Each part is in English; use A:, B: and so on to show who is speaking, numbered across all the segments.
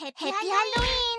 A: 해피 할로윈!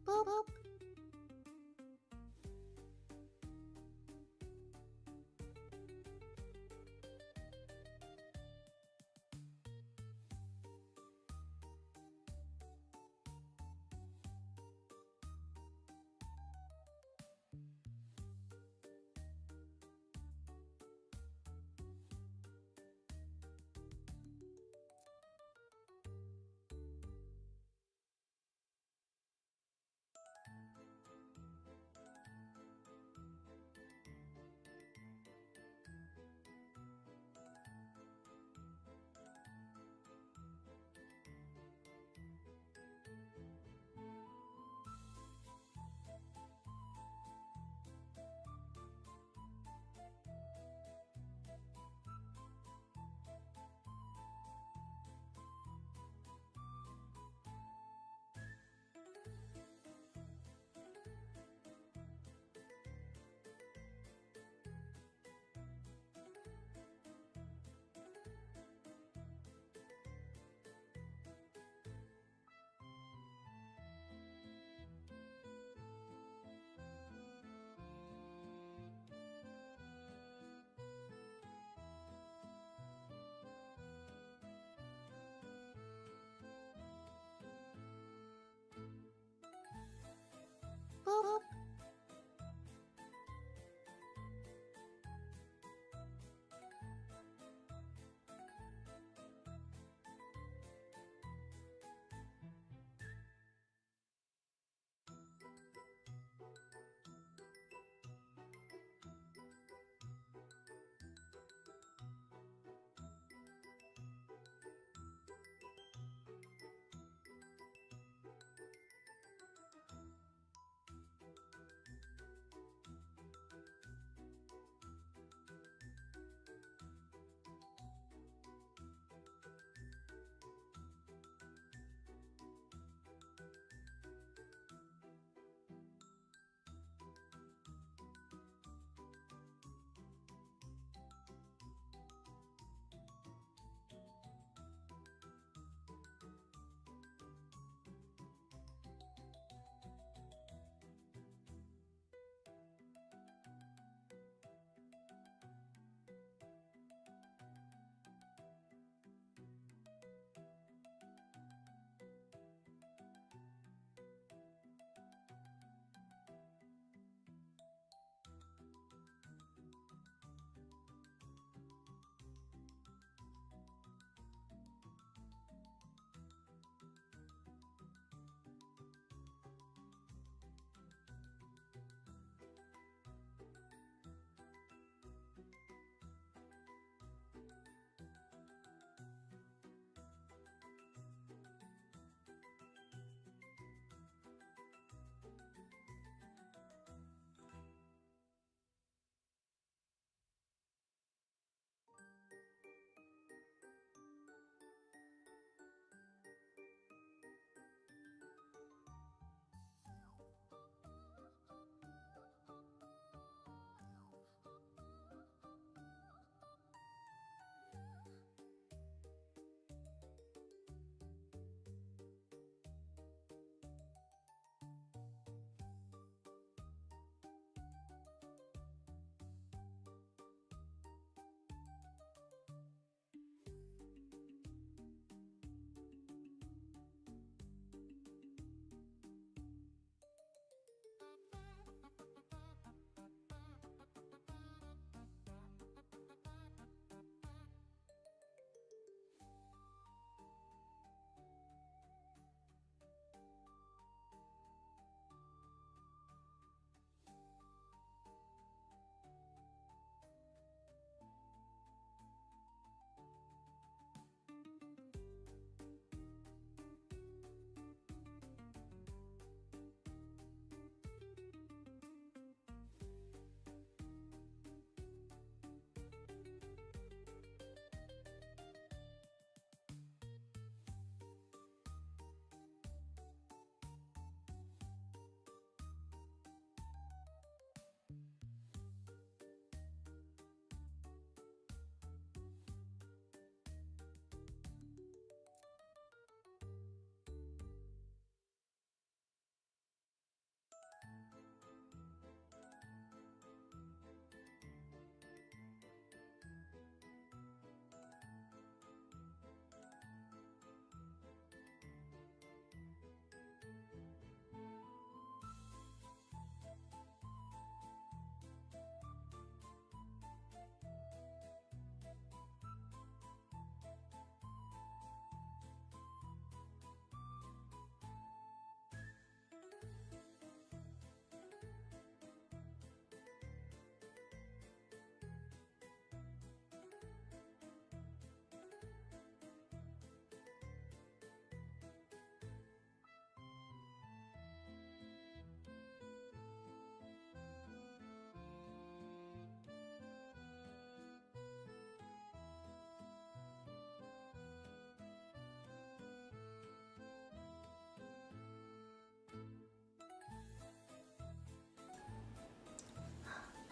A: ปุ๊บ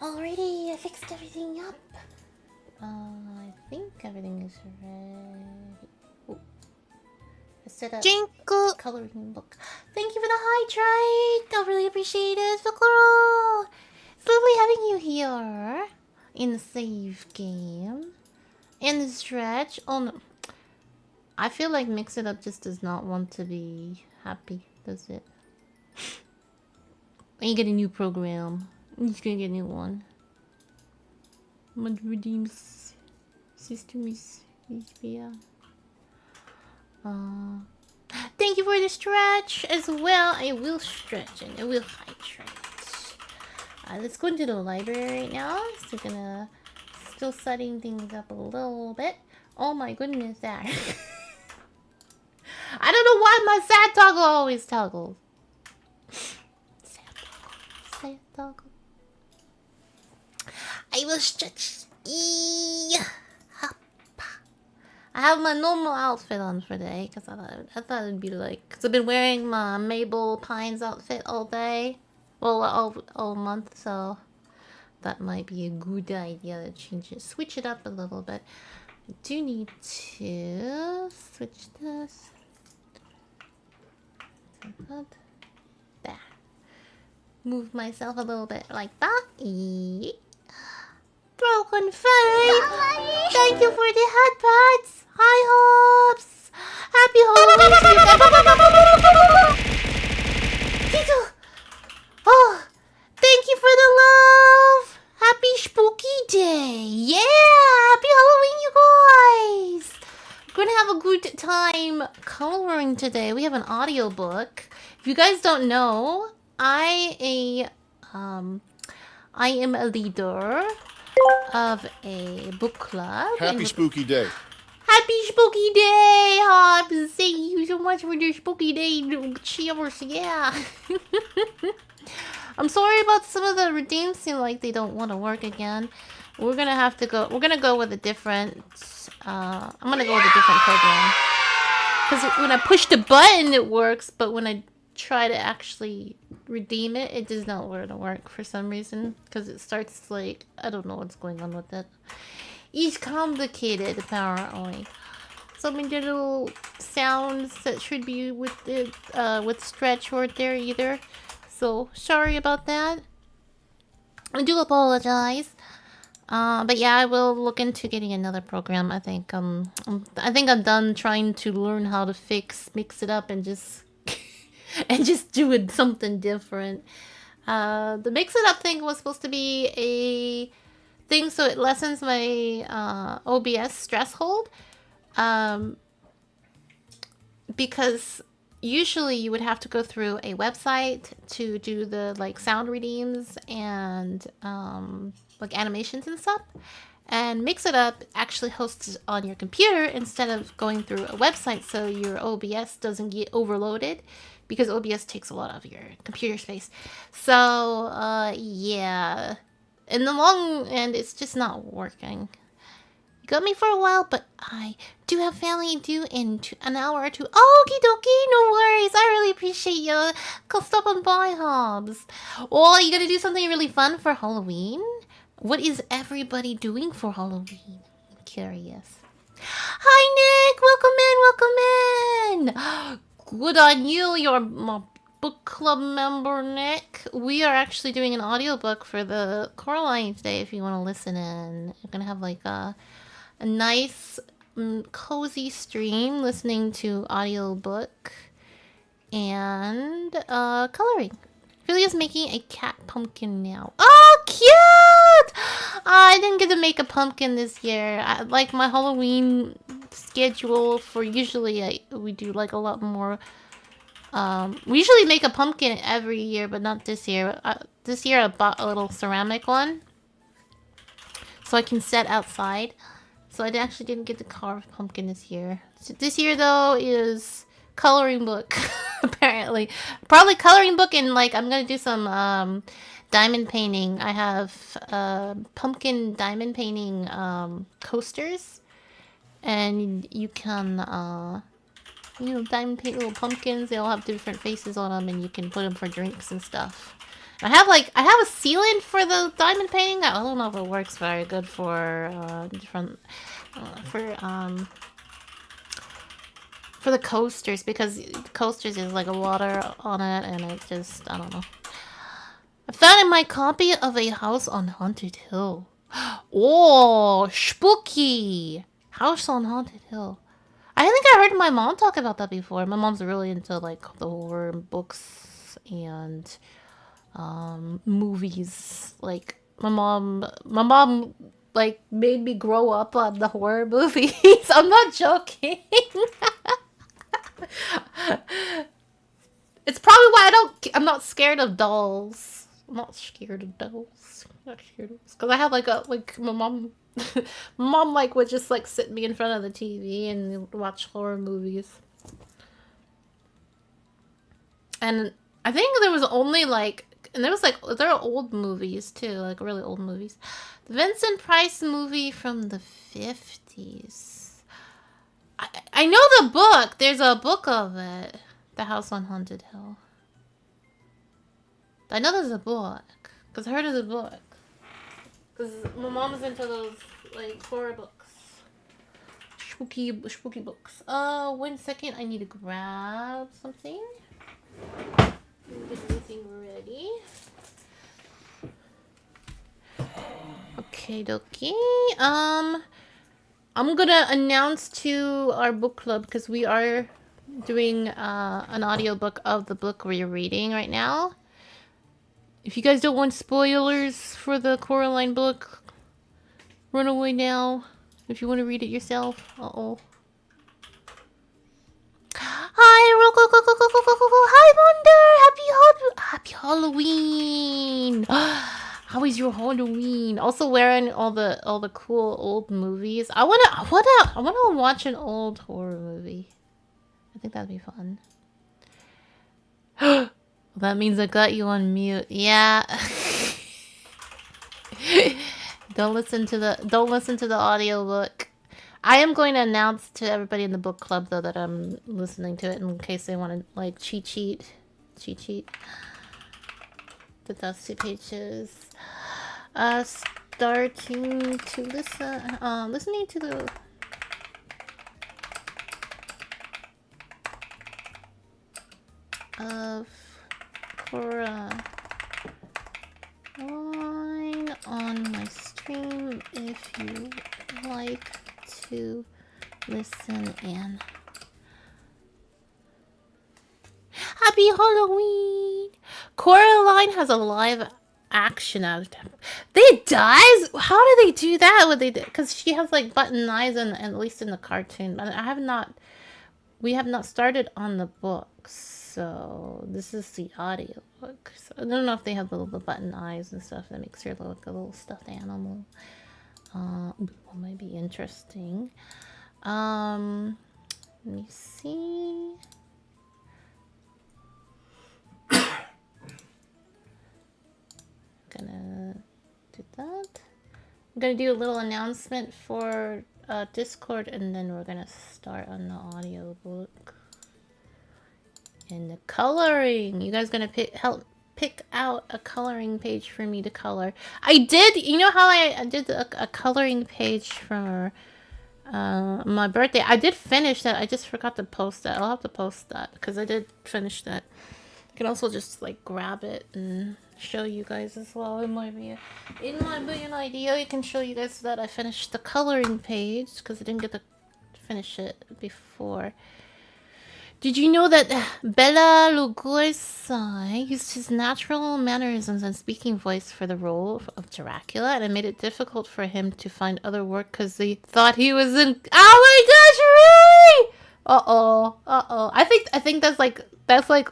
A: Alrighty, I fixed everything up. I think everything is ready. Ooh. I set up
B: Jinkle!
A: coloring book. Thank you for the hydrate. I really appreciate it, Sakura. It's lovely having you here in the save game. In the stretch. Oh no. I feel like Mix It Up just does not want to be happy, does it? When you get a new program, you're just gonna get a new one. Mud redeems systems. Yeah. Thank you for the stretch as well. I will stretch and I will hydrate. Let's go into the library right now. So we're gonna still setting things up a little bit. Oh my goodness, that. I don't know why my sad toggle always toggles. Sad toggle. I will stretch. I have my normal outfit on for today because I thought it'd be like, because I've been wearing my Mabel Pines outfit all day, well, all month, so that might be a good idea to change it, switch it up a little bit. I do need to switch this. There. Move myself a little bit like that. Broken Fate! Thank you for the headpads! Hi, Hops! Happy Halloween to you guys! Oh, thank you for the love! Happy Spooky Day! Yeah! Happy Halloween, you guys! We're gonna have a good time coloring today. We have an audiobook. If you guys don't know, I am a leader of a book club.
C: Happy Spooky Day.
A: Happy Spooky Day, Hobbs! Thank you so much for the Spooky Day cheers, yeah. I'm sorry about some of the redeems seem like they don't want to work again. We're gonna have to go, we're gonna go with a different, I'm gonna go with a different program. Because when I push the button it works, but when I try to actually redeem it, it does not want to work for some reason. Because it starts like, I don't know what's going on with it. It's complicated apparently. So many little sounds that should be with the with stretch weren't there either. So sorry about that. I do apologize. But yeah, I will look into getting another program. I think I'm done trying to learn how to mix it up and just and just do it something different. The mix it up thing was supposed to be a thing so it lessens my OBS stress hold. Because usually you would have to go through a website to do the like sound redeems and like animations and stuff. And Mix It Up actually hosts on your computer instead of going through a website, so your OBS doesn't get overloaded, because OBS takes a lot of your computer space. So yeah, in the long end it's just not working. You got me for a while, but I do have family due in an hour or two. Okie dokie, no worries. I really appreciate you. Go stop on by, Hobbs. Oh, you gonna do something really fun for Halloween? What is everybody doing for Halloween? I'm curious. Hi, Nick. Welcome in. Good on you. You're my book club member, Nick. We are actually doing an audiobook for the Coraline today. If you want to listen in, you're gonna have like a nice, cozy stream listening to audiobook and coloring. Philia's making a cat pumpkin now. Oh, cute! I didn't get to make a pumpkin this year. Like my Halloween schedule for usually we do like a lot more. We usually make a pumpkin every year, but not this year. This year I bought a little ceramic one so I can set outside. So I actually didn't get to carve pumpkin this year. So this year though is coloring book. Apparently, probably coloring book, and like I'm gonna do some diamond painting. I have pumpkin diamond painting coasters, and you can diamond paint little pumpkins. They all have different faces on them, and you can put them for drinks and stuff. I have a sealant for the diamond painting. I don't know if it works very good for different for the coasters, because the coasters is like a water on it, and it just, I don't know. I found in my copy of A House on Haunted Hill. Oh, spooky! House on Haunted Hill. I think I heard my mom talk about that before. My mom's really into like the horror books and movies. Like my mom like made me grow up on the horror movies. I'm not joking. It's probably why I'm not scared of dolls. I'm not scared of dolls. I'm not scared of, because I have my mom my mom like would just like sit me in front of the TV and watch horror movies. And I think there was only like, and there are old movies too, like really old movies. The Vincent Price movie from the 50s. I know the book. There's a book of it. The House on Haunted Hill. I know there's a book. Because I heard of the book. Because my mom's into those, like, horror books. Spooky books. 1 second. I need to grab something. Get everything ready. Okay, dokie. I'm gonna announce to our book club, because we are doing an audiobook of the book we're reading right now. If you guys don't want spoilers for the Coraline book, run away now. If you want to read it yourself. Uh-oh. Hi, Rococo. Hi, Wonder. Happy Halloween. How is your Halloween? Also wearing all the cool old movies. I wanna watch an old horror movie. I think that'd be fun. That means I got you on mute. Yeah. Don't listen to the audiobook. I am going to announce to everybody in the book club though that I'm listening to it in case they want to like cheat sheet. The dusty pages. Starting to listening to the of Coraline on my stream if you like to listen and happy Halloween. Coraline has a live action out of them. They dies? How do they do that? What they did? Because she has like button eyes, and at least in the cartoon. But we have not started on the books, so this is the audio book. So I don't know if they have the button eyes and stuff that makes her look like a little stuffed animal. Might be interesting. Let me see. Gonna do that. I'm gonna do a little announcement for Discord, and then we're gonna start on the audiobook. And the coloring. You guys gonna help pick out a coloring page for me to color. I did. You know how I did a coloring page for my birthday. I did finish that. I just forgot to post that. I'll have to post that because I did finish that. You can also just like grab it and show you guys as well. It might be an idea. I can show you guys that I finished the coloring page because I didn't get to finish it before. Did you know that Bela Lugosi used his natural mannerisms and speaking voice for the role of Dracula, and it made it difficult for him to find other work because they thought he was in. Oh my gosh! Really? I think that's like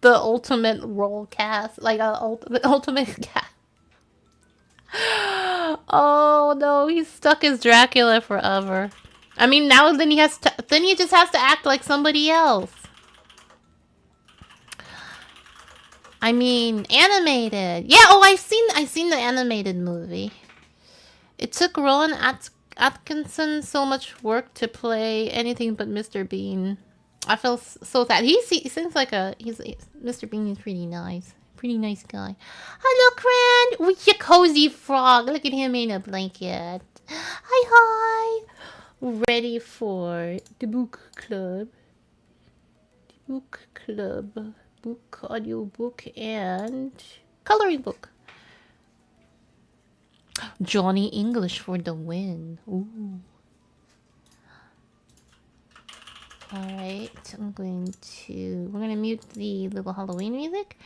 A: the ultimate role cast, like ultimate cast. Oh no, he's stuck as Dracula forever. I mean, now then he just has to act like somebody else. I mean, animated. Yeah, oh, I've seen the animated movie. It took Rowan Atkinson so much work to play anything but Mr. Bean. I feel so sad. He seems like Mr. Bean is pretty nice. Pretty nice guy. Hello, Cran! With your cozy frog. Look at him in a blanket. Hi. Ready for the book club. Book club. Book, audio book, and coloring book. Johnny English for the win. Ooh. Alright, we're gonna mute the little Halloween music.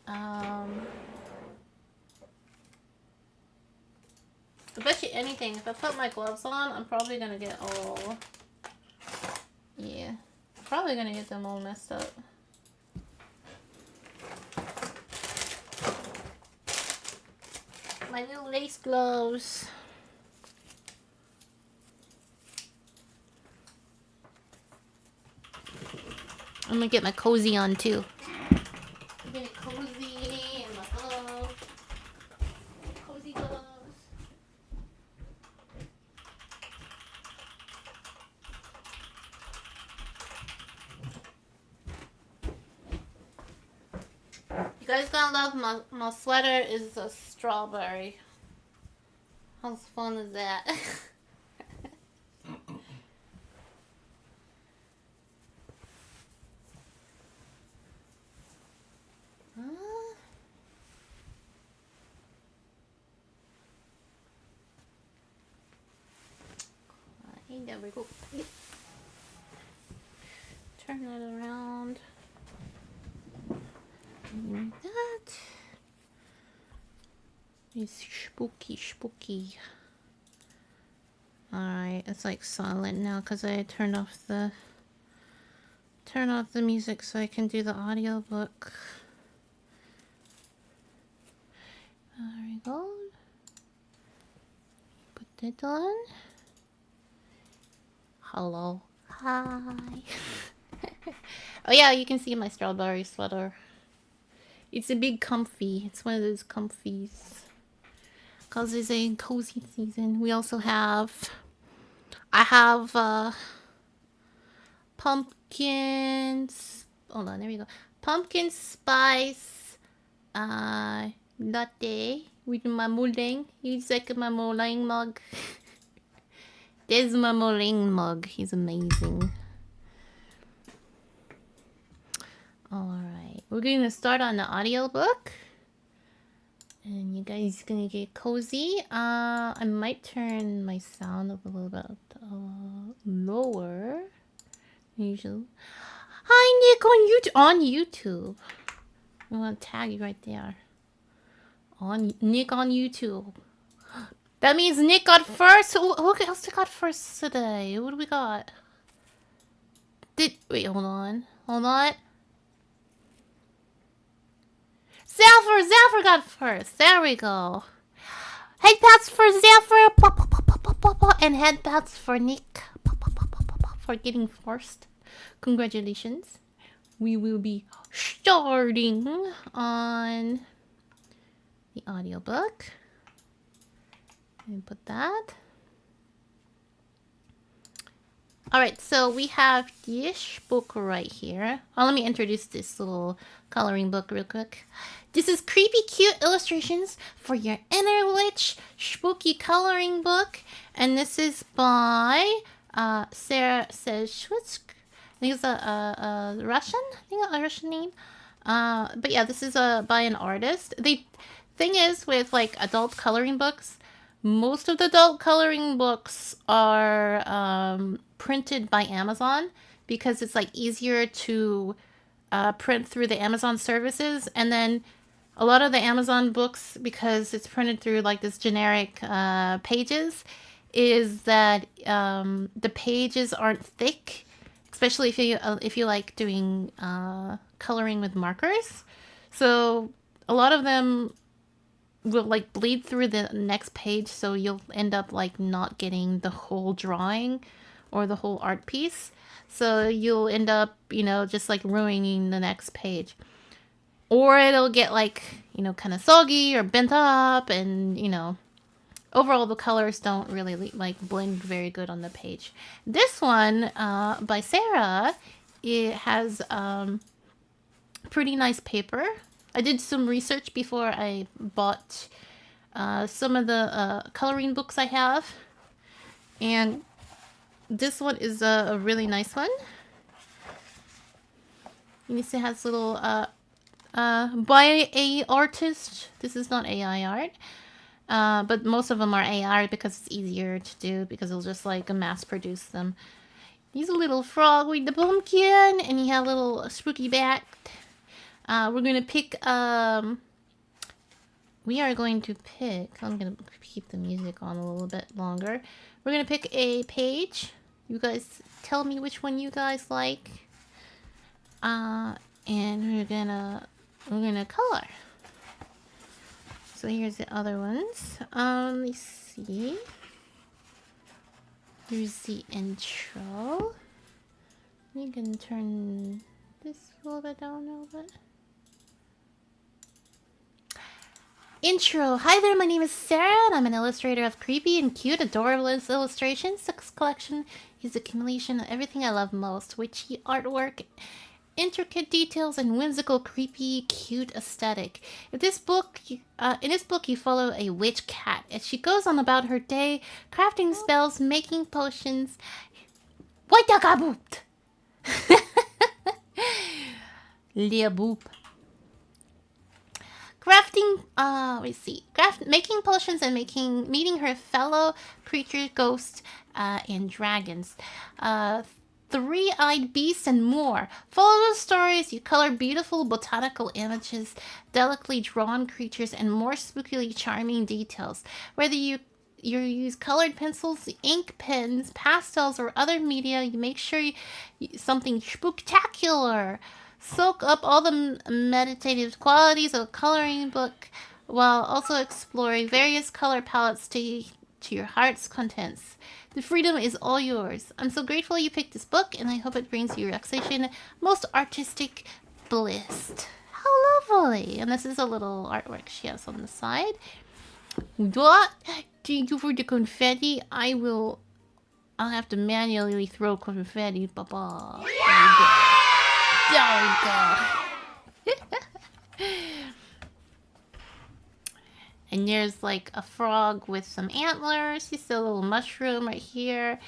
A: I bet you anything, if I put my gloves on, I'm probably gonna get all... Yeah. Probably gonna get them all messed up. My new lace gloves. I'm gonna get my cozy on too. Get it cozy and my gloves. Cozy gloves. You guys gonna love my sweater is a strawberry. How fun is that? There we go. Turn that around. Like that. It's spooky. Alright, it's like silent now because I turned off the music so I can do the audiobook. There we go. Put that on. Hello. Hi. Oh yeah, you can see my strawberry sweater. It's a big comfy. It's one of those comfies. Because it's a cozy season. We also have... I have pumpkins... Hold on, there we go. Pumpkin spice latte with my meringue. It's like my meringue mug. There's my meringue mug. He's amazing. Alright. We're going to start on the audiobook. And you guys gonna get cozy. I might turn my sound up a little bit lower. Usually. Hi, Nick on YouTube. I'm gonna tag you right there. Nick on YouTube. That means Nick got first. Who else got first today? What do we got? Wait, hold on. Zephyr got first. There we go. Head pats for Zephyr. And head pats for Nick. For getting first. Congratulations. We will be starting on the audiobook. And put that. Alright, so we have this book right here. Oh, let me introduce this little coloring book real quick. This is Creepy Cute Illustrations for Your Inner Witch Spooky Coloring Book. And this is by Sarah Seshwitsk. I think it's a Russian? A Russian name. But yeah, this is by an artist. The thing is with like adult coloring books, most of the adult coloring books are printed by Amazon because it's like easier to print through the Amazon services. And then a lot of the Amazon books, because it's printed through like this generic pages, is that the pages aren't thick, especially if you like doing coloring with markers. So a lot of them will like bleed through the next page, so you'll end up like not getting the whole drawing or the whole art piece. So you'll end up, just like ruining the next page. Or it'll get like, kind of soggy or bent up, and, overall the colors don't really like blend very good on the page. This one by Sarah, it has pretty nice paper. I did some research before I bought some of the coloring books I have. And this one is a really nice one. You see it has little by a artist. This is not AI art. But most of them are AI because it's easier to do because it'll just like mass produce them. He's a little frog with the pumpkin and he had a little spooky back. We're gonna pick we are going to pick, I'm gonna keep the music on a little bit longer. We're gonna pick a page. You guys tell me which one you guys like. And we're gonna color. So here's the other ones. Let's see. Here's the intro. You can turn this a little bit down a little bit. Intro. Hi there, my name is Sarah, and I'm an illustrator of creepy and cute, adorable illustrations. This collection is the accumulation of everything I love most: witchy artwork, intricate details, and whimsical, creepy, cute aesthetic. In this book, you follow a witch cat as she goes on about her day, crafting spells, making potions. Waitakaboop! Leaboop. Crafting, making potions and meeting her fellow creatures, ghosts, and dragons. Three-eyed beasts and more. Follow the stories. You color beautiful botanical images, delicately drawn creatures, and more spookily charming details. Whether you use colored pencils, ink pens, pastels, or other media, you make sure something spooktacular. Soak up all the meditative qualities of a coloring book while also exploring various color palettes to your heart's contents. The freedom is all yours. I'm so grateful you picked this book, and I hope it brings you relaxation, most artistic bliss. How lovely! And this is a little artwork she has on the side. What? Thank you for the confetti. I'll have to manually throw confetti. Bye-bye. There we go. And there's like a frog with some antlers. You see a little mushroom right here.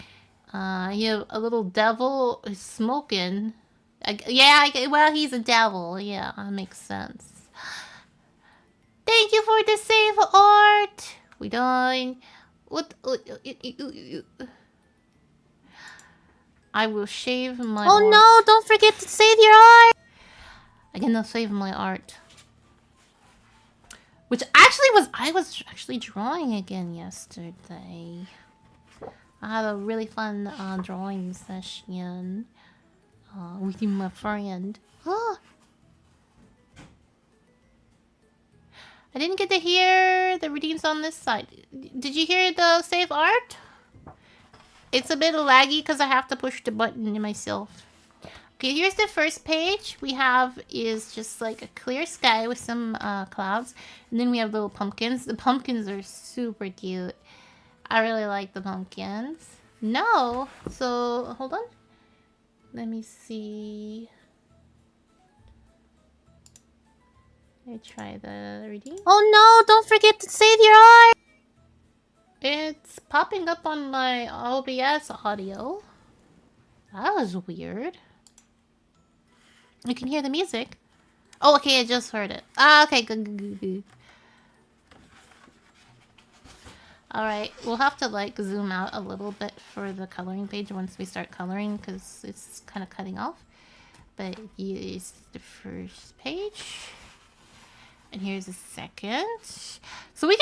A: You have a little devil who's smoking. Well, he's a devil. Yeah, that makes sense. Thank you for the save art. We done. I will shave my art.
B: No, don't forget to save your art.
A: I cannot save my art. Which actually I was actually drawing again yesterday. I had a really fun drawing session with my friend. Oh. I didn't get to hear the readings on this side. Did you hear the save art? It's a bit laggy because I have to push the button myself. Okay, here's the first page. We have is just like a clear sky with some clouds. And then we have little pumpkins. The pumpkins are super cute. I really like the pumpkins. No! So, hold on. Let me see. Let me try the reading.
B: Oh no, don't forget to save your art.
A: It's popping up on my OBS audio. That was weird. You can hear the music. Oh, okay, I just heard it. Okay, good. Alright, we'll have to like zoom out a little bit for the coloring page once we start coloring because it's kind of cutting off. But here's the first page. And here's the second. So we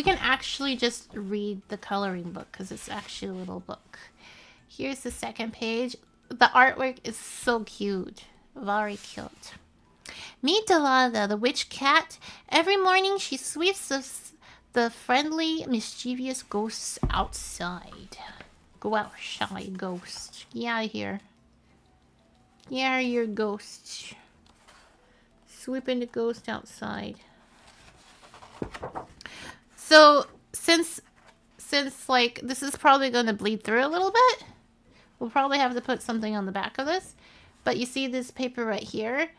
A: can actually just read the coloring book because it's actually a little book. Here's the second page. The artwork is so cute. Very cute. Meet Delada, the witch cat. Every morning she sweeps the friendly, mischievous ghosts outside. Go outside, ghost. Get out of here. Get out of here, ghost. Sweeping the ghost outside. So, since like this is probably going to bleed through a little bit, we'll probably have to put something on the back of this. But you see this paper right here?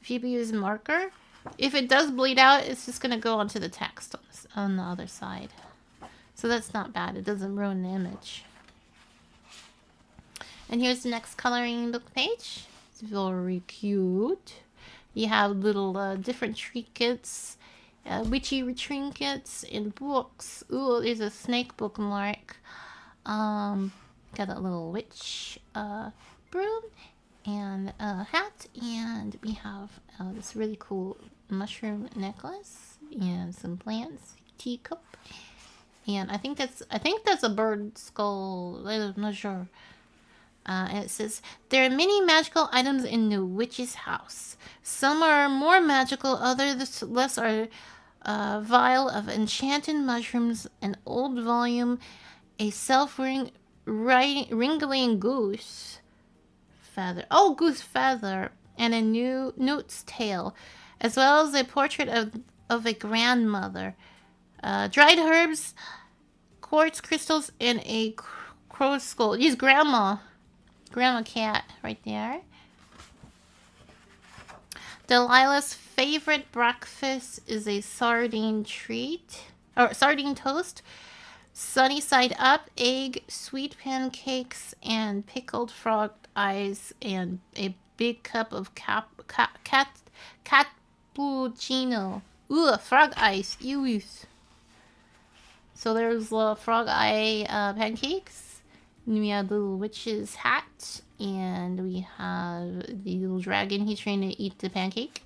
A: If you use marker, If it does bleed out, it's just gonna go onto the text on the other side. So that's not bad. It doesn't ruin the image. And here's the next coloring book page. It's very cute. You have little different trinkets, witchy trinkets and books. Ooh, there's a snake bookmark. Got a little witch broom and a hat, and we have this really cool mushroom necklace and some plants, teacup, and I think that's a bird skull. I'm not sure. And it says, there are many magical items in the witch's house. Some are more magical, others less are vial of enchanted mushrooms, an old volume, a self-wriggling goose feather. Oh, goose feather. And a new newt's tail, as well as a portrait of a grandmother. Dried herbs, quartz crystals, and a crow's skull. Use grandma cat right there. Delilah's favorite breakfast is a sardine treat, or sardine toast, sunny side up, egg, sweet pancakes, and pickled frog eyes, and a big cup of cappuccino. Ooh, frog eyes. Ew. So there's frog eye pancakes. And we have the little witch's hat, and we have the little dragon. He's trying to eat the pancake.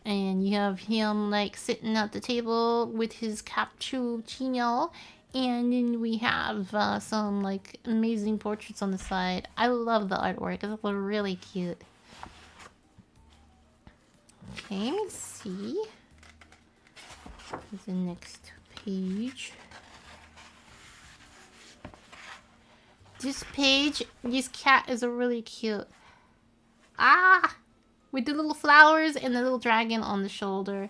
A: And you have him like sitting at the table with his cappuccino. And then we have some like amazing portraits on the side. I love the artwork. It's really cute. Okay, let's see. Here's the next page. This page, this cat is really cute. Ah! With the little flowers and the little dragon on the shoulder.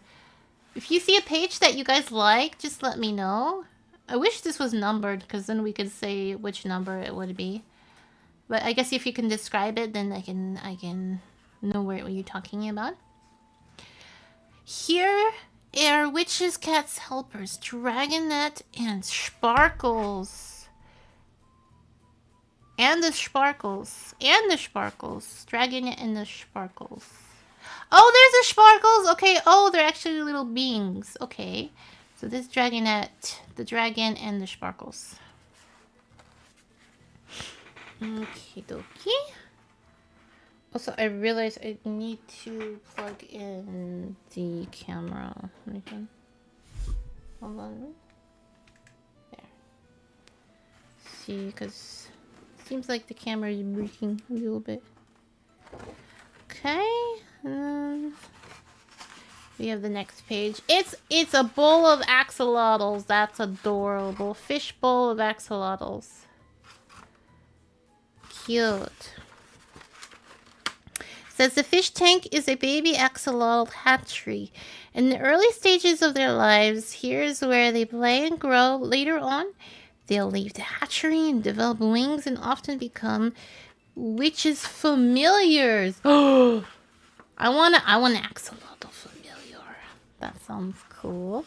A: If you see a page that you guys like, just let me know. I wish this was numbered, because then we could say which number it would be. But I guess if you can describe it, then I can know what you're talking about. Here are witches, cats, helpers, dragonette, and sparkles. And the sparkles. And the sparkles. Dragonette and the sparkles. Oh, there's the sparkles! Okay, oh, they're actually little beings. Okay. So this dragonette, the dragon, and the sparkles. Okie dokie. Also, I realized I need to plug in the camera. Hold on. There. See, because seems like the camera is breaking a little bit. Okay. We have the next page. It's a bowl of axolotls. That's adorable. Fish bowl of axolotls. Cute. Says the fish tank is a baby axolotl hatchery. In the early stages of their lives, here's where they play and grow. Later on, they'll leave the hatchery and develop wings and often become witches' familiars. Oh, I want an axolotl familiar. That sounds cool.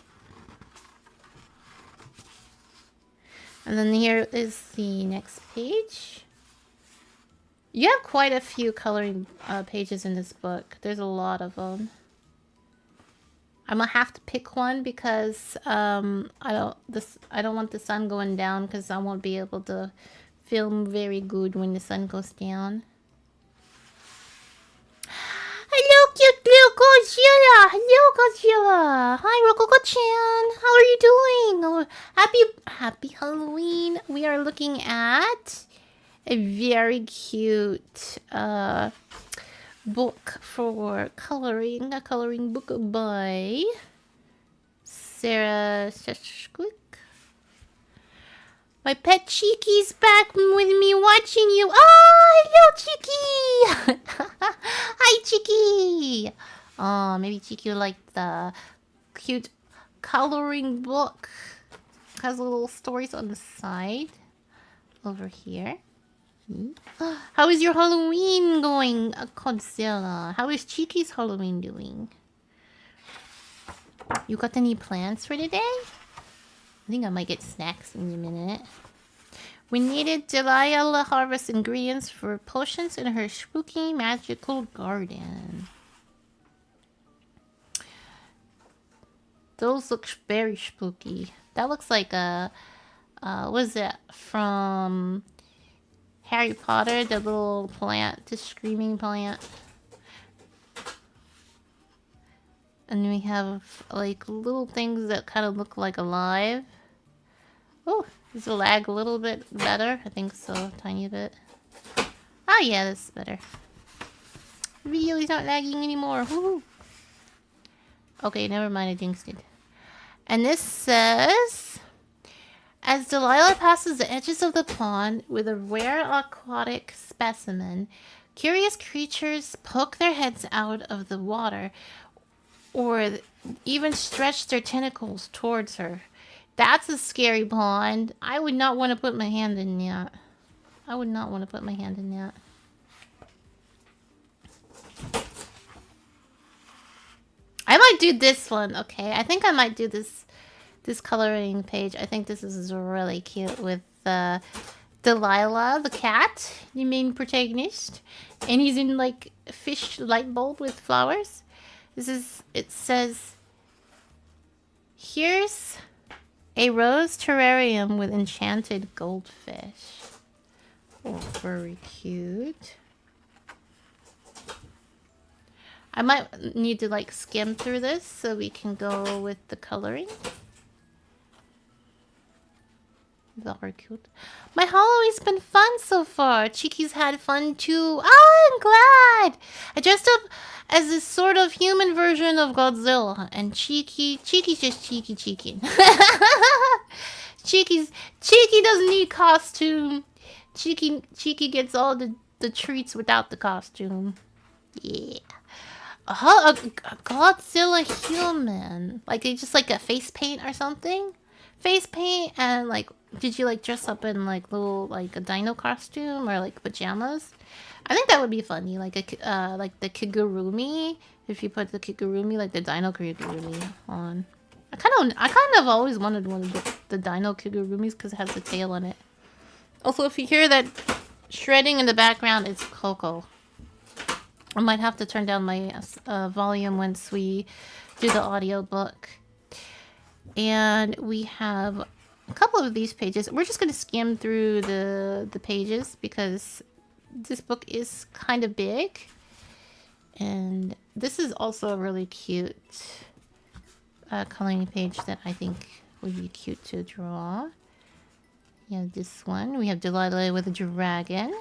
A: And then here is the next page. You have quite a few coloring pages in this book. There's a lot of them. I'm gonna have to pick one because I don't want the sun going down, because I won't be able to film very good when the sun goes down. Hello, cute little Godzilla! Hello, Godzilla! Hi, Rococo-chan! How are you doing? Oh, happy Halloween! We are looking at a very cute book for coloring. A coloring book by Sarah Sheshquick. My pet Cheeky's back with me watching you. Oh, hello, Cheeky! Hi, Cheeky! Oh, maybe Cheeky would like the cute coloring book. Has little stories on the side. Over here. How is your Halloween going, Godzilla? How is Cheeky's Halloween doing? You got any plans for today? I think I might get snacks in a minute. We needed Delilah harvest ingredients for potions in her spooky magical garden. Those look very spooky. That looks like a... what is it? From Harry Potter, the little plant, the screaming plant. And we have like little things that kind of look like alive. Oh, does it lag a little bit better? I think so, a tiny bit. Oh yeah, that's better. The video is not lagging anymore. Woohoo! Okay, never mind, I jinxed it. And this says... As Delilah passes the edges of the pond with a rare aquatic specimen, curious creatures poke their heads out of the water or even stretch their tentacles towards her. That's a scary pond. I would not want to put my hand in that. I would not want to put my hand in that. I might do this one, okay? I think I might do this coloring page. I think this is really cute with Delilah, the cat, the main protagonist. And he's in like a fish light bulb with flowers. It says, here's a rose terrarium with enchanted goldfish. Oh, very cute. I might need to like skim through this so we can go with the coloring. Very cute. My Halloween's been fun so far. Cheeky's had fun too. Oh, I'm glad. I dressed up as this sort of human version of Godzilla, and Cheeky's just cheeky. Cheeky doesn't need costume. Cheeky gets all the treats without the costume. Yeah. A Godzilla human. Like they just like a face paint or something. Face paint and like, did you like dress up in like little like a dino costume or like pajamas? I think that would be funny, like a like the Kigurumi. If you put the Kigurumi, like the dino Kigurumi on. I kind of always wanted one of the dino Kigurumis because it has the tail on it. Also, if you hear that shredding in the background, it's Coco. I might have to turn down my volume once we do the audiobook. And we have a couple of these pages. We're just going to skim through the pages because this book is kind of big. And this is also a really cute coloring page that I think would be cute to draw. Yeah, this one. We have Delilah with a dragon.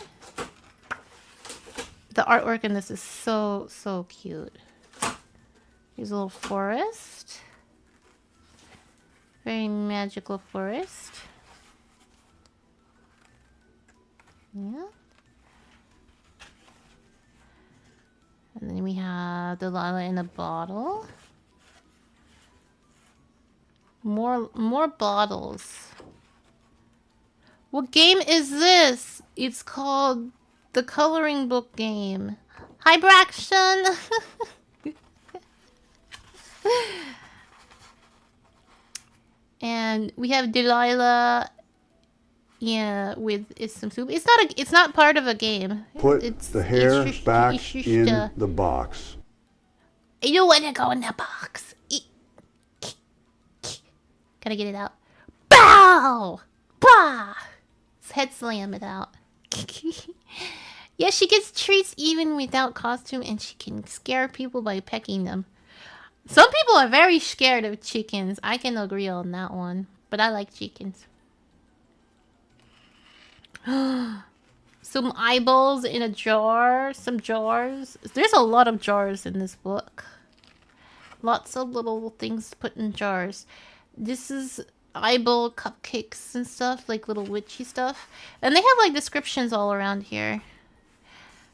A: The artwork in this is so cute. Here's a little forest. Very magical forest. Yeah. And then we have Delilah in a bottle. More bottles. What game is this? It's called the coloring book game. Hi, Braxton. And we have Delilah, yeah, with some soup. It's not part of a game.
C: Put the hair back in the box.
A: You don't want to go in the box. Gotta get it out. Bow! Bah! Head slam it out. Yeah, she gets treats even without costume, and she can scare people by pecking them. Some people are very scared of chickens. I can agree on that one. But I like chickens. Some eyeballs in a jar. Some jars. There's a lot of jars in this book. Lots of little things put in jars. This is eyeball cupcakes and stuff. Like little witchy stuff. And they have like descriptions all around here.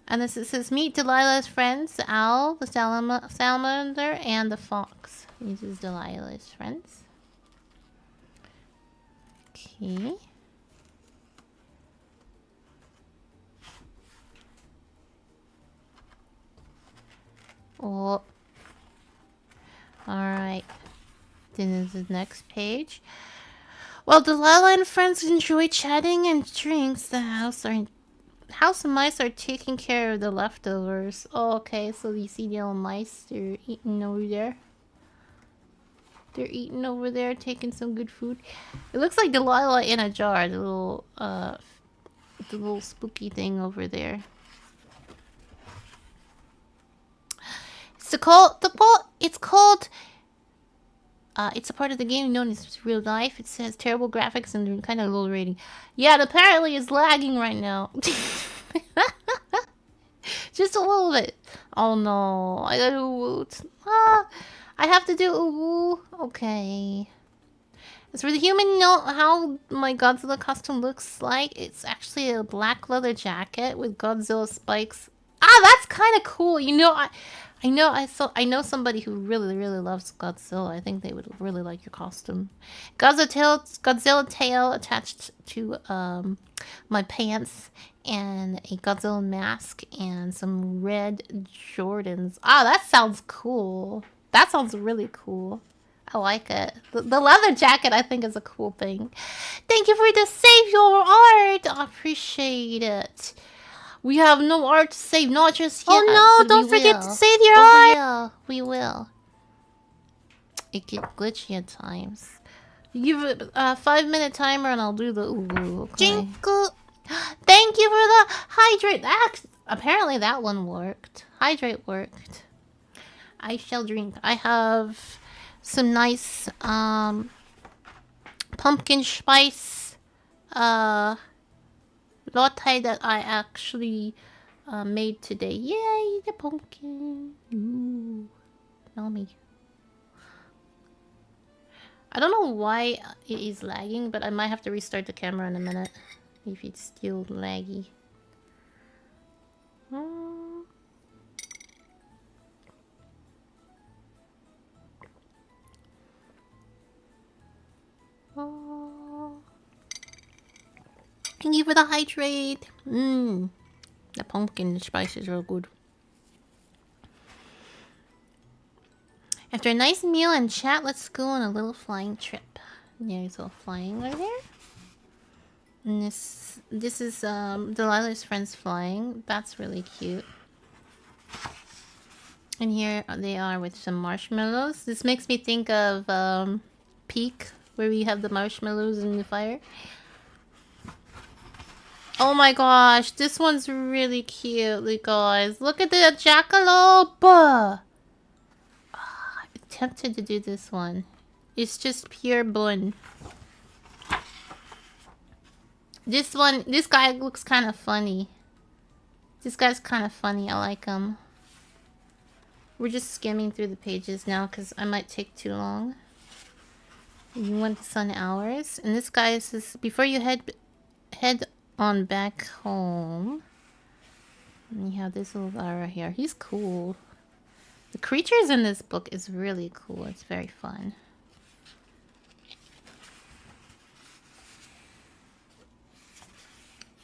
A: And this it says, meet Delilah's friends, the owl, the salamander, and the fox. These is Delilah's friends. Okay. Oh. Alright. Then is the next page. While Delilah and friends enjoy chatting and drinks, the house mice are taking care of the leftovers. Oh, okay, so you see the little mice, they're eating over there. They're eating over there, taking some good food. It looks like Delilah in a jar, the little spooky thing over there. It's a part of the game known as real life. It says terrible graphics and kind of low rating. Yeah, it apparently is lagging right now. Just a little bit. Oh no, I gotta woot. I have to do ooh. Okay. As for the human, know how my Godzilla costume looks like? It's actually a black leather jacket with Godzilla spikes. That's kind of cool. You know, I know somebody who really loves Godzilla. I think they would really like your costume. Godzilla tail attached to my pants, and a Godzilla mask and some red Jordans. That sounds cool. That sounds really cool. I like it. The leather jacket I think is a cool thing. Thank you for the save your art. I appreciate it. We have no art to save, not just yet.
B: Oh no, don't forget to save your art.
A: Yeah, we will. It gets glitchy at times. You give it a 5-minute timer and I'll do the ooh. Okay.
B: Jingle.
A: Thank you for the hydrate. Apparently that one worked. Hydrate worked. I shall drink. I have some nice pumpkin spice latte that I actually made today. Yay, the pumpkin. Ooh, yummy. I don't know why it is lagging, but I might have to restart the camera in a minute if it's still laggy. Thank you for the hydrate. The pumpkin spice is real good. After a nice meal and chat, let's go on a little flying trip. There's a flying right there. And this is Delilah's friends flying. That's really cute. And here they are with some marshmallows. This makes me think of Peak, where we have the marshmallows in the fire. Oh my gosh, this one's really cute, guys. Look at the jackalope! I'm tempted to do this one. It's just pure bun. This guy looks kind of funny. This guy's kind of funny. I like him. We're just skimming through the pages now because I might take too long. You want the sun hours. And this guy says, before you head on back home. And you have this little guy right here. He's cool. The creatures in this book is really cool. It's very fun.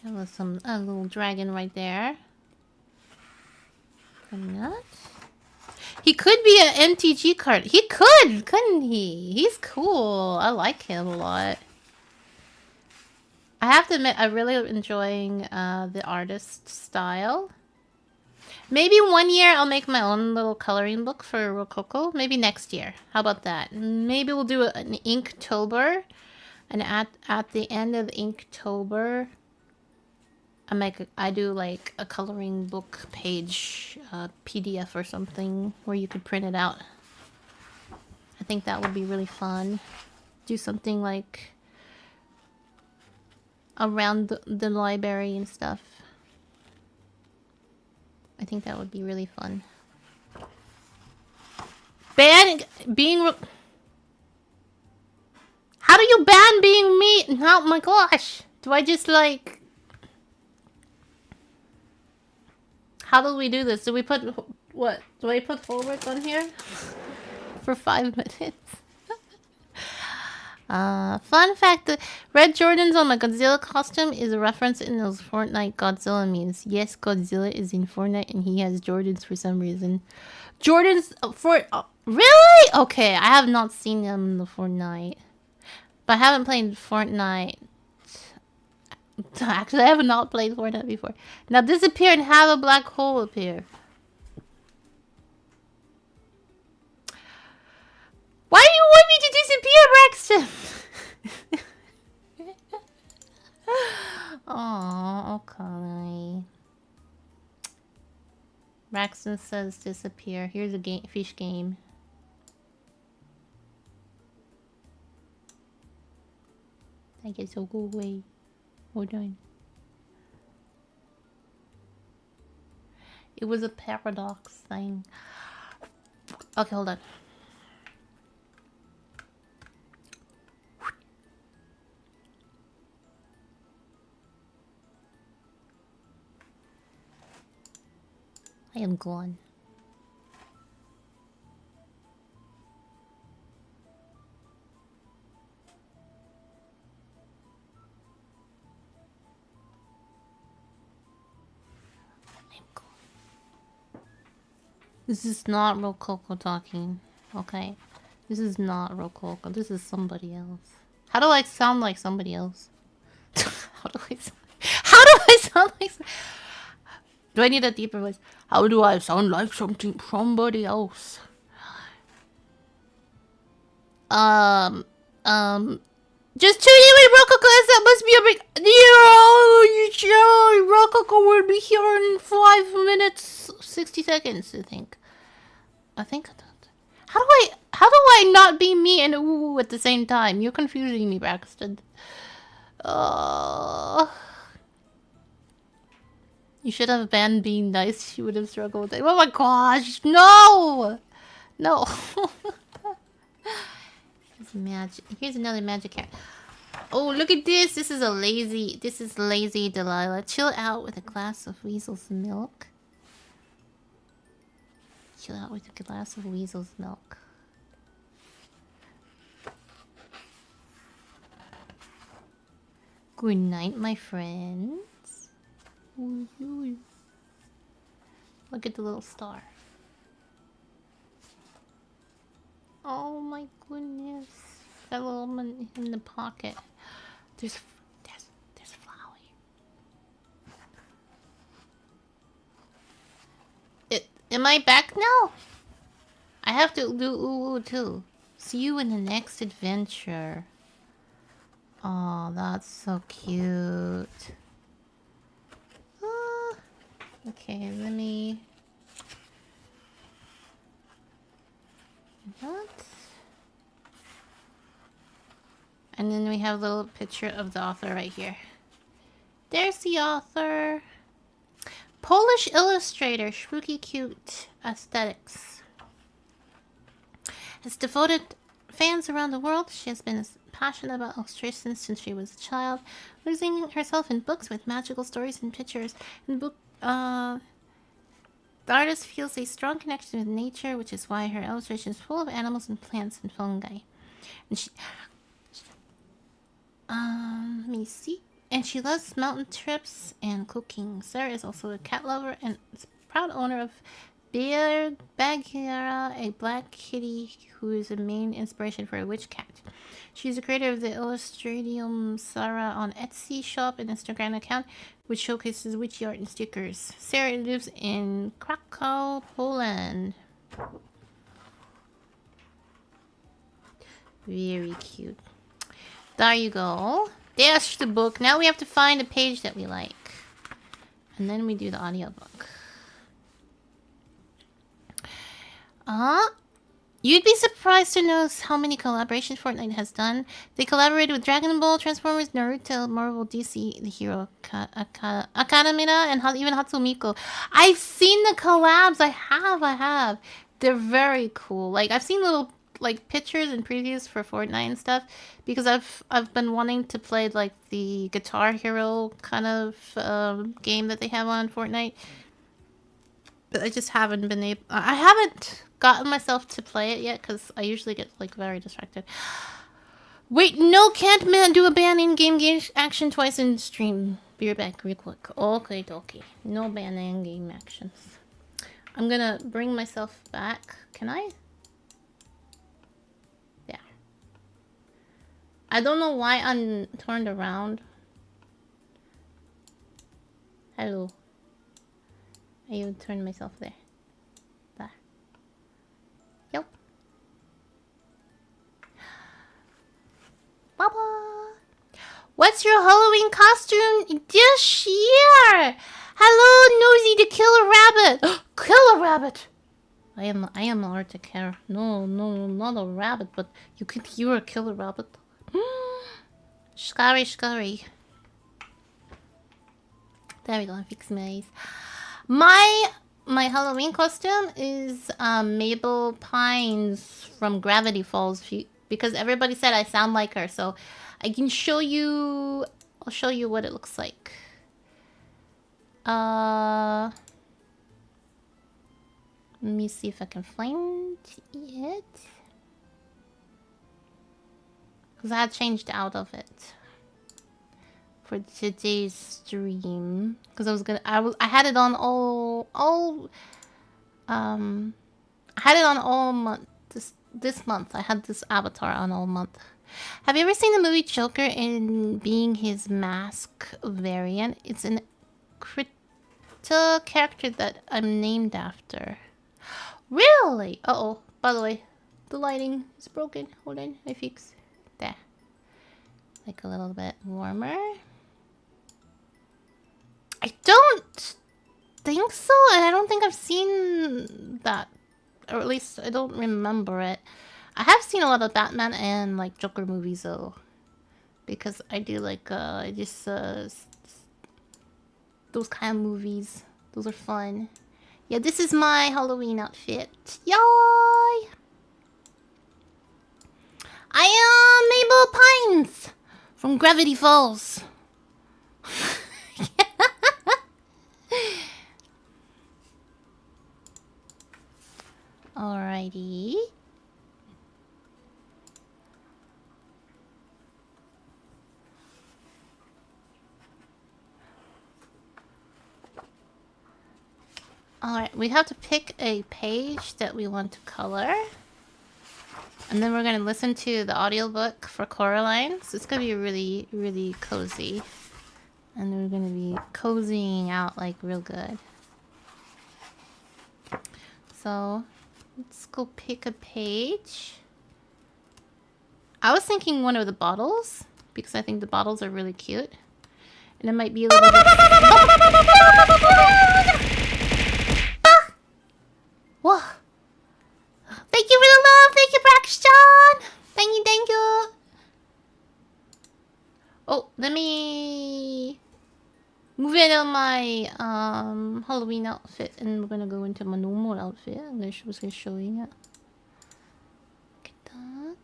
A: There's a little dragon right there. And that. He could be an MTG card. He could, couldn't he? He's cool. I like him a lot. I have to admit, I'm really enjoying the artist style. Maybe one year I'll make my own little coloring book for Rococo. Maybe next year. How about that? Maybe we'll do an Inktober. And at the end of Inktober, I do like a coloring book page, PDF or something where you could print it out. I think that would be really fun. Do something like around the library and stuff. I think that would be really fun. Ban being. How do you ban being me? Oh my gosh! Do I just like? How do we do this? Do we put what? Do I put forward on here for 5 minutes? Fun fact: the red Jordans on my Godzilla costume is a reference in those Fortnite Godzilla memes. Yes, Godzilla is in Fortnite and he has Jordans for some reason. Jordan's really? Okay, I have not seen him in the Fortnite. But I haven't played Fortnite. Actually, I have not played Fortnite before. Now disappear and have a black hole appear. Why do you want me to disappear, Braxton? Oh, okay. Braxton says disappear. Here's a game, fish game. I guess I'll go away. Hold on. It was a paradox thing. Okay, hold on. I am gone. This is not Rococo talking, okay? This is not Rococo. This is somebody else. How do I sound like somebody else? How do I sound like? Do I need a deeper voice? How do I sound like somebody else? Just tune in with Rococo. That must be a big. Rococo will be here in 5 minutes, 60 seconds. I think. How do I not be me and ooh at the same time? You're confusing me, Braxton. You should have banned being nice. She would have struggled with it. Oh my gosh, no! No. Here's another magic cat. Oh, look at this. This is lazy Delilah. Chill out with a glass of weasel's milk. Chill out with a glass of weasel's milk. Good night, my friends. Look at the little star. Oh my goodness. That little one in the pocket. There's Flowey. Am I back now? I have to do ooh too. See you in the next adventure. Oh, that's so cute. Okay, let me... What? And then we have a little picture of the author right here. There's the author. Polish illustrator, spooky cute aesthetics. Has devoted fans around the world. She has been passionate about illustration since she was a child, losing herself in books with magical stories and pictures. The artist feels a strong connection with nature, which is why her illustration is full of animals and plants and fungi. And she... let me see. And she loves mountain trips and cooking. Sarah is also a cat lover and is a proud owner of Bagheera, a black kitty who is the main inspiration for a witch cat. She's the creator of the Illustratium Sarah on Etsy shop and Instagram account, which showcases witchy art and stickers. Sarah lives in Krakow, Poland. Very cute. There you go. There's the book. Now we have to find a page that we like. And then we do the audiobook. You'd be surprised to know how many collaborations Fortnite has done. They collaborated with Dragon Ball, Transformers, Naruto, Marvel, DC, The Hero Academia, and even Hatsumiko. I've seen the collabs. I have. They're very cool. Like, I've seen little pictures and previews for Fortnite and stuff because I've been wanting to play like the Guitar Hero kind of game that they have on Fortnite, but I just haven't been able. I haven't gotten myself to play it yet because I usually get like very distracted. Wait, no, can't do a ban in-game action twice in stream. Be right back real quick. Okay. No ban in-game actions. I'm gonna bring myself back. Can I? Yeah. I don't know why I'm turned around. Hello. I even turned myself there. There. Yep. Baba. What's your Halloween costume this year? Hello, Nosy the Killer Rabbit. Killer Rabbit. I am Arctic Hare. No, not a rabbit, but you could hear a killer rabbit. Scary, scary. There we go. I fixed my eyes. My Halloween costume is Mabel Pines from Gravity Falls, because everybody said I sound like her, so I can show you. I'll show you what it looks like. Let me see if I can find it. Because I had changed out of it for today's stream. Because I was gonna, I had it on I had it on all month. This month, I had this avatar on all month. Have you ever seen the movie Joker in being his mask variant? It's an character that I'm named after. Really? Uh-oh. By the way, the lighting is broken. Hold on, I fix. There. Like a little bit warmer. I don't think so, and I don't think I've seen that. Or at least I don't remember it. I have seen a lot of Batman and like Joker movies though. Because I do like those kind of movies. Those are fun. Yeah, this is my Halloween outfit. Yay! I am Mabel Pines from Gravity Falls. Alrighty. Alright, we have to pick a page that we want to color. And then we're going to listen to the audiobook for Coraline. So it's going to be really, really cozy. And we're going to be cozying out like real good. So let's go pick a page. I was thinking one of the bottles, because I think the bottles are really cute. And it might be a little bit... Whoa. Thank you for the love. Thank you, Braxton. Thank you, thank you. Oh, let me move in on my Halloween outfit, and we're gonna go into my normal outfit. I'm gonna show you it. Look at that.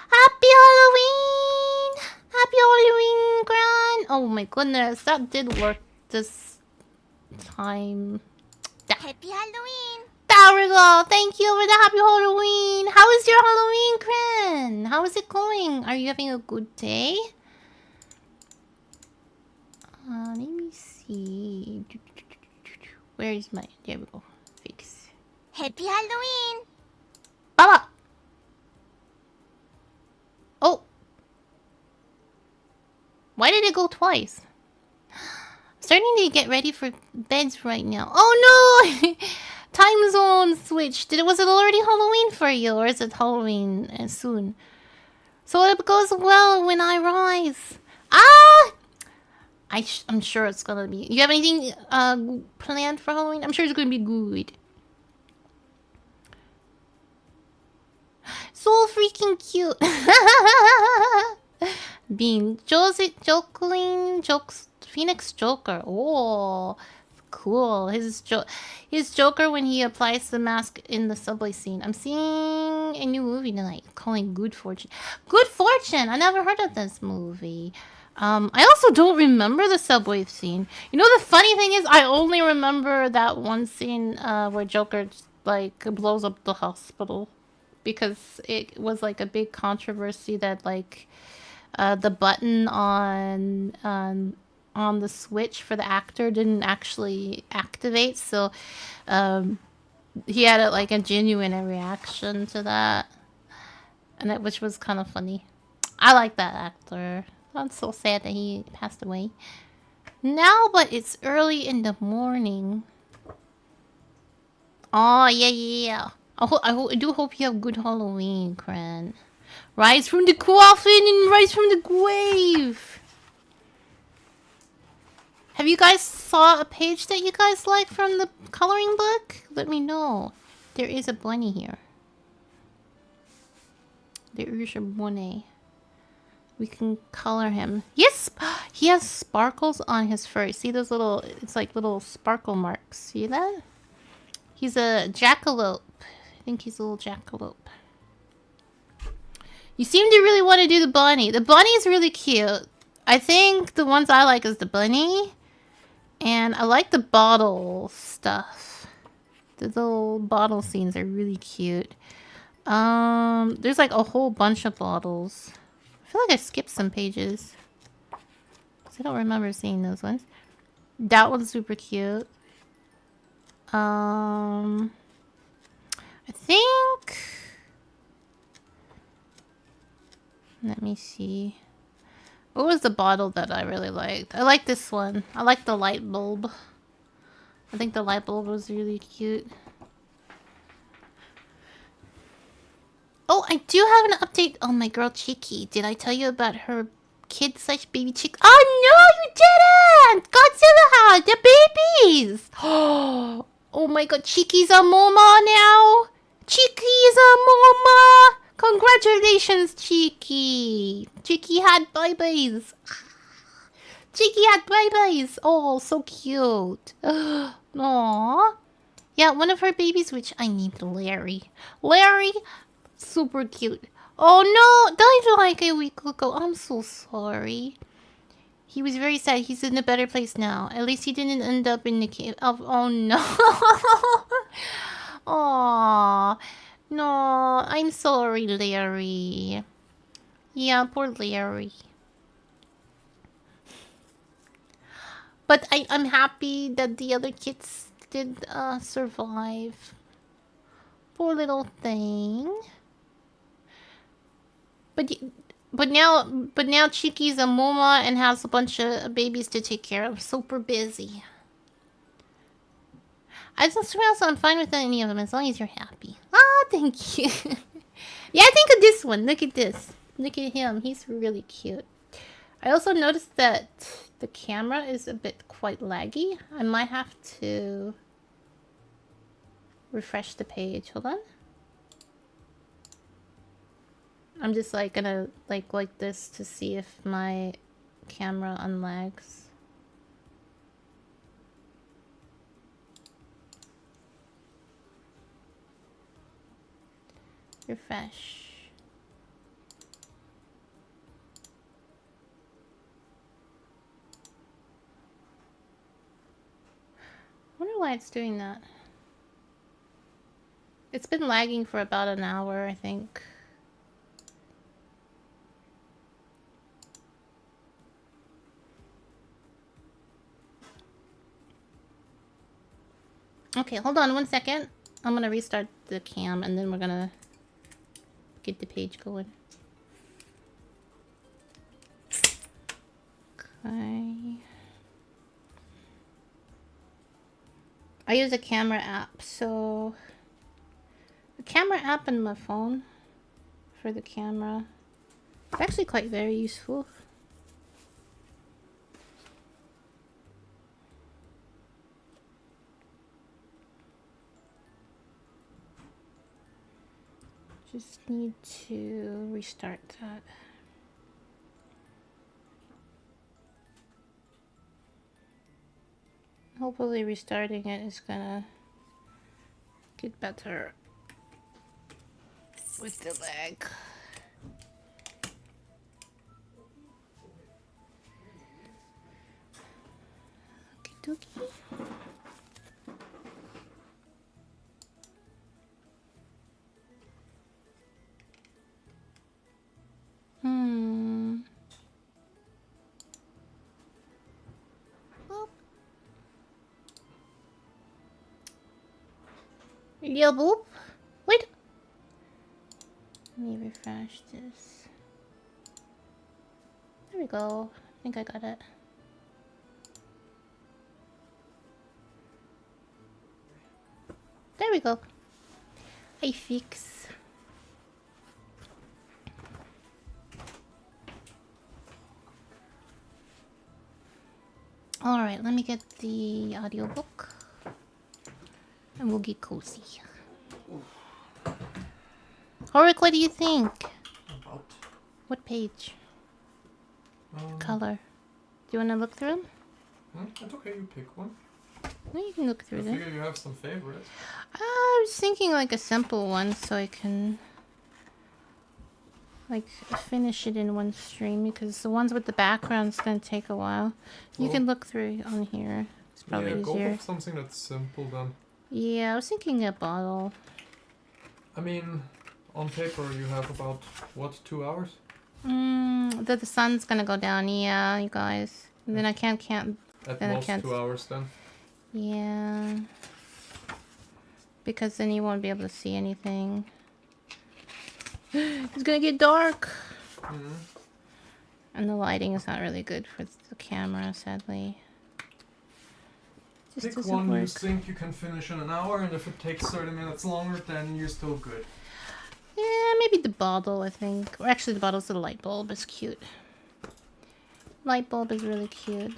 A: Happy Halloween! Happy Halloween, Gran! Oh my goodness, that did work this time.
B: Happy Halloween!
A: There we go! Thank you for the happy Halloween! How is your Halloween, Kren? How is it going? Are you having a good day? Let me see. Where is my... There we go. Fix.
B: Happy Halloween!
A: Baba! Oh! Why did it go twice? Starting to get ready for beds right now. Oh no! Time zone switched. Was it already Halloween for you, or is it Halloween soon? So it goes well when I rise. Ah! I'm sure it's gonna be. You have anything planned for Halloween? I'm sure it's gonna be good. So freaking cute. Bean, Jocelyn, Phoenix Joker. Oh, cool. His Joker when he applies the mask in the subway scene. I'm seeing a new movie tonight calling Good Fortune. Good Fortune. I never heard of this movie. I also don't remember the subway scene. You know, the funny thing is, I only remember that one scene where Joker like blows up the hospital, because it was like a big controversy that like the button on on the Switch for the actor didn't actually activate, so he had like a genuine reaction to that, and which was kind of funny. I like that actor. I'm so sad that he passed away. Now, but it's early in the morning. Oh yeah. I do hope you have good Halloween, Cran. Rise from the coffin and rise from the grave. Have you guys saw a page that you guys like from the coloring book? Let me know. There is a bunny here. There is a bunny. We can color him. Yes, he has sparkles on his fur. See those little? It's like little sparkle marks. See that? He's a jackalope. I think he's a little jackalope. You seem to really want to do the bunny. The bunny is really cute. I think the ones I like is the bunny. And I like the bottle stuff. The little bottle scenes are really cute. There's like a whole bunch of bottles. I feel like I skipped some pages. 'Cause I don't remember seeing those ones. That one's super cute. I think... Let me see. What was the bottle that I really liked? I like this one. I like the light bulb. I think the light bulb was really cute. Oh, I do have an update on my girl Chicky. Did I tell you about her kid/baby chick? Oh no, you didn't! Godzilla, the babies! Oh my god, Chicky's a mama now! Chicky is a mama! Congratulations, Chicky! Chicky had babies! Chicky had babies! Oh, so cute! Aww. Yeah, one of her babies, which I named Larry. Larry, super cute. Oh no, died like a week ago. I'm so sorry. He was very sad. He's in a better place now. At least he didn't end up in the cave. Oh no. Aww. No, I'm sorry, Larry. Yeah, poor Larry. But I'm happy that the other kids did survive. Poor little thing. But now Chiki's a mama and has a bunch of babies to take care of. Super busy. I'm fine with any of them as long as you're happy. Ah, thank you. Yeah, think of this one. Look at this. Look at him. He's really cute. I also noticed that the camera is a bit quite laggy. I might have to refresh the page. Hold on. I'm just like gonna like this to see if my camera unlags. Refresh. I wonder why it's doing that. It's been lagging for about an hour, I think. Okay, hold on one second. I'm gonna restart the cam and then we're gonna get the page going. Okay. I use a camera app, so the camera app in my phone for the camera. It's actually quite very useful. Just need to restart that. Hopefully restarting it is gonna get better with the lag. Okie dokie. Yeah, boop. Wait. Let me refresh this. There we go. I think I got it. There we go. I fix. Alright, let me get the audiobook. And we'll get cozy. Horik, what do you think?
D: About?
A: What page? Color. Do you want to look through them?
D: It's okay, you pick one.
A: No, you can look through
D: I
A: them.
D: figure you have some favorites.
A: I was thinking like a simple one so I can like finish it in one stream because the ones with the background's gonna take a while. You can look through on here. It's probably
D: yeah,
A: easier.
D: go with something that's simple then.
A: Yeah, I was thinking a bottle.
D: I mean, on paper you have about, what, 2 hours?
A: The sun's gonna go down, yeah, you guys. And then I can't
D: At
A: then I
D: most
A: can't
D: 2 hours then.
A: Yeah. Because then you won't be able to see anything. It's gonna get dark. And the lighting is not really good for the camera, sadly. Just
D: Pick
A: doesn't
D: one you
A: work.
D: think you can finish in an hour, and if it takes 30 minutes longer, then you're still good.
A: Yeah, maybe the bottle, I think. Or actually, the bottle's the light bulb. It's cute. Light bulb is really cute.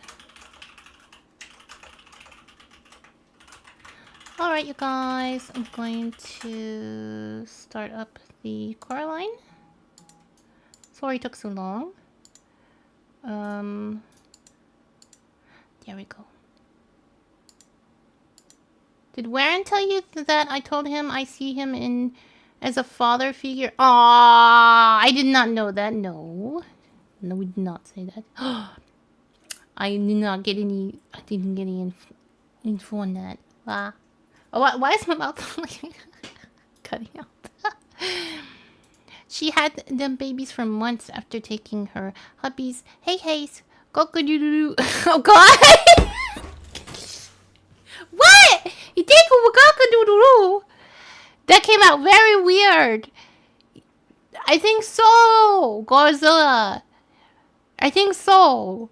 A: Alright, you guys. I'm going to start up the Coraline. Sorry it took so long. There we go. Did Warren tell you that I told him I see him in as a father figure? Ah, I did not know that. No. No, we did not say that. I did not get any. I didn't get any info on that. Ah. Oh, why is my mouth cutting out? She had them babies for months after taking her hubby's hey-heys. Cock-a-doodle-doo. Oh, God! What? You take a cock-a-doodle-doo? That came out very weird. I think so, Godzilla. I think so.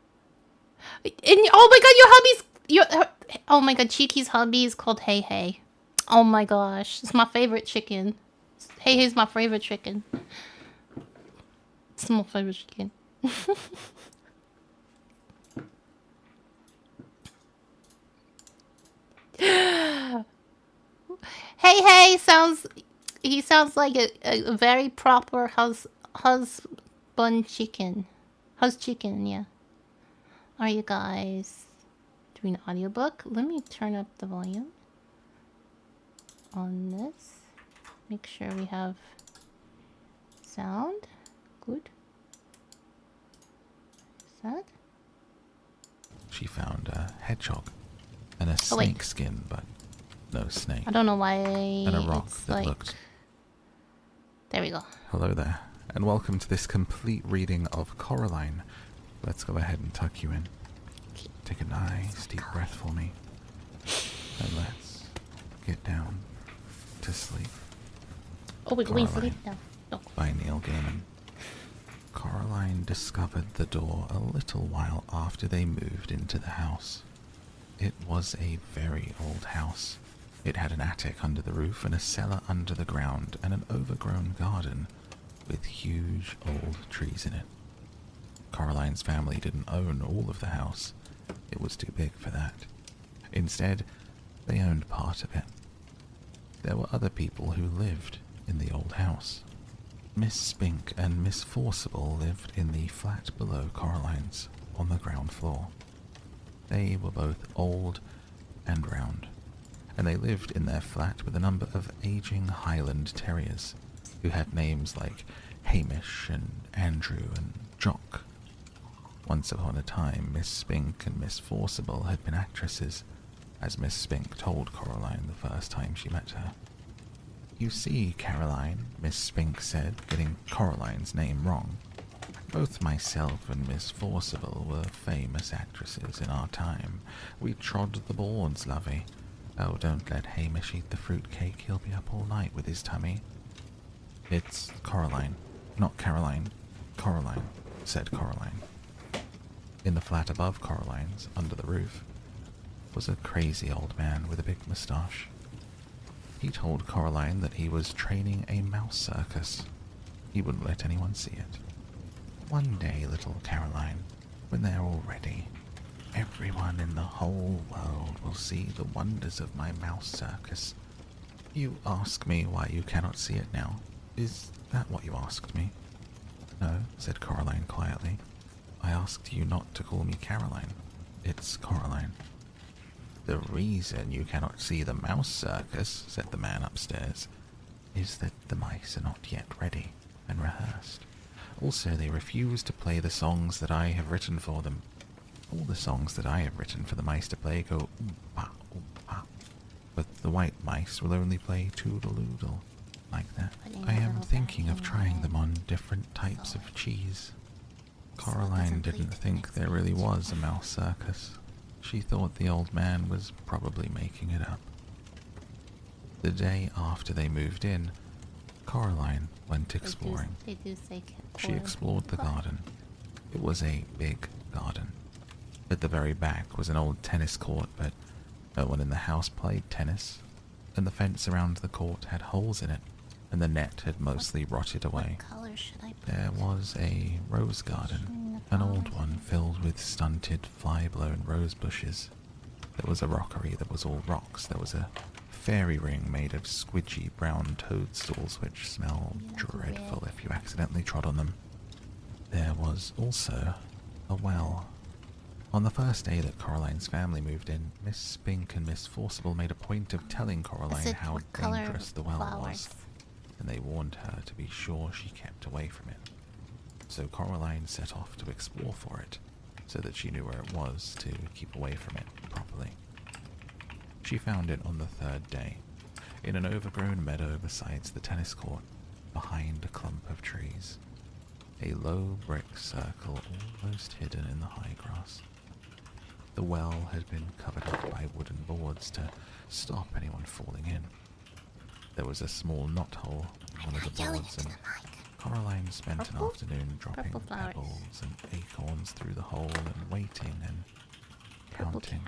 A: And oh my God, oh my God, Cheeky's hubby is called Hey Hey. Oh my gosh, it's my favorite chicken. Hey Hey's my favorite chicken. It's my favorite chicken. Hey Hey sounds like a very proper husband chicken. How's chicken, yeah. Are you guys doing an audiobook? Let me turn up the volume on this. Make sure we have sound. Good. Is that?
E: She found a hedgehog and a snake skin, but no snake.
A: I don't know why
E: and a rock
A: it's
E: that
A: like...
E: looked...
A: There we go.
E: Hello there, and welcome to this complete reading of Coraline. Let's go ahead and tuck you in. Take a nice deep breath for me. And let's get down to sleep.
A: Oh, we sleep now. No.
E: By Neil Gaiman. Coraline discovered the door a little while after they moved into the house. It was a very old house. It had an attic under the roof and a cellar under the ground and an overgrown garden with huge old trees in it. Caroline's family didn't own all of the house. It was too big for that. Instead, they owned part of it. There were other people who lived in the old house. Miss Spink and Miss Forcible lived in the flat below Caroline's, on the ground floor. They were both old and round, and they lived in their flat with a number of aging Highland Terriers, who had names like Hamish and Andrew and Jock. Once upon a time, Miss Spink and Miss Forcible had been actresses, as Miss Spink told Coraline the first time she met her. "You see, Caroline," Miss Spink said, getting Coraline's name wrong. "Both myself and Miss Forcible were famous actresses in our time. We trod the boards, lovey. Oh, don't let Hamish eat the fruitcake. He'll be up all night with his tummy. It's Coraline. Not Caroline. Coraline, said Coraline. In the flat above Coraline's, under the roof, was a crazy old man with a big moustache. He told Coraline that he was training a mouse circus. He wouldn't let anyone see it. One day, little Caroline, when they're all ready, everyone in the whole world will see the wonders of my mouse circus. You ask me why you cannot see it now. Is that what you asked me? No, said Coraline quietly. I asked you not to call me Caroline. It's Coraline. The reason you cannot see the mouse circus, said the man upstairs, is that the mice are not yet ready and rehearsed. Also, they refuse to play the songs that I have written for them. All the songs that I have written for the mice to play go oompa, oompa. But the white mice will only play toodle-oodle, like that. I am thinking of trying them on different types of cheese. Coraline didn't think there really was a mouse circus. She thought the old man was probably making it up. The day after they moved in, Coraline went exploring.
A: They do say
E: She explored the garden. It was a big garden. At the very back was an old tennis court, but no one in the house played tennis, and the fence around the court had holes in it, and the net had mostly rotted away.
A: What color should I put?
E: There was a rose garden, an old one filled with stunted, fly-blown rose bushes. There was a rockery that was all rocks. There was a fairy ring made of squidgy brown toadstools which smelled dreadful if you accidentally trod on them. There was also a well. On the first day that Coraline's family moved in, Miss Spink and Miss Forcible made a point of telling Coraline how dangerous the well was, and they warned her to be sure she kept away from it. So Coraline set off to explore for it, so that she knew where it was to keep away from it properly. She found it on the third day, in an overgrown meadow besides the tennis court, behind a clump of trees. A low brick circle almost hidden in the high grass. The well had been covered up by wooden boards to stop anyone falling in. There was a small knothole in one of the boards, and Coraline spent an afternoon dropping pebbles and acorns through the hole and waiting and counting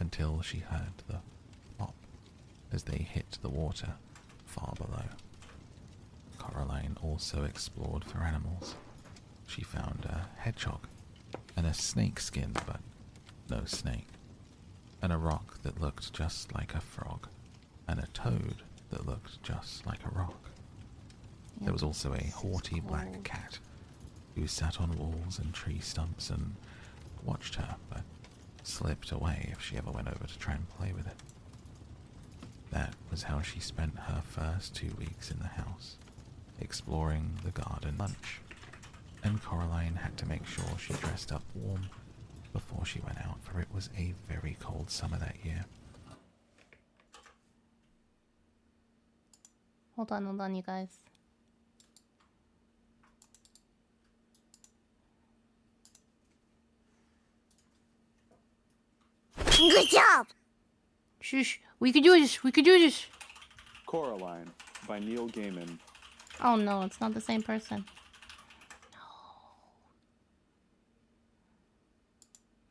E: until she heard the plop as they hit the water far below. Coraline also explored for animals. She found a hedgehog and a snake skin, but no snake, and a rock that looked just like a frog, and a toad that looked just like a rock. There was also a haughty black cat who sat on walls and tree stumps and watched her, but slipped away if she ever went over to try and play with it. That was how she spent her first 2 weeks in the house, exploring the garden lunch, and Coraline had to make sure she dressed up warm before she went out, for it was a very cold summer that year.
A: Hold on, you guys.
B: Good job!
A: Shush, we can do this.
F: Coraline by Neil Gaiman.
A: Oh no, it's not the same person.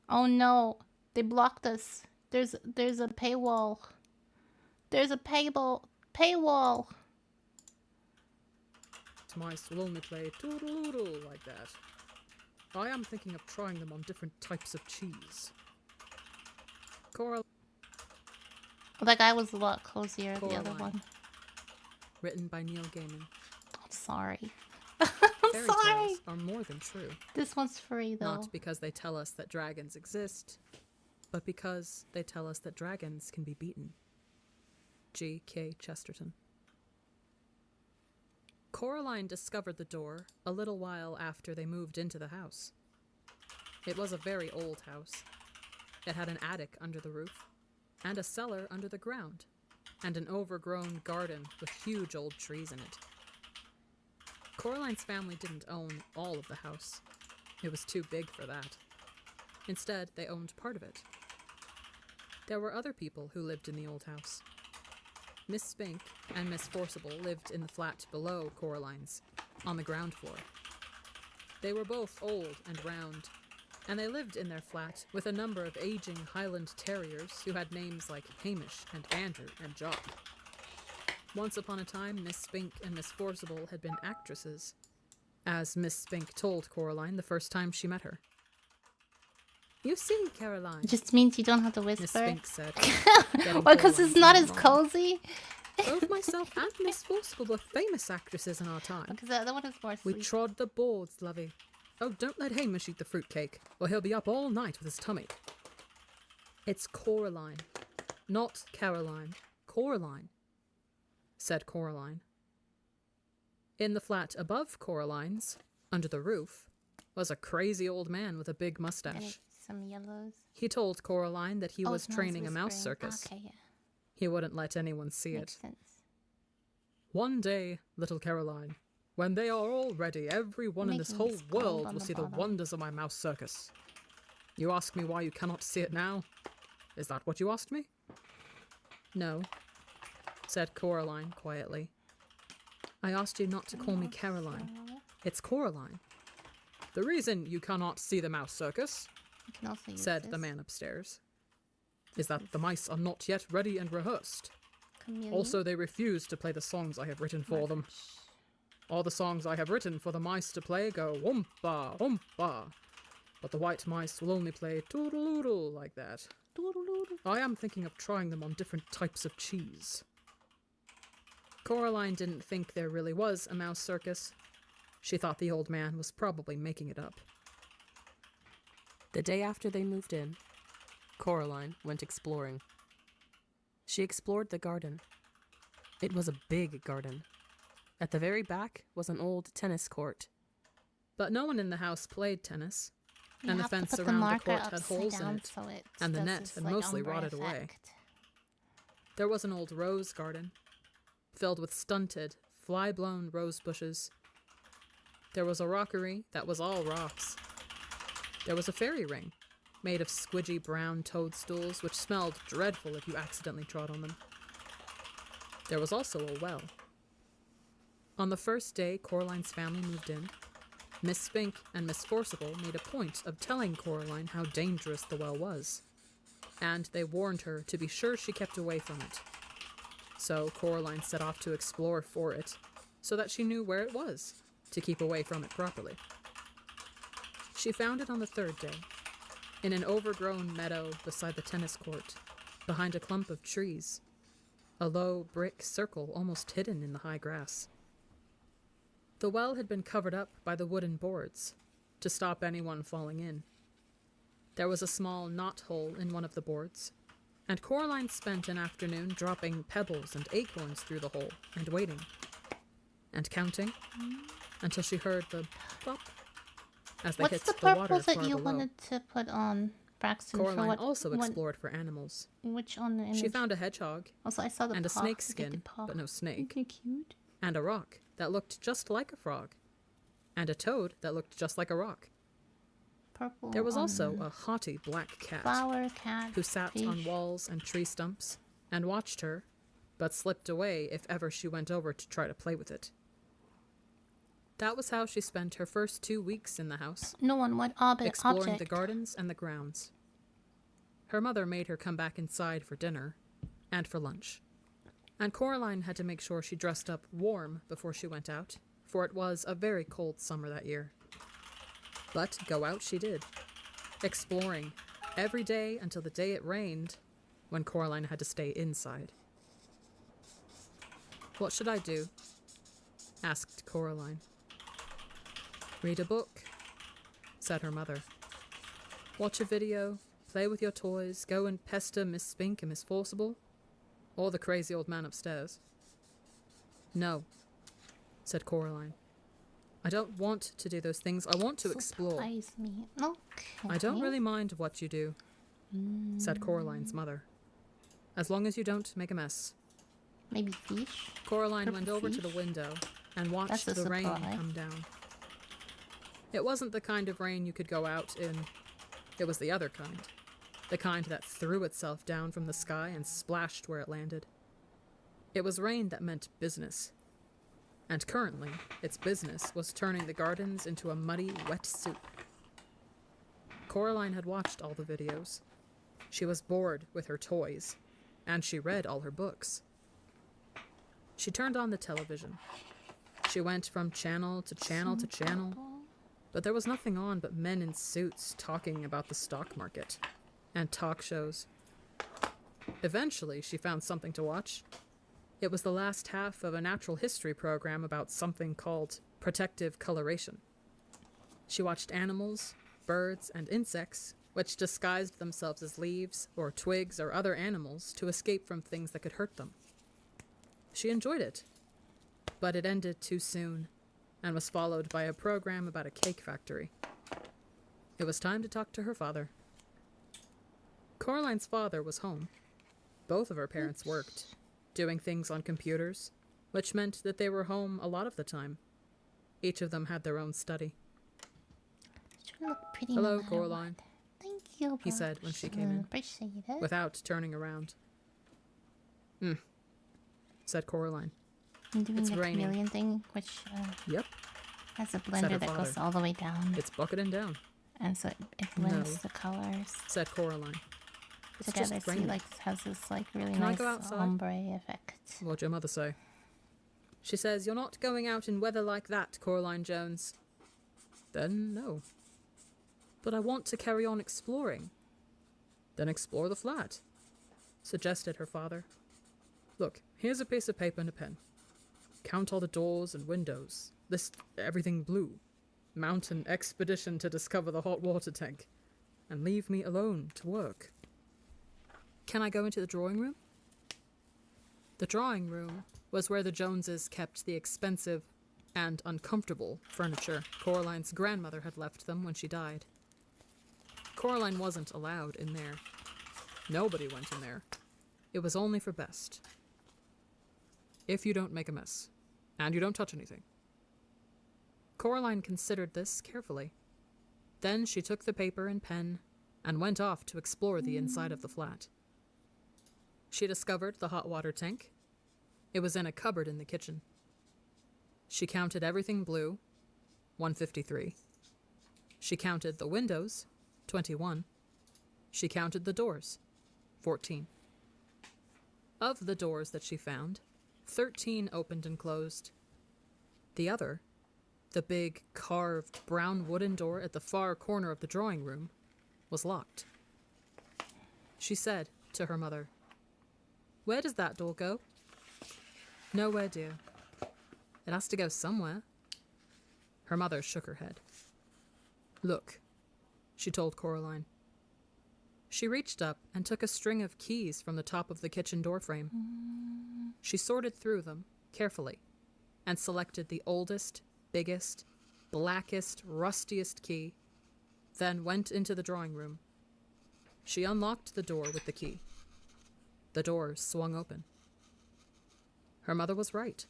A: Oh no, they blocked us. There's a paywall. There's a paywall.
G: Mice will only play toodle-oodle like that. I am thinking of trying them on different types of cheese.
A: Well, that guy was a lot closer. The other
G: Coraline.
A: one.
G: Written by Neil Gaiman.
A: I'm sorry.
G: Fairy
A: sorry.
G: tales are more than true.
A: This one's free though.
G: Not because they tell us that dragons exist, but because they tell us that dragons can be beaten. G.K. Chesterton. Coraline discovered the door a little while after they moved into the house. It was a very old house. It had an attic under the roof, and a cellar under the ground, and an overgrown garden with huge old trees in it. Coraline's family didn't own all of the house. It was too big for that. Instead, they owned part of it. There were other people who lived in the old house. Miss Spink and Miss Forcible lived in the flat below Coraline's, on the ground floor. They were both old and round, and they lived in their flat with a number of aging Highland Terriers who had names like Hamish and Andrew and Jock. Once upon a time, Miss Spink and Miss Forcible had been actresses, as Miss Spink told Coraline the first time she met her. "You see, Caroline,"
A: It just means you don't have to whisper.
G: Miss Spink said.
A: Well, because it's not as cozy.
G: Both myself and Miss Forcible were famous actresses in our time.
A: Because that one is more
G: We
A: sweet.
G: trod the boards, lovey. Oh, don't let Hamish eat the fruitcake, or he'll be up all night with his tummy. "It's Coraline, not Caroline. Coraline," said Coraline. In the flat above Coraline's, under the roof, was a crazy old man with a big mustache.
A: Some yellows.
G: He told Coraline that he was
A: it's
G: training a mouse
A: whispering.
G: circus.
A: Okay, yeah.
G: He wouldn't let anyone see
A: Makes
G: it.
A: sense.
G: "One day, little Caroline, when they are all ready, everyone in this
A: Making
G: whole
A: this gold
G: world
A: on
G: will
A: the
G: see the
A: bottom.
G: wonders of my mouse circus. You ask me why you cannot see it now? Is that what you asked me?" "No," said Coraline quietly. "I asked you not to call me Caroline. It's Coraline." "The reason you cannot see the mouse circus,"
A: You can also use
G: said
A: this.
G: the man upstairs, "is that the mice are not yet ready and rehearsed.
A: Chameleon.
G: Also, they refuse to play the songs I have written for them. All the songs I have written for the mice to play go whoompa, whoompa. But the white mice will only play toodle-oodle like that. I am thinking of trying them on different types of cheese." Coraline didn't think there really was a mouse circus. She thought the old man was probably making it up. The day after they moved in, Coraline went exploring. She explored the garden. It was a big garden. At the very back was an old tennis court. But no one in the house played tennis,
A: You
G: and the
A: have to
G: fence
A: put
G: around the
A: marker
G: court had
A: upside
G: holes in
A: down
G: it,
A: so it
G: and the
A: does
G: net
A: this,
G: had
A: like,
G: mostly
A: ombre
G: rotted away.
A: effect.
G: There was an old rose garden, filled with stunted, fly-blown rose bushes. There was a rockery that was all rocks. There was a fairy ring, made of squidgy brown toadstools which smelled dreadful if you accidentally trod on them. There was also a well. On the first day Coraline's family moved in, Miss Spink and Miss Forcible made a point of telling Coraline how dangerous the well was, and they warned her to be sure she kept away from it. So Coraline set off to explore for it, so that she knew where it was, to keep away from it properly. She found it on the third day, in an overgrown meadow beside the tennis court, behind a clump of trees, a low brick circle almost hidden in the high grass. The well had been covered up by the wooden boards, to stop anyone falling in. There was a small knothole in one of the boards, and Coraline spent an afternoon dropping pebbles and acorns through the hole and waiting, and counting, until she heard the plop as they
A: What's
G: hit
A: the
G: the water
A: purple that
G: far
A: you
G: below.
A: wanted to put on, Braxton?
G: Coraline
A: for what,
G: also
A: what-
G: explored for animals.
A: Which on the image?
G: She found a hedgehog,
A: Also, I saw the
G: and a
A: paw.
G: snake
A: Look at the
G: skin,
A: paw.
G: but no snake,
A: Isn't it cute?
G: and a rock that looked just like a frog, and a toad that looked just like a rock.
A: Purple.
G: There was
A: on
G: also a haughty black cat
A: flower cat
G: who sat
A: fish.
G: on walls and tree stumps and watched her, but slipped away if ever she went over to try to play with it. That was how she spent her first 2 weeks in the house,
A: No one. What
G: exploring
A: object?
G: the gardens and the grounds. Her mother made her come back inside for dinner and for lunch, and Coraline had to make sure she dressed up warm before she went out, for it was a very cold summer that year. But go out she did, exploring every day until the day it rained, when Coraline had to stay inside. "What should I do?" asked Coraline. "Read a book," said her mother. "Watch a video, play with your toys, go and pester Miss Spink and Miss Forcible, or the crazy old man upstairs." "No," said Coraline. "I don't want to do those things. I want to explore.
A: Surprise me. Okay.
G: I don't really mind what you do," said Coraline's mother, "as long as you don't make a mess."
A: Maybe fish.
G: Coraline
A: Purple
G: went over to the
A: fish?
G: window and watched
A: That's a
G: the rain
A: surprise.
G: come down. It wasn't the kind of rain you could go out in. It was the other kind. the kind that threw itself down from the sky and splashed where it landed. It was rain that meant business. And currently, its business was turning the gardens into a muddy, wet soup. Coraline had watched all the videos. She was bored with her toys, and she read all her books. She turned on the television. She went from channel to channel to channel, but there was nothing on but men in suits talking about the stock market and talk shows. Eventually, she found something to watch. It was the last half of a natural history program about something called protective coloration. She watched animals, birds, and insects, which disguised themselves as leaves or twigs or other animals to escape from things that could hurt them. She enjoyed it, but it ended too soon and was followed by a program about a cake factory. It was time to talk to her father. Coraline's father was home. Both of her parents worked, doing things on computers, which meant that they were home a lot of the time. Each of them had their own study.
A: You look pretty.
G: Hello,
A: no matter
G: Coraline,
A: what. Thank you,
G: he said when she came in,
A: Appreciate it.
G: without turning around. Said Coraline.
A: I'm doing
G: it's
A: the
G: raining.
A: chameleon thing, which
G: Yep,
A: has a
G: her
A: blender that
G: father.
A: goes all the way down,
G: it's bucketing down,
A: and so it blends
G: No.
A: the colors
G: said Coraline. It's
A: together.
G: just
A: So
G: raining.
A: like has this like really
G: Can I
A: nice
G: go outside?
A: ombre effect.
G: What'd your mother say? She says, "You're not going out in weather like that, Coraline Jones." Then no. But I want to carry on exploring. Then explore the flat, suggested her father. Look, here's a piece of paper and a pen. Count all the doors and windows. List everything blue. Mount an expedition to discover the hot water tank. And leave me alone to work. Can I go into the drawing room? The drawing room was where the Joneses kept the expensive and uncomfortable furniture Coraline's grandmother had left them when she died. Coraline wasn't allowed in there. Nobody went in there. It was only for Best. If you don't make a mess, and you don't touch anything. Coraline considered this carefully. Then she took the paper and pen and went off to explore the inside of the flat. She discovered the hot water tank. It was in a cupboard in the kitchen. She counted everything blue, 153. She counted the windows, 21. She counted the doors, 14. Of the doors that she found, 13 opened and closed. The other, the big carved brown wooden door at the far corner of the drawing room, was locked. She said to her mother, "Where does that door go?" "Nowhere, dear. It has to go somewhere." Her mother shook her head. "Look," she told Coraline. She reached up and took a string of keys from the top of the kitchen doorframe. She sorted through them carefully and selected the oldest, biggest, blackest, rustiest key, then went into the drawing room. She unlocked the door with the key. The door swung open. Her mother was right.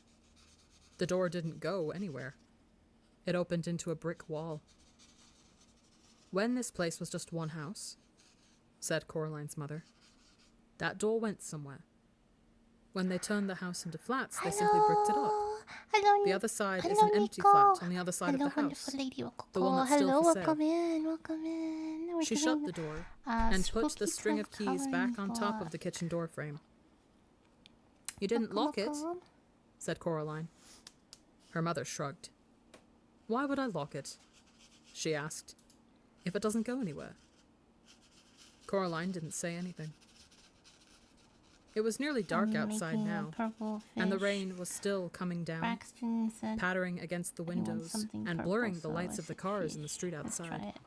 G: The door didn't go anywhere. It opened into a brick wall. When this place was just one house, said Coraline's mother, that door went somewhere. When they turned the house into flats, they simply bricked it up.
A: Hello,
G: The other side is
A: hello,
G: an empty
A: Nico.
G: flat on the other side
A: Hello,
G: of the house.
A: wonderful lady Rococo.
G: The one that's still
A: Hello,
G: for
A: welcome
G: sale.
A: in, welcome in. We're
G: She
A: doing
G: shut the door and put the string of keys back on top of the kitchen door frame. "You didn't lock it," said Coraline. Her mother shrugged. "Why would I lock it?" she asked, "if it doesn't go anywhere?" Coraline didn't say anything. It was nearly dark outside now, and the rain was still coming down,
A: Braxton said,
G: pattering against the
A: "I want
G: windows
A: something
G: and
A: purple,
G: blurring the
A: so
G: lights
A: I
G: of the
A: said
G: cars in the
A: fish.
G: street
A: Let's try
G: outside.
A: it."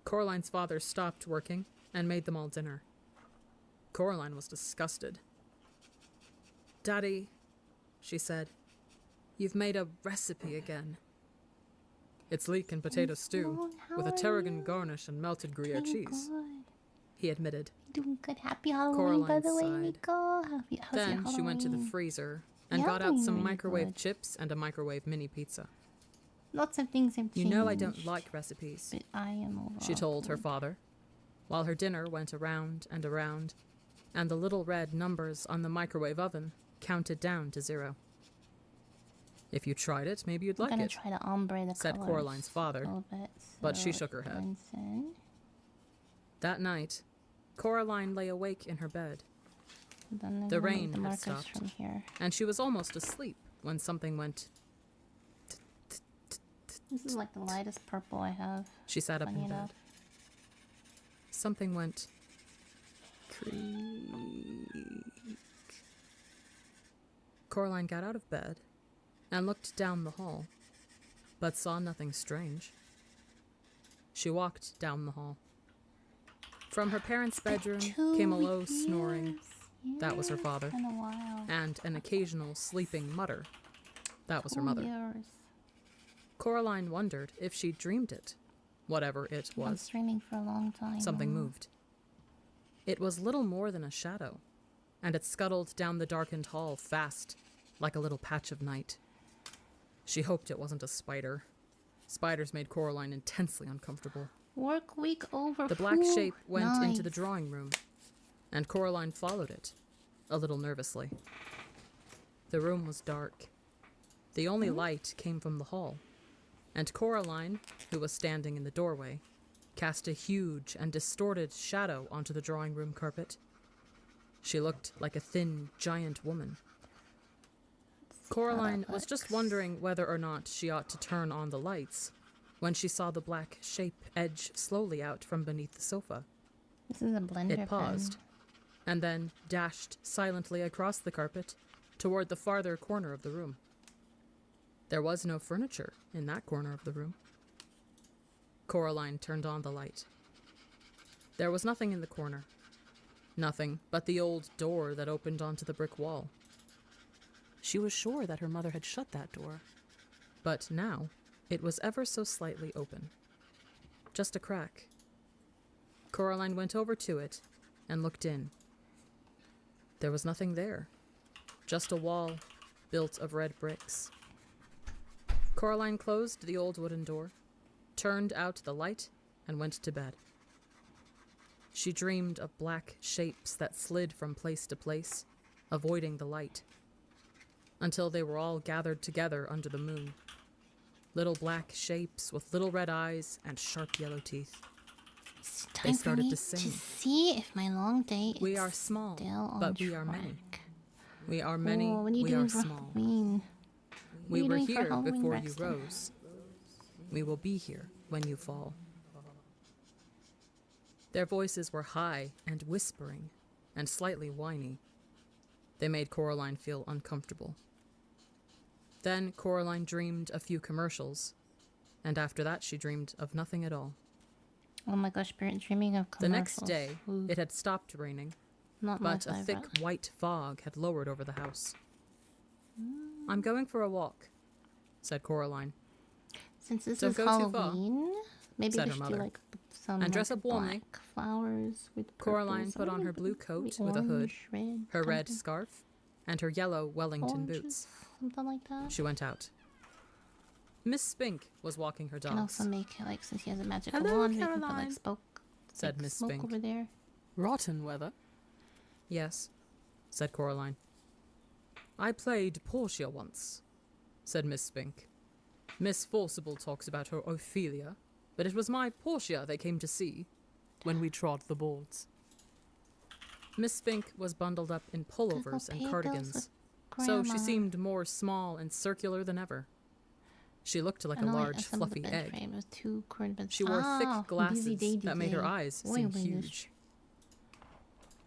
G: Coraline's father stopped working and made them all dinner. Coraline was disgusted. "Daddy," she said, "you've made a recipe again." "It's leek and potato stew, with a tarragon garnish and melted Gruyere cheese,"
A: Good.
G: he admitted.
A: Doing good. Happy Halloween,
G: Coraline
A: by the way,
G: sighed.
A: Nico. How's your
G: Then she went to the
A: Halloween?
G: freezer and
A: Yeah,
G: got out some
A: really
G: microwave
A: good.
G: chips and a microwave mini pizza.
A: Lots of things have changed.
G: "You know I don't like recipes,"
A: But I am overall
G: she told her
A: good.
G: father. while her dinner went around and around, and the little red numbers on the microwave oven counted down to 0. If you tried it, maybe you'd like
A: I'm gonna
G: it,
A: try to ombre the
G: said
A: colors
G: Coraline's father,
A: a little bit,
G: but she
A: so
G: shook her
A: it
G: head.
A: blends in.
G: That night, Coraline lay awake in her bed,
A: And then I'm
G: The
A: gonna move
G: rain
A: the
G: had
A: markers
G: stopped.
A: from here.
G: and she was almost asleep when something went.
A: This is like the lightest purple I have.
G: She sat up
A: Funny
G: in bed.
A: enough.
G: Something went. Creak. Coraline got out of bed and looked down the hall, but saw nothing strange. She walked down the hall. From her parents' bedroom came a low snoring. That was her father.
A: It's been a while.
G: And an occasional sleeping mutter. That was her
A: 2
G: mother.
A: years.
G: Coraline wondered if she dreamed it. Whatever it
A: I've been
G: was,
A: streaming for a long time.
G: something
A: now.
G: moved. It was little more than a shadow, and it scuttled down the darkened hall fast, like a little patch of night. She hoped it wasn't a spider. Spiders made Coraline intensely uncomfortable.
A: Work week over.
G: The black
A: Phew.
G: shape went into the
A: Nice.
G: drawing room, and Coraline followed it, a little nervously. The room was dark. The only light came from the hall, and Coraline, who was standing in the doorway, cast a huge and distorted shadow onto the drawing room carpet. She looked like a thin, giant woman. Coraline was just wondering whether or not she ought to turn on the lights when she saw the black shape edge slowly out from beneath the sofa.
A: This is a blender
G: It paused, and then dashed silently across the carpet toward the farther corner of the room. There was no furniture in that corner of the room. Coraline turned on the light. There was nothing in the corner. Nothing but the old door that opened onto the brick wall. She was sure that her mother had shut that door, but now it was ever so slightly open. Just a crack. Coraline went over to it and looked in. There was nothing there, just a wall built of red bricks. Coraline closed the old wooden door, turned out the light, and went to bed. She dreamed of black shapes that slid from place to place, avoiding the light, until they were all gathered together under the moon. Little black shapes with little red eyes and sharp yellow teeth.
A: It's
G: They
A: time
G: started
A: for me
G: to sing.
A: see if my long day
G: We
A: is
G: are small,
A: still on
G: but we are many.
A: track.
G: We are many,
A: Oh, what are you
G: we
A: doing
G: are
A: for
G: small.
A: Halloween?
G: We
A: are you
G: were
A: doing for
G: here
A: Halloween,
G: before you
A: Braxton?
G: rose. We will be here when you fall. Their voices were high and whispering and slightly whiny. They made Coraline feel uncomfortable. Then Coraline dreamed a few commercials, and after that she dreamed of nothing at all.
A: Oh my gosh, dreaming of
G: The next
A: commercials.
G: day,
A: Ooh,
G: it had stopped raining,
A: not
G: but
A: my
G: a thick
A: favorite.
G: white fog had lowered over the house. I'm going for a walk, said Coraline.
A: Since this
G: Don't
A: is
G: go too far,
A: Halloween, maybe
G: said
A: we
G: her
A: should do
G: mother.
A: like some
G: And dress
A: like,
G: up warmly.
A: black flowers with
G: Coraline
A: purples.
G: put on
A: Maybe
G: her blue
A: maybe
G: coat with a hood,
A: orange, red,
G: her red
A: something.
G: scarf, and her yellow Wellington
A: Oranges,
G: boots.
A: something like that.
G: She went out. Miss Spink was walking her
A: Can
G: dogs,
A: also make like since he has a magical
G: Hello,
A: wand, we can put
G: Caroline,
A: like
G: said
A: like,
G: Miss
A: smoke
G: Spink.
A: over there.
G: Rotten weather. Yes, said Coraline. I played Portia once, said Miss Spink. Miss Forcible talks about her Ophelia, but it was my Portia they came to see when we trod the boards. Miss Spink was bundled up in pullovers and
A: Little
G: cardigans,
A: pigtails
G: so
A: with
G: she
A: grandma.
G: seemed more small and circular than ever. She looked like a
A: And only
G: large,
A: assembled the
G: fluffy
A: bed
G: egg.
A: frame with 2 current beds.
G: She wore thick
A: Busy
G: glasses
A: day
G: that made her
A: today.
G: eyes
A: Boy,
G: seem
A: boy, this-
G: huge.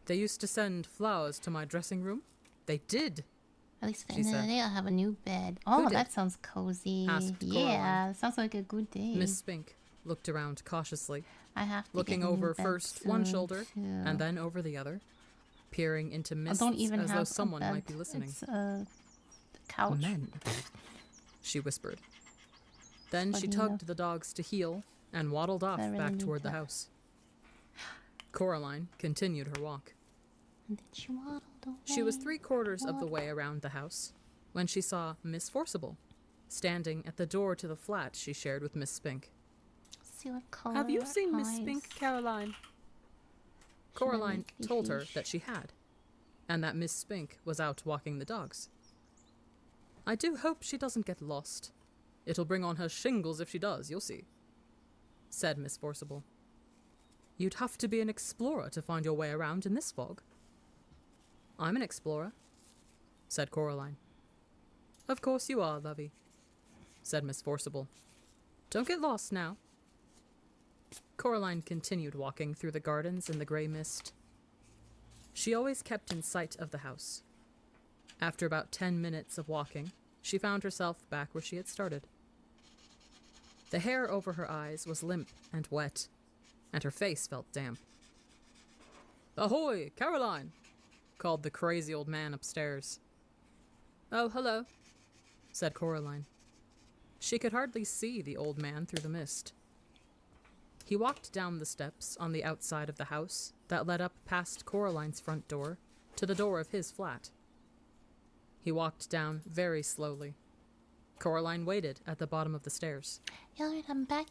G: They used to send flowers to my dressing room. They did,
A: At least at
G: she
A: the end of
G: said.
A: the day, I'll have a new bed. Oh,
G: did?
A: that sounds cozy.
G: Asked
A: Yeah, sounds like a good day.
G: Miss Spink looked around cautiously,
A: I have to
G: looking
A: get a new
G: over
A: bed
G: first one
A: soon,
G: shoulder
A: too.
G: and then over the other, peering into
A: I
G: mists
A: don't even
G: as
A: have
G: though
A: a
G: someone
A: bed.
G: might be listening.
A: It's a couch.
G: Men, she whispered. Then
A: What
G: she
A: do you know?
G: tugged the dogs to heel and waddled off
A: I really
G: back
A: need
G: toward the
A: that.
G: house. Coraline continued her walk.
A: And then she waddled away.
G: She was 3/4 of the
A: Waddle.
G: way around the house when she saw Miss Forcible standing at the door to the flat she shared with Miss Spink.
A: See what color
H: Have you
A: her
H: seen Miss
A: eyes.
H: Spink, Caroline?
G: Coraline told her that she had, and that Miss Spink was out walking the dogs. I do hope she doesn't get lost. It'll bring on her shingles if she does, you'll see, said Miss Forcible. You'd have to be an explorer to find your way around in this fog. I'm an explorer, said Coraline. Of course you are, lovey, said Miss Forcible. Don't get lost now. Coraline continued walking through the gardens in the grey mist. She always kept in sight of the house. After about 10 minutes of walking, she found herself back where she had started. The hair over her eyes was limp and wet, and her face felt damp. Ahoy, Caroline! Called the crazy old man upstairs. Oh, hello, said Coraline. She could hardly see the old man through the mist. He walked down the steps on the outside of the house that led up past Coraline's front door to the door of his flat. He walked down very slowly. Coraline waited at the bottom of the stairs.
A: Yeah, alright, I'm back.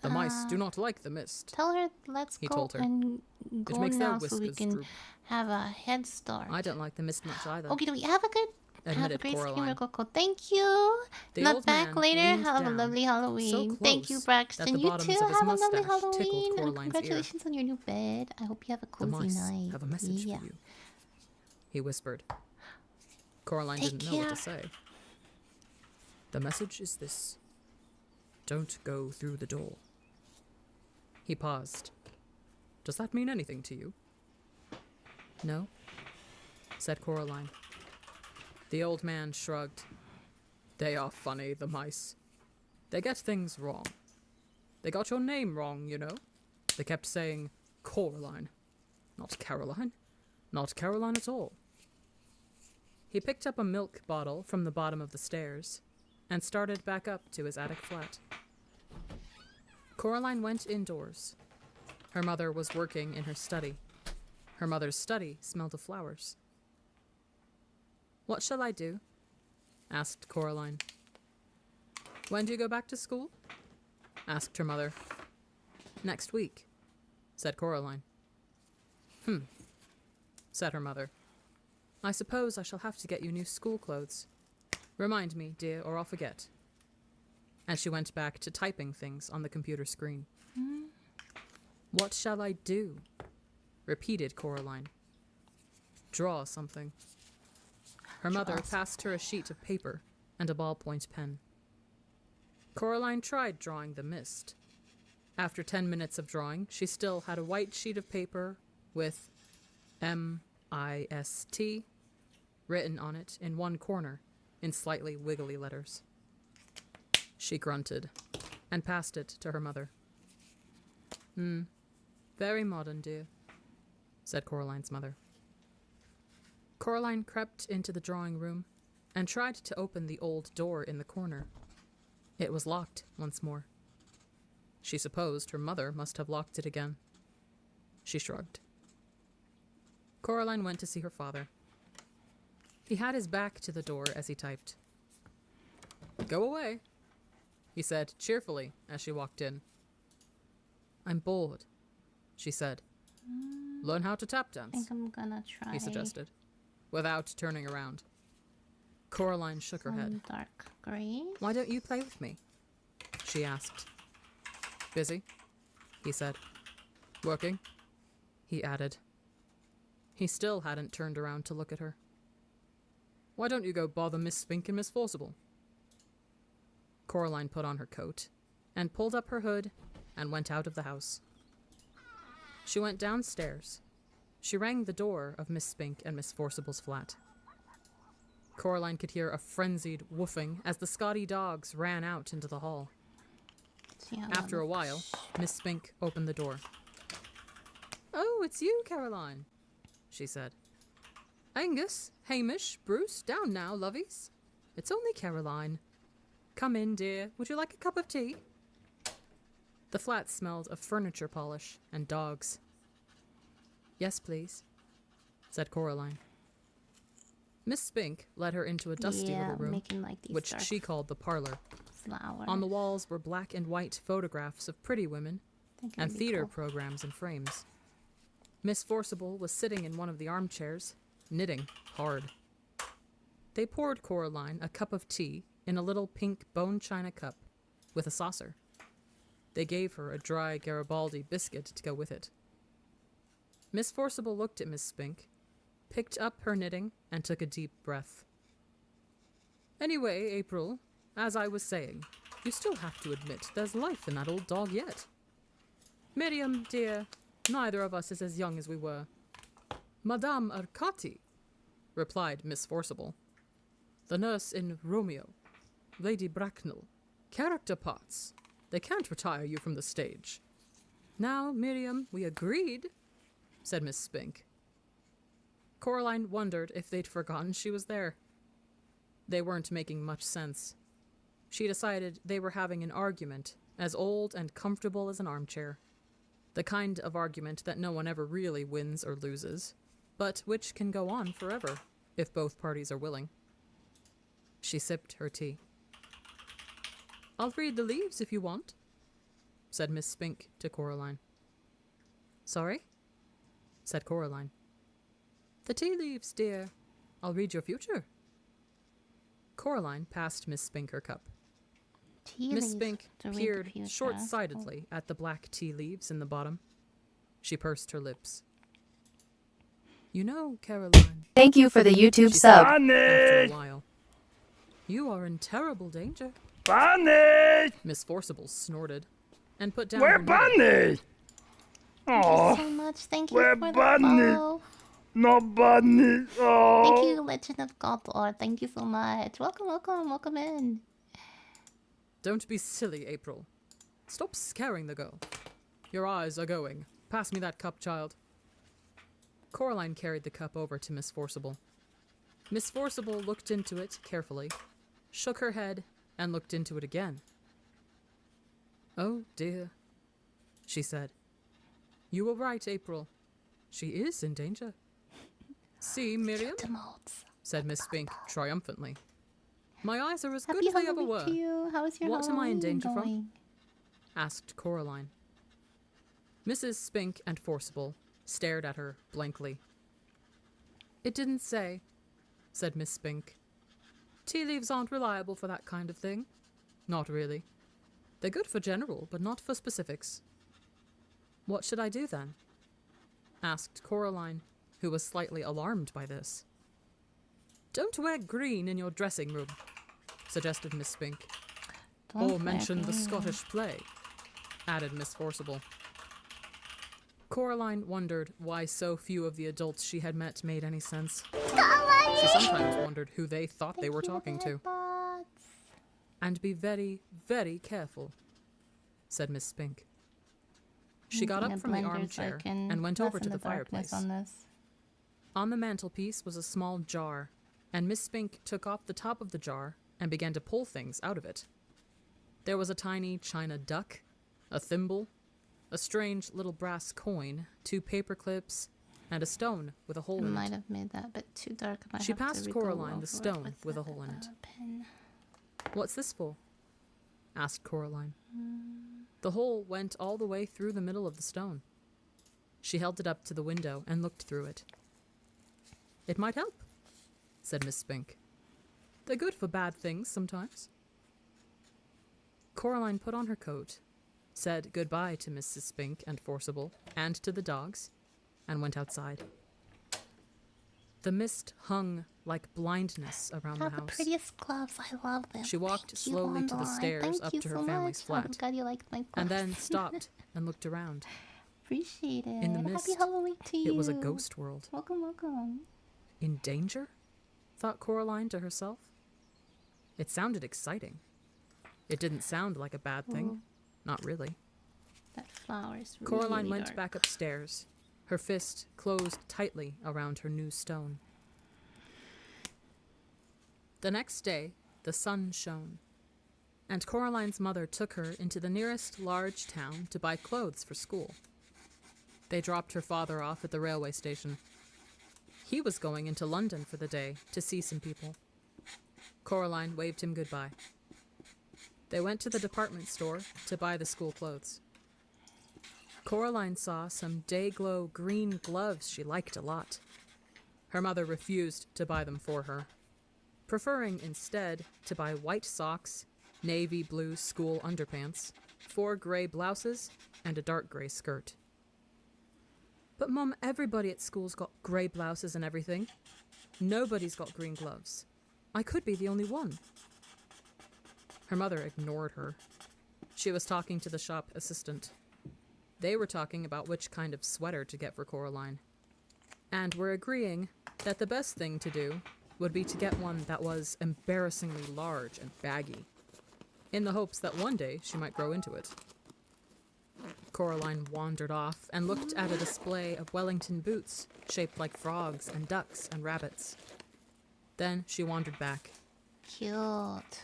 G: The mice do not like the mist.
A: Tell her let's
G: He
A: go
G: told her.
A: and go
G: It makes their
A: now so we
G: whiskers
A: can
G: droop.
A: have a head start.
G: I don't like the mist much either.
A: Okay, do we have a good... Have a
G: Admitted
A: great skin,
G: Coraline.
A: Rococo. Thank you.
G: The
A: Not
G: old
A: back
G: man
A: later.
G: leaned
A: Have a
G: down,
A: lovely Halloween.
G: so
A: Thank you,
G: close
A: Braxton.
G: that the
A: You
G: bottoms
A: too.
G: of his
A: Have a lovely
G: mustache tickled
A: Halloween. And
G: Coraline's ear.
A: congratulations on your new bed. I hope you have a
G: The
A: cozy
G: mice
A: night.
G: have a message
A: Yeah.
G: for you, he whispered. Coraline
A: Take
G: didn't know what
A: care.
G: to say. The message is this. Don't go through the door. He paused. Does that mean anything to you? No, said Coraline. The old man shrugged. They are funny, the mice. They get things wrong. They got your name wrong, you know. They kept saying Coraline. Not Caroline. Not Caroline at all. He picked up a milk bottle from the bottom of the stairs and started back up to his attic flat. Coraline went indoors. Her mother was working in her study. Her mother's study smelled of flowers. What shall I do? Asked Coraline. When do you go back to school? Asked her mother. Next week, said Coraline. Said her mother. I suppose I shall have to get you new school clothes. Remind me, dear, or I'll forget. And she went back to typing things on the computer screen. What shall I do? Repeated Coraline. Draw something. Her mother passed her a sheet of paper and a ballpoint pen. Coraline tried drawing the mist. After 10 minutes of drawing, she still had a white sheet of paper with M-I-S-T written on it in one corner in slightly wiggly letters. She grunted and passed it to her mother. Very modern, dear, said Coraline's mother. Coraline crept into the drawing room and tried to open the old door in the corner. It was locked once more. She supposed her mother must have locked it again. She shrugged. Coraline went to see her father. He had his back to the door as he typed. Go away, he said cheerfully as she walked in. I'm bored, she said. Learn how to tap
A: I
G: dance,
A: think I'm gonna try
G: he suggested, without turning around. Coraline shook her head.
A: some dark gray.
G: Why don't you play with me? She asked. Busy, he said. Working, he added. He still hadn't turned around to look at her. Why don't you go bother Miss Spink and Miss Forcible? Coraline put on her coat and pulled up her hood and went out of the house. She went downstairs. She rang the door of Miss Spink and Miss Forcible's flat. Coraline could hear a frenzied woofing as the Scotty dogs ran out into the hall.
A: See how that
G: After a
A: looks.
G: while, Miss Spink opened the door. Oh, it's you, Caroline, she said. Angus, Hamish, Bruce, down now, lovies. It's only Caroline. Come in, dear. Would you like a cup of tea? The flat smelled of furniture polish and dogs. Yes, please, said Coraline. Miss Spink led her into a dusty
A: Yeah,
G: little room,
A: making like these
G: which
A: dark
G: she called the parlor.
A: flowers.
G: On the walls were black and white photographs of pretty women
A: I think it'd
G: and
A: be
G: theater
A: cool.
G: programs in frames. Miss Forcible was sitting in one of the armchairs, knitting hard. They poured Coraline a cup of tea in a little pink bone china cup with a saucer. They gave her a dry Garibaldi biscuit to go with it. Miss Forcible looked at Miss Spink, picked up her knitting, and took a deep breath. Anyway, April, as I was saying, you still have to admit there's life in that old dog yet. Miriam, dear, neither of us is as young as we were. Madame Arcati, replied Miss Forcible. The nurse in Romeo, Lady Bracknell, character parts. They can't retire you from the stage. Now, Miriam, we agreed, said Miss Spink. Coraline wondered if they'd forgotten she was there. They weren't making much sense. She decided they were having an argument as old and comfortable as an armchair. The kind of argument that no one ever really wins or loses, but which can go on forever if both parties are willing. She sipped her tea. I'll read the leaves if you want, said Miss Spink to Coraline. Sorry? Said Coraline. The tea leaves, dear. I'll read your future. Coraline passed Miss Spink her cup.
A: Tea
G: Miss
A: leaves
G: Spink
A: to read the
G: peered
A: future.
G: short-sightedly at the black tea leaves in the bottom. She pursed her lips. You know, Caroline,
H: Thank you for the YouTube
G: she
H: sub.
G: said after a while. You are in terrible danger.
I: Bunnies!
G: Miss Forcible snorted and put down
I: We're
G: her knitting.
I: bunnies!
A: Thank
I: Oh,
A: you so much. Thank you
I: we're
A: for the
I: bunnies.
A: follow.
I: no bunnies. Oh.
A: Thank you, Legend of Gothor. Thank you so much. Welcome, welcome, welcome in.
G: Don't be silly, April. Stop scaring the girl. Your eyes are going. Pass me that cup, child. Coraline carried the cup over to Miss Forcible. Miss Forcible looked into it carefully, shook her head, and looked into it again. Oh, dear, she said. You were right, April. She is in danger. See, Miriam,
A: Emotes.
G: said Miss Spink triumphantly. My eyes are as good
A: Happy
G: as they ever
A: Halloween
G: were.
A: to you. How is your
G: What am I in
A: Halloween
G: danger from?
A: going?
G: Asked Coraline. Mrs. Spink and Forcible stared at her blankly. It didn't say, said Miss Spink. Tea leaves aren't reliable for that kind of thing. Not really. They're good for general, but not for specifics. What should I do then? Asked Coraline, who was slightly alarmed by this. Don't wear green in your dressing room, suggested Miss Spink.
A: Don't
G: Or mention the
A: forget.
G: Scottish play, added Miss Forcible. Coraline wondered why so few of the adults she had met made any sense. She sometimes wondered who they thought they were talking to. And be very, very careful, said Miss Spink. She got up from the armchair and went over to the fireplace.
A: On this.
G: On the mantelpiece was a small jar, and Miss Spink took off the top of the jar and began to pull things out of it. There was a tiny china duck, a thimble, a strange little brass coin, 2 paper clips, and a stone with a hole
A: I
G: in
A: might
G: it.
A: have made that a bit too dark. I might
G: She
A: have to
G: passed
A: re-go
G: Coraline
A: over
G: the
A: it
G: stone with a hole in it.
A: pen.
G: What's this for? Asked Coraline. The hole went all the way through the middle of the stone. She held it up to the window and looked through it. It might help, said Miss Spink. They're good for bad things sometimes. Coraline put on her coat, said goodbye to Mrs. Spink and Forcible and to the dogs, and went outside. The mist hung like blindness around the
A: Have the
G: house.
A: prettiest gloves. I love them.
G: She walked
A: Thank you,
G: slowly to the
A: Andor.
G: stairs
A: Thank
G: up
A: you
G: to her
A: so
G: family's
A: much. Oh,
G: flat,
A: God, you like my gloves.
G: and then stopped and looked around.
A: Appreciate it.
G: In the
A: Happy
G: mist,
A: Halloween to you.
G: It was a ghost world.
A: Welcome, welcome.
G: In danger? Thought Coraline to herself. It sounded exciting. It didn't sound like a bad thing.
A: Ooh.
G: Not really.
A: That flower is really
G: Coraline went
A: dark.
G: back upstairs, her fist closed tightly around her new stone. The next day, the sun shone, and Coraline's mother took her into the nearest large town to buy clothes for school. They dropped her father off at the railway station. He was going into London for the day to see some people. Coraline waved him goodbye. They went to the department store to buy the school clothes. Coraline saw some day-glow green gloves she liked a lot. Her mother refused to buy them for her, preferring instead to buy white socks, navy blue school underpants, 4 gray blouses, and a dark gray skirt. But Mum, everybody at school's got gray blouses and everything. Nobody's got green gloves. I could be the only one. Her mother ignored her. She was talking to the shop assistant. They were talking about which kind of sweater to get for Coraline, and were agreeing that the best thing to do would be to get one that was embarrassingly large and baggy, in the hopes that one day she might grow into it. Coraline wandered off and looked at a display of Wellington boots shaped like frogs and ducks and rabbits. Then she wandered back.
A: Cute.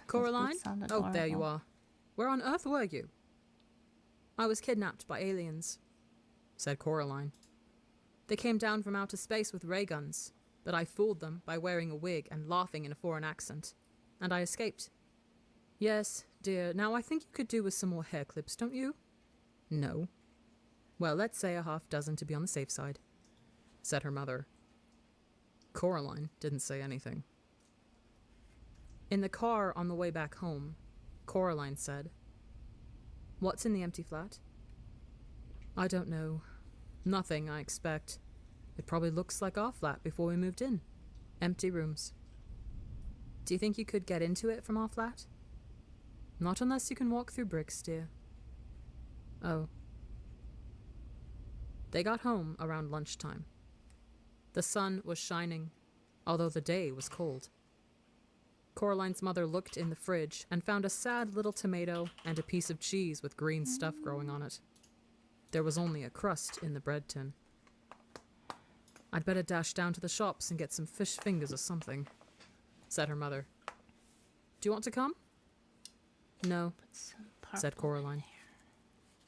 G: Coraline?
A: Those boots sound
G: Oh, there you
A: adorable.
G: are. Where on earth were you? I was kidnapped by aliens, said Coraline. They came down from outer space with ray guns, but I fooled them by wearing a wig and laughing in a foreign accent, and I escaped. Yes, dear, now I think you could do with some more hair clips, don't you? No. Well, let's say a half dozen to be on the safe side, said her mother. Coraline didn't say anything. In the car on the way back home, Coraline said, "What's in the empty flat?" I don't know. Nothing, I expect. It probably looks like our flat before we moved in. Empty rooms. Do you think you could get into it from our flat? Not unless you can walk through bricks, dear. Oh. They got home around lunchtime. The sun was shining, although the day was cold. Coraline's mother looked in the fridge and found a sad little tomato and a piece of cheese with green stuff growing on it. There was only a crust in the bread tin. I'd better dash down to the shops and get some fish fingers or something, said her mother. Do you want to come? No, said Coraline.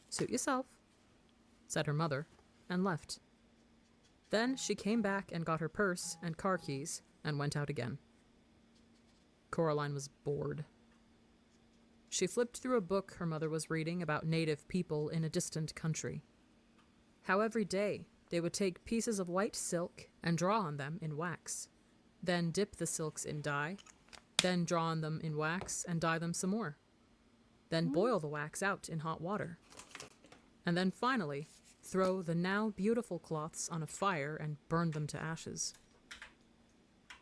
G: Suit yourself, said her mother, and left. Then she came back and got her purse and car keys and went out again. Coraline was bored. She flipped through a book her mother was reading about native people in a distant country. How every day they would take pieces of white silk and draw on them in wax, then dip the silks in dye, then draw on them in wax and dye them some more, then boil the wax out in hot water, and then finally throw the now beautiful cloths on a fire and burn them to ashes.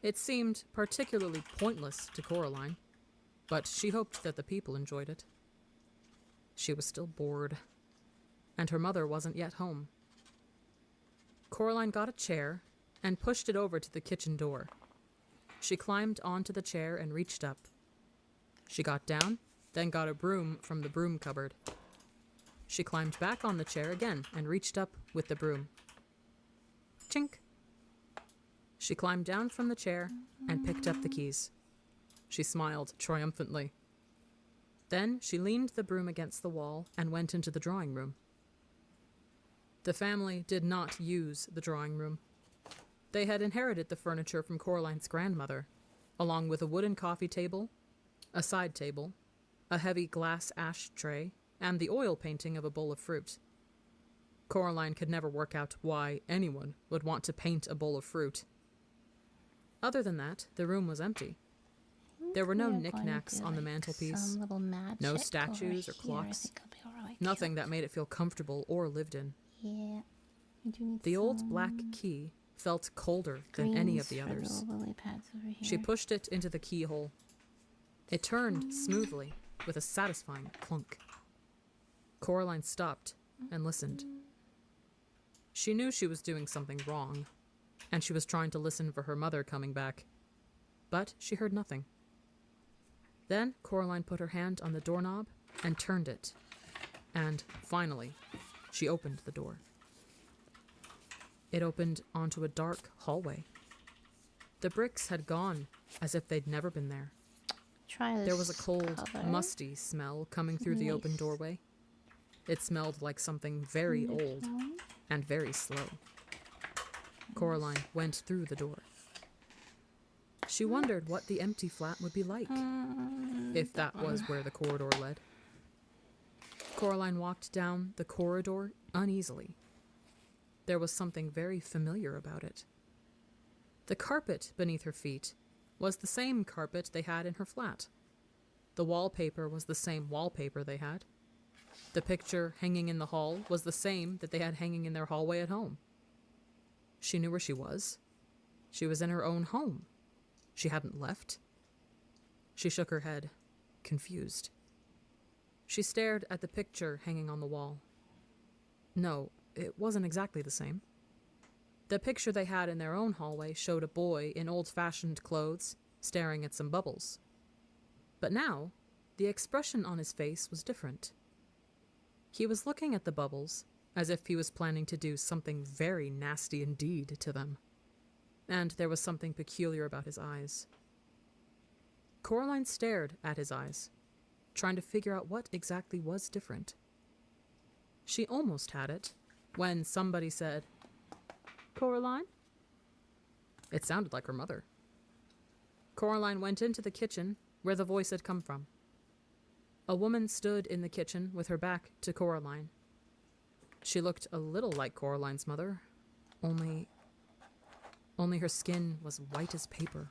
G: It seemed particularly pointless to Coraline, but she hoped that the people enjoyed it. She was still bored, and her mother wasn't yet home. Coraline got a chair and pushed it over to the kitchen door. She climbed onto the chair and reached up. She got down, then got a broom from the broom cupboard. She climbed back on the chair again and reached up with the broom. Chink! She climbed down from the chair and picked up the keys. She smiled triumphantly. Then she leaned the broom against the wall and went into the drawing room. The family did not use the drawing room. They had inherited the furniture from Coraline's grandmother, along with a wooden coffee table, a side table, a heavy glass ashtray, and the oil painting of a bowl of fruit. Coraline could never work out why anyone would want to paint a bowl of fruit. Other than that, the room was empty. There were no knickknacks on the mantelpiece, no statues or clocks, nothing that made it feel comfortable or lived in.
A: Yeah. We do need
G: The old
A: some
G: black key felt colder than any of the
A: greens for
G: others.
A: the lily pads over here.
G: She pushed it into the keyhole. It turned smoothly with a satisfying clunk. Coraline stopped and listened. She knew she was doing something wrong, and she was trying to listen for her mother coming back, but she heard nothing. Then Coraline put her hand on the doorknob and turned it, and finally, she opened the door. It opened onto a dark hallway. The bricks had gone as if they'd never been there.
A: Try this
G: There was a cold,
A: color.
G: musty smell coming through the open
A: Nice.
G: doorway. It smelled like something very old and very slow. Coraline went through the door. She wondered what the empty flat would be like, if that was where the corridor led. Coraline walked down the corridor uneasily. There was something very familiar about it. The carpet beneath her feet was the same carpet they had in her flat. The wallpaper was the same wallpaper they had. The picture hanging in the hall was the same that they had hanging in their hallway at home. She knew where she was. She was in her own home. She hadn't left. She shook her head, confused. She stared at the picture hanging on the wall. No, it wasn't exactly the same. The picture they had in their own hallway showed a boy in old-fashioned clothes staring at some bubbles. But now, the expression on his face was different. He was looking at the bubbles as if he was planning to do something very nasty indeed to them. And there was something peculiar about his eyes. Coraline stared at his eyes, trying to figure out what exactly was different. She almost had it when somebody said, "Coraline?" It sounded like her mother. Coraline went into the kitchen where the voice had come from. A woman stood in the kitchen with her back to Coraline. She looked a little like Coraline's mother, only her skin was white as paper.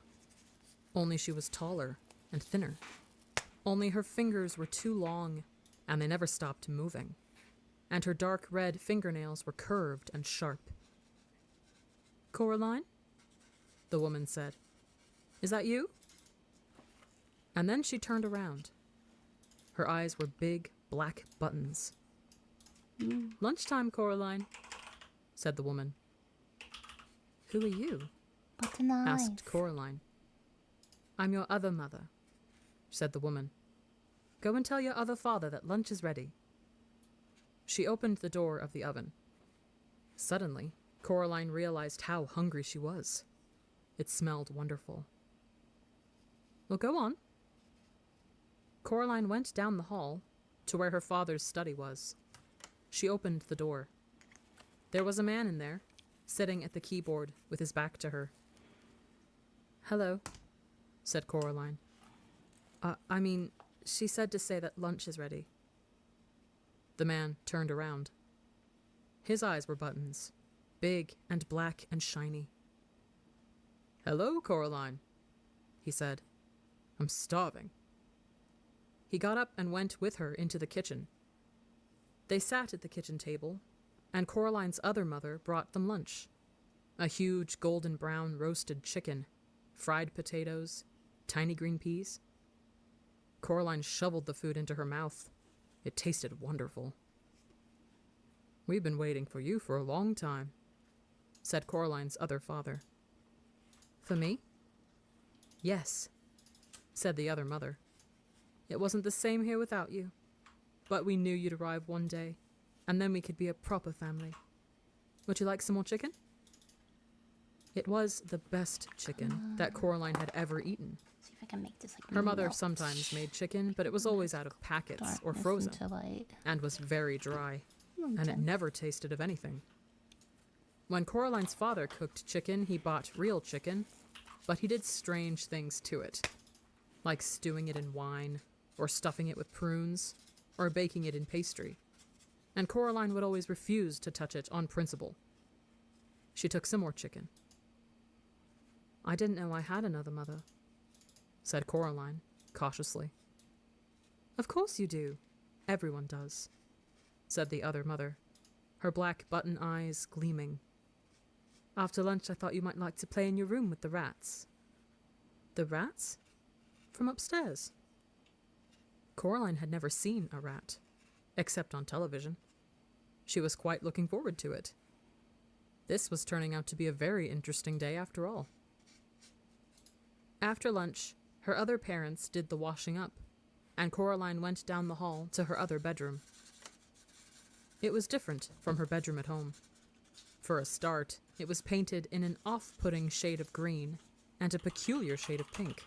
G: Only she was taller and thinner. Only her fingers were too long, and they never stopped moving. And her dark red fingernails were curved and sharp. "Coraline?" the woman said. "Is that you?" And then she turned around. Her eyes were big, black buttons. "Lunchtime, Coraline," said the woman. "Who are you?"
A: Button eyes.
G: asked Coraline. "I'm your other mother," said the woman. "Go and tell your other father that lunch is ready." She opened the door of the oven. Suddenly, Coraline realized how hungry she was. It smelled wonderful. "Well, go on." Coraline went down the hall to where her father's study was. She opened the door. There was a man in there, sitting at the keyboard with his back to her. "Hello," said Coraline. She said to say that lunch is ready." The man turned around. His eyes were buttons, big and black and shiny. "Hello, Coraline," he said. "I'm starving." He got up and went with her into the kitchen. They sat at the kitchen table, and Coraline's other mother brought them lunch. A huge golden brown roasted chicken, fried potatoes, tiny green peas. Coraline shoveled the food into her mouth. It tasted wonderful. "We've been waiting for you for a long time," said Coraline's other father. "For me?" "Yes," said the other mother. "It wasn't the same here without you. But we knew you'd arrive one day, and then we could be a proper family. Would you like some more chicken?" It was the best chicken that Coraline had ever eaten.
A: See if I can make this like
G: Her mother
A: melt.
G: sometimes made chicken, but it was always out of packets or
A: Darkness
G: frozen,
A: into light.
G: and was very dry, and it never tasted of anything. When Coraline's father cooked chicken, he bought real chicken, but he did strange things to it, like stewing it in wine, or stuffing it with prunes, or baking it in pastry. And Coraline would always refuse to touch it on principle. She took some more chicken. "I didn't know I had another mother," said Coraline, cautiously. "Of course you do. Everyone does," said the other mother, her black button eyes gleaming. "After lunch I thought you might like to play in your room with the rats." "The rats? From upstairs?" Coraline had never seen a rat, except on television. She was quite looking forward to it. This was turning out to be a very interesting day after all. After lunch, her other parents did the washing up, and Coraline went down the hall to her other bedroom. It was different from her bedroom at home. For a start, it was painted in an off-putting shade of green and a peculiar shade of pink.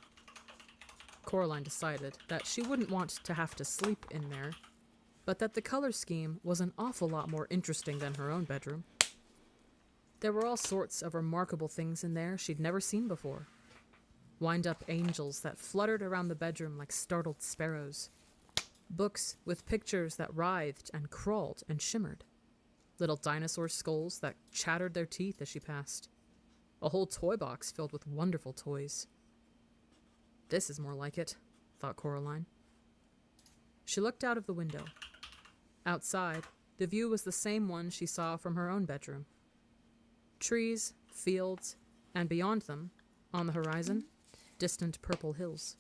G: Coraline decided that she wouldn't want to have to sleep in there, but that the color scheme was an awful lot more interesting than her own bedroom. There were all sorts of remarkable things in there she'd never seen before. Wind-up angels that fluttered around the bedroom like startled sparrows. Books with pictures that writhed and crawled and shimmered. Little dinosaur skulls that chattered their teeth as she passed. A whole toy box filled with wonderful toys. This is more like it, thought Coraline. She looked out of the window. Outside, the view was the same one she saw from her own bedroom. Trees, fields, and beyond them, on the horizon, distant purple hills.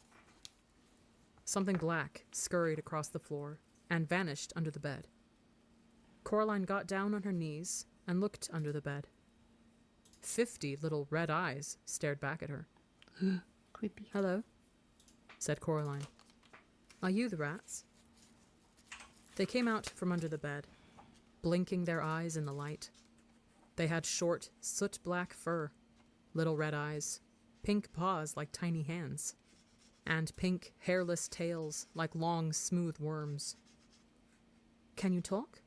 G: Something black scurried across the floor and vanished under the bed. Coraline got down on her knees and looked under the bed. 50 little red eyes stared back at her.
A: Creepy.
G: "Hello," said Coraline. "Are you the rats?" They came out from under the bed, blinking their eyes in the light. They had short, soot-black fur, little red eyes, pink paws like tiny hands, and pink, hairless tails like long, smooth worms. "Can you talk?"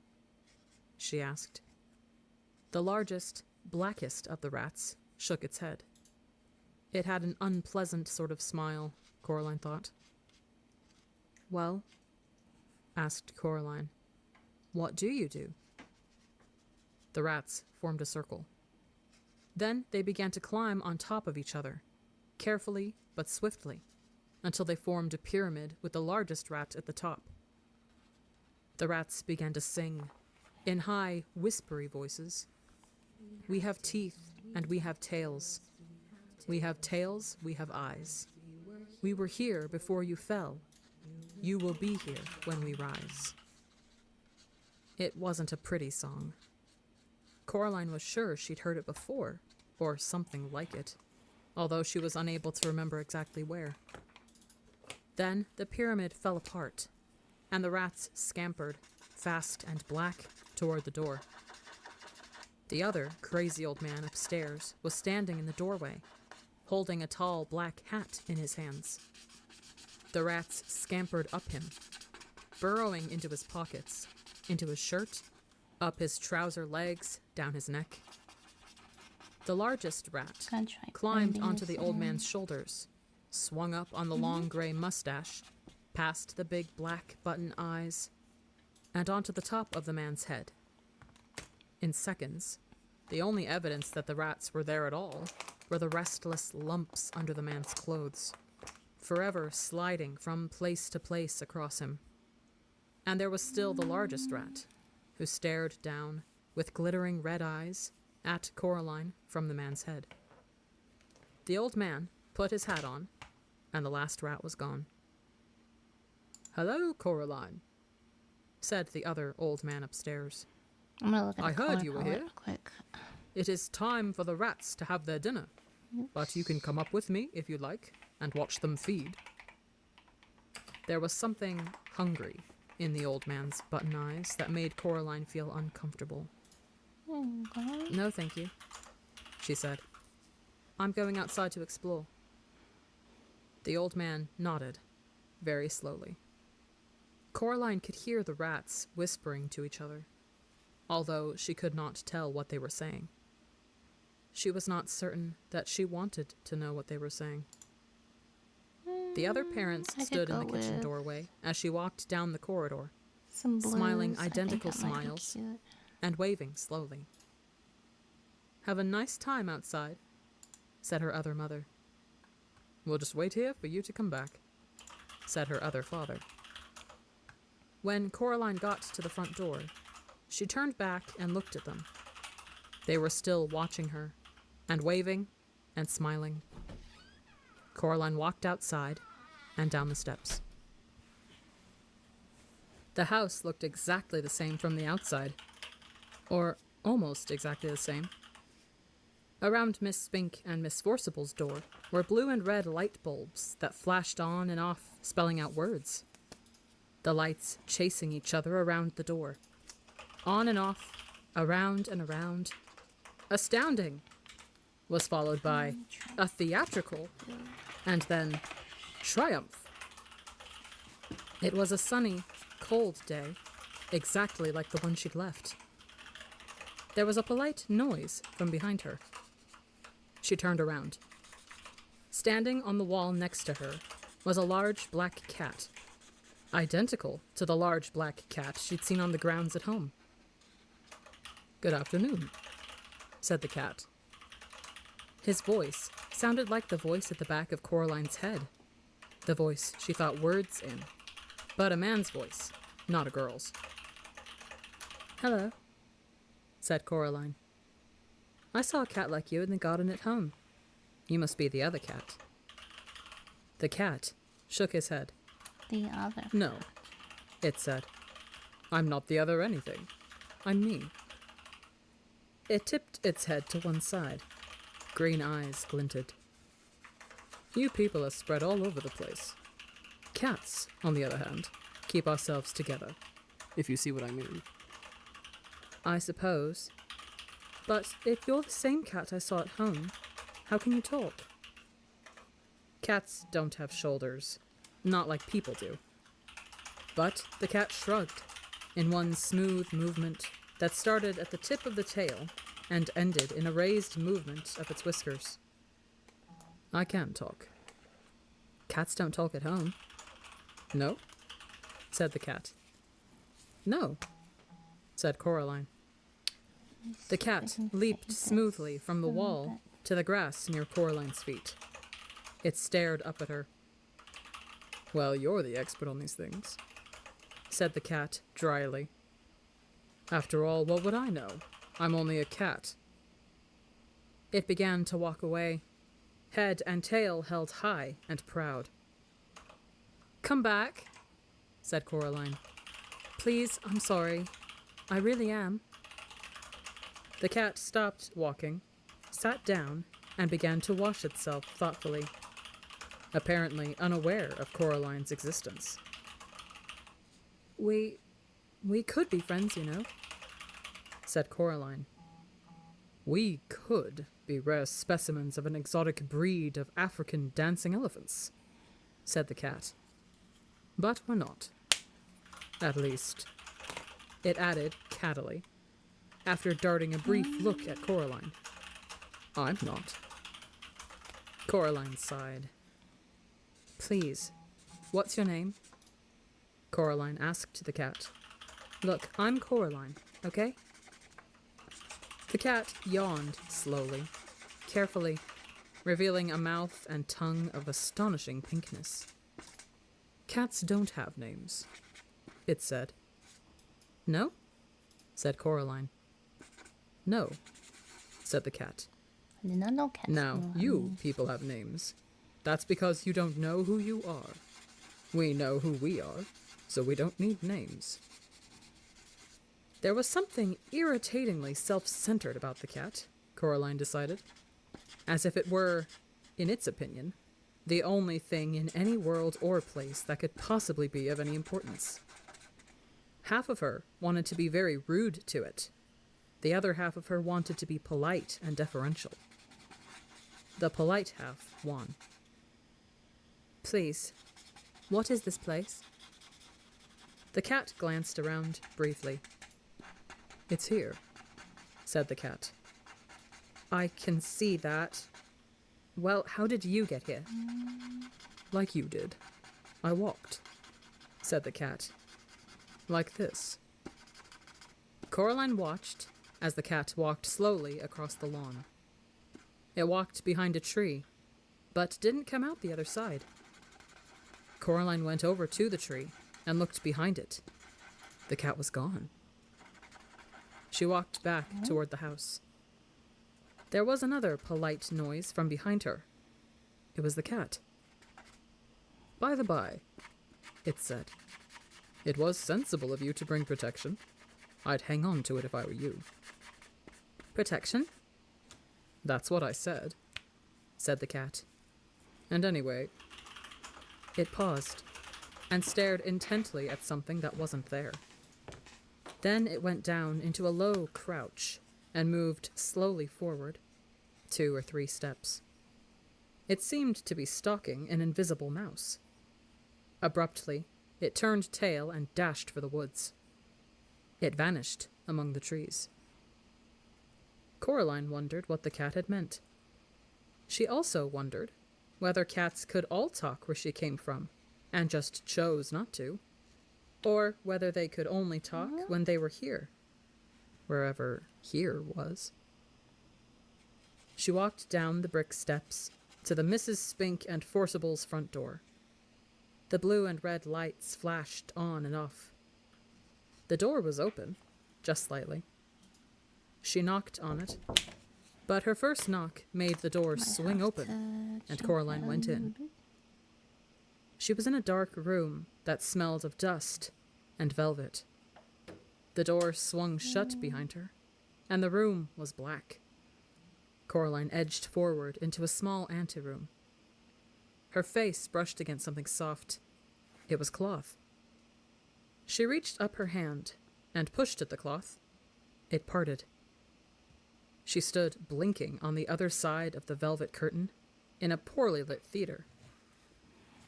G: she asked. The largest, blackest of the rats shook its head. It had an unpleasant sort of smile, Coraline thought. "Well," asked Coraline, "what do you do?" The rats formed a circle. Then they began to climb on top of each other, carefully but swiftly, until they formed a pyramid with the largest rat at the top. The rats began to sing, in high, whispery voices. "We have teeth and we have tails. We have tails, we have eyes. We were here before you fell. You will be here when we rise." It wasn't a pretty song. Coraline was sure she'd heard it before, or something like it, although she was unable to remember exactly where. Then the pyramid fell apart, and the rats scampered, fast and black, toward the door. The other crazy old man upstairs was standing in the doorway, holding a tall black hat in his hands. The rats scampered up him, burrowing into his pockets, into his shirt, up his trouser legs, down his neck. The largest rat climbed onto the old man's shoulders, swung up on the long gray mustache, past the big black button eyes, and onto the top of the man's head. In seconds, the only evidence that the rats were there at all were the restless lumps under the man's clothes, forever sliding from place to place across him. And there was still the largest rat, who stared down, with glittering red eyes, at Coraline from the man's head. The old man put his hat on, and the last rat was gone. "Hello, Coraline," said the other old man upstairs.
A: I'm gonna look at
G: "I
A: the
G: heard
A: color
G: you were
A: palette
G: here.
A: real quick.
G: It is time for the rats to have their dinner, but you can come up with me if you like and watch them feed." There was something hungry in the old man's button eyes that made Coraline feel uncomfortable.
A: Okay.
G: "No, thank you," she said. "I'm going outside to explore." The old man nodded, very slowly. Coraline could hear the rats whispering to each other, although she could not tell what they were saying. She was not certain that she wanted to know what they were saying. The other parents
A: I could
G: stood in
A: go
G: the kitchen
A: with
G: doorway as she walked down the corridor,
A: some blues.
G: smiling
A: I think
G: identical
A: that might be
G: smiles.
A: cute.
G: and waving slowly. "Have a nice time outside," said her other mother. "We'll just wait here for you to come back," said her other father. When Coraline got to the front door, she turned back and looked at them. They were still watching her, and waving and smiling. Coraline walked outside and down the steps. The house looked exactly the same from the outside, or almost exactly the same. Around Miss Spink and Miss Forcible's door were blue and red light bulbs that flashed on and off, spelling out words. The lights chasing each other around the door. On and off, around and around. "Astounding" was followed by "a theatrical," and then "triumph." It was a sunny, cold day, exactly like the one she'd left. There was a polite noise from behind her. She turned around. Standing on the wall next to her was a large black cat. identical to the large black cat she'd seen on the grounds at home. "Good afternoon," said the cat. His voice sounded like the voice at the back of Coraline's head, the voice she thought words in, but a man's voice, not a girl's. "Hello," said Coraline. "I saw a cat like you in the garden at home. You must be the other cat." The cat shook his head.
A: The other.
G: "No," it said. "I'm not the other anything. I'm me." It tipped its head to one side. Green eyes glinted. "You people are spread all over the place. Cats, on the other hand, keep ourselves together, if you see what I mean." "I suppose. But if you're the same cat I saw at home, how can you talk?" "Cats don't have shoulders, not like people do." But the cat shrugged, in one smooth movement that started at the tip of the tail and ended in a raised movement of its whiskers. "I can talk." "Cats don't talk at home." "No?" said the cat. "No," said Coraline. The cat leaped smoothly from the wall to the grass near Coraline's feet. It stared up at her. "Well, you're the expert on these things," said the cat dryly. "After all, what would I know? I'm only a cat." It began to walk away, head and tail held high and proud. "Come back," said Coraline. "Please, I'm sorry. I really am." The cat stopped walking, sat down, and began to wash itself thoughtfully, apparently unaware of Coraline's existence. We could be friends, you know," said Coraline. "We could be rare specimens of an exotic breed of African dancing elephants," said the cat. "But we're not. At least," it added cattily, after darting a brief look at Coraline, "I'm not." Coraline sighed. "Please, what's your name?" Coraline asked the cat. "Look, I'm Coraline, okay?" The cat yawned slowly, carefully, revealing a mouth and tongue of astonishing pinkness. "Cats don't have names," it said. "No?" said Coraline. "No," said the cat.
A: I did not know cats.
G: "Now, you people have names. That's because you don't know who you are. We know who we are, so we don't need names." There was something irritatingly self-centered about the cat, Coraline decided, as if it were, in its opinion, the only thing in any world or place that could possibly be of any importance. Half of her wanted to be very rude to it. The other half of her wanted to be polite and deferential. The polite half won. "Please, what is this place?" The cat glanced around briefly. "It's here," said the cat. "I can see that. Well, how did you get here?" "Like you did. I walked," said the cat. "Like this." Coraline watched as the cat walked slowly across the lawn. It walked behind a tree, but didn't come out the other side. Coraline went over to the tree and looked behind it. The cat was gone. She walked back toward the house. There was another polite noise from behind her. It was the cat. "By the by," it said, "it was sensible of you to bring protection. I'd hang on to it if I were you." "Protection?" "That's what I said," said the cat. "And anyway," it paused and stared intently at something that wasn't there. Then it went down into a low crouch and moved slowly forward, 2 or 3 steps. It seemed to be stalking an invisible mouse. Abruptly, it turned tail and dashed for the woods. It vanished among the trees. Coraline wondered what the cat had meant. She also wondered whether cats could all talk where she came from, and just chose not to, or whether they could only talk when they were here, wherever here was. She walked down the brick steps to the Mrs. Spink and Forcible's front door. The blue and red lights flashed on and off. The door was open, just slightly. She knocked on it, but her first knock made the door swing open, and Coraline went in. She was in a dark room that smelled of dust and velvet. The door swung shut behind her, and the room was black. Coraline edged forward into a small anteroom. Her face brushed against something soft. It was cloth. She reached up her hand and pushed at the cloth. It parted. She stood blinking on the other side of the velvet curtain in a poorly lit theater.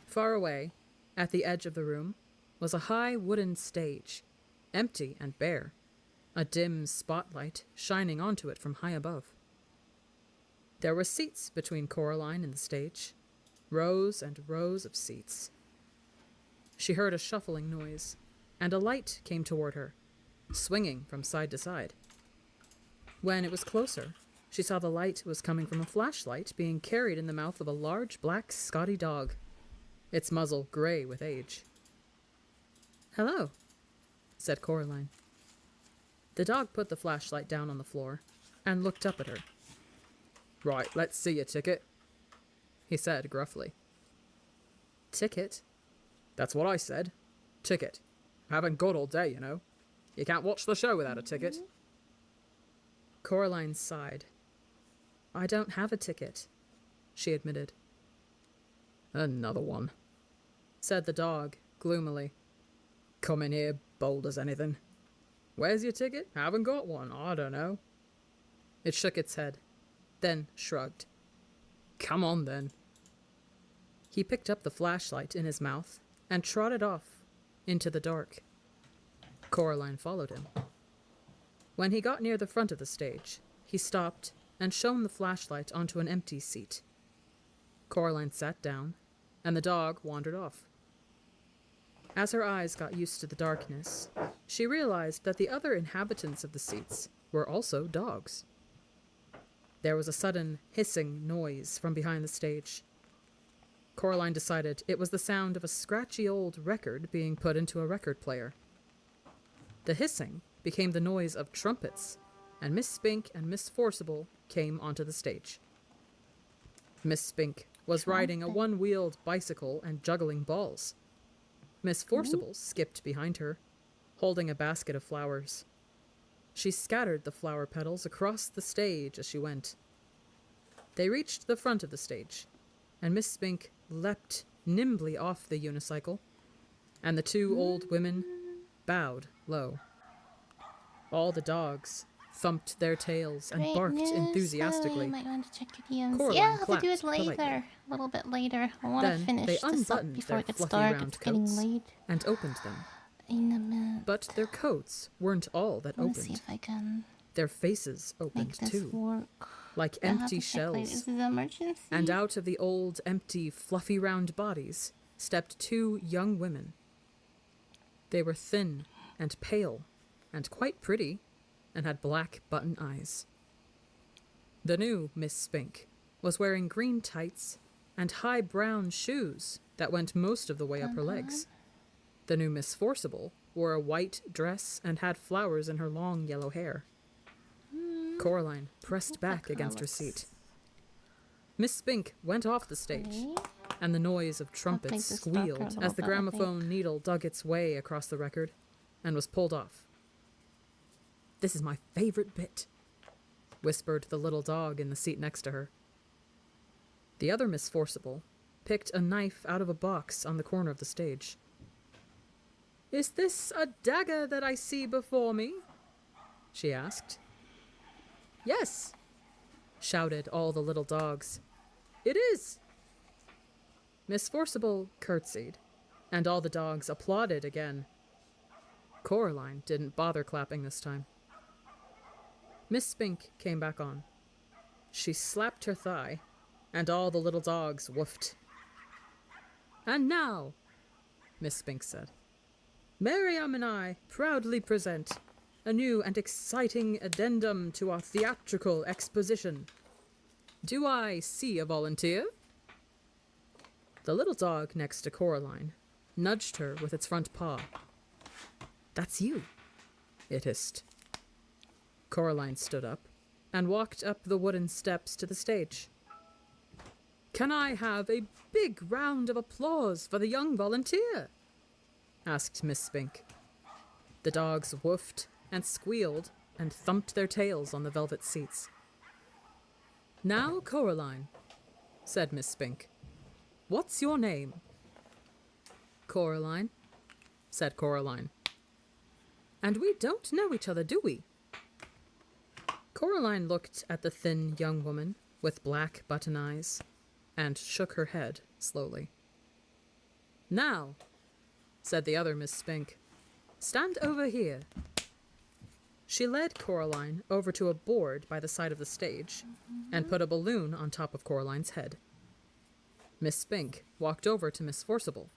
G: Far away, at the edge of the room, was a high wooden stage, empty and bare, a dim spotlight shining onto it from high above. There were seats between Coraline and the stage, rows and rows of seats. She heard a shuffling noise, and a light came toward her, swinging from side to side. When it was closer, she saw the light was coming from a flashlight being carried in the mouth of a large black Scotty dog, its muzzle gray with age. "Hello," said Coraline. The dog put the flashlight down on the floor and looked up at her. "Right, let's see your ticket," he said gruffly. "Ticket?" "That's what I said. Ticket. I haven't got all day, you know. You can't watch the show without a ticket." Coraline sighed. "I don't have a ticket," she admitted. "Another one," said the dog gloomily. "Come in here, bold as anything. Where's your ticket? Haven't got one. I don't know." It shook its head, then shrugged. "Come on, then." He picked up the flashlight in his mouth and trotted off into the dark. Coraline followed him. When he got near the front of the stage, he stopped and shone the flashlight onto an empty seat. Coraline sat down, and the dog wandered off. As her eyes got used to the darkness, she realized that the other inhabitants of the seats were also dogs. There was a sudden hissing noise from behind the stage. Coraline decided it was the sound of a scratchy old record being put into a record player. The hissing became the noise of trumpets, and Miss Spink and Miss Forcible came onto the stage. Miss Spink was riding a one-wheeled bicycle and juggling balls. Miss Forcible skipped behind her, holding a basket of flowers. She scattered the flower petals across the stage as she went. They reached the front of the stage, and Miss Spink leapt nimbly off the unicycle, and the two old women bowed low. All the dogs thumped their tails and barked enthusiastically.
A: I might want to check your DMs.
G: Coraline
A: Yeah, I'll have to
G: clapped
A: do it later.
G: politely.
A: A little bit later. I want to
G: Then
A: finish
G: they
A: this up
G: unbuttoned
A: before
G: their
A: it gets
G: fluffy
A: dark.
G: round
A: It's getting
G: coats
A: late.
G: and opened them.
A: In a minute.
G: But their coats weren't all that
A: Let's see
G: opened.
A: if I can
G: Their faces
A: make
G: opened
A: this
G: too,
A: work.
G: like
A: I'll have
G: empty
A: to check later. Is
G: shells.
A: this an emergency?
G: And out of the old, empty, fluffy round bodies stepped two young women. They were thin and pale and quite pretty and had black button eyes. The new Miss Spink was wearing green tights and high brown shoes that went most of the way up her legs. The new Miss Forcible wore a white dress and had flowers in her long yellow hair. Coraline pressed back against her seat. Miss Spink went off the stage, and the noise of trumpets
A: this darker a
G: squealed
A: little
G: as the
A: bit, I
G: gramophone needle dug its way across the record and was pulled off. "This is my favorite bit," whispered the little dog in the seat next to her. The other Miss Forcible picked a knife out of a box on the corner of the stage. "Is this a dagger that I see before me?" she asked. "Yes," shouted all the little dogs. "It is." Miss Forcible curtsied, and all the dogs applauded again. Coraline didn't bother clapping this time. Miss Spink came back on. She slapped her thigh, and all the little dogs woofed. "And now," Miss Spink said, Miriam and I proudly present a new and exciting addendum to our theatrical exposition. Do I see a volunteer? The little dog next to Coraline nudged her with its front paw. That's you, it hissed. Coraline stood up and walked up the wooden steps to the stage. Can I have a big round of applause for the young volunteer? Asked Miss Spink. The dogs woofed and squealed and thumped their tails on the velvet seats. Now, Coraline, said Miss Spink, what's your name? Coraline, said Coraline. And we don't know each other, do we? Coraline looked at the thin young woman with black button eyes and shook her head slowly. Now, said the other Miss Spink, stand over here. She led Coraline over to a board by the side of the stage and put a balloon on top of Coraline's head. Miss Spink walked over to Miss Forcible.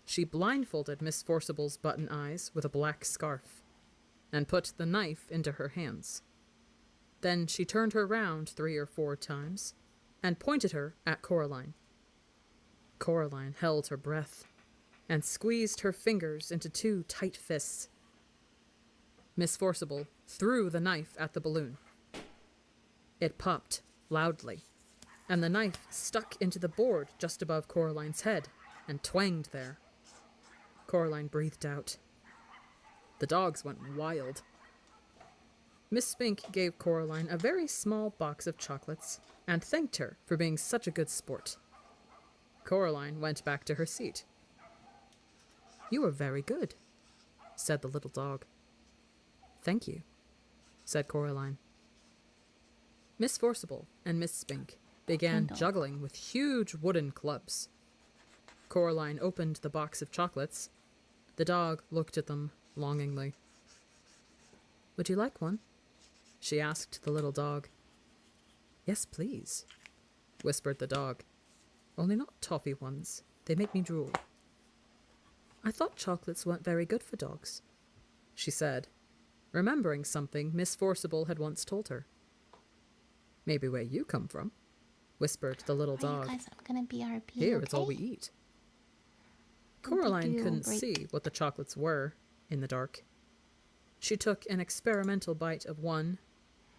G: She blindfolded Miss Forcible's button eyes with a black scarf and put the knife into her hands. Then she turned her round 3 or 4 times and pointed her at Coraline. Coraline held her breath and squeezed her fingers into 2 tight fists. Miss Forcible threw the knife at the balloon. It popped loudly, and the knife stuck into the board just above Coraline's head and twanged there. Coraline breathed out. The dogs went wild. Miss Spink gave Coraline a very small box of chocolates and thanked her for being such a good sport. Coraline went back to her seat. You were very good, said the little dog. Thank you, said Coraline. Miss Forcible and Miss Spink began juggling with huge wooden clubs. Coraline opened the box of chocolates. The dog looked at them longingly. Would you like one? She asked the little dog. Yes, please, whispered the dog. Only not toffee ones. They make me drool. I thought chocolates weren't very good for dogs, she said, remembering something Miss Forcible had once told her. Maybe where you come from, whispered the little dog.
A: Guys, I'm gonna be RP,
G: Here,
A: okay?
G: it's all we eat. Coraline couldn't see what the chocolates were in the dark. She took an experimental bite of one,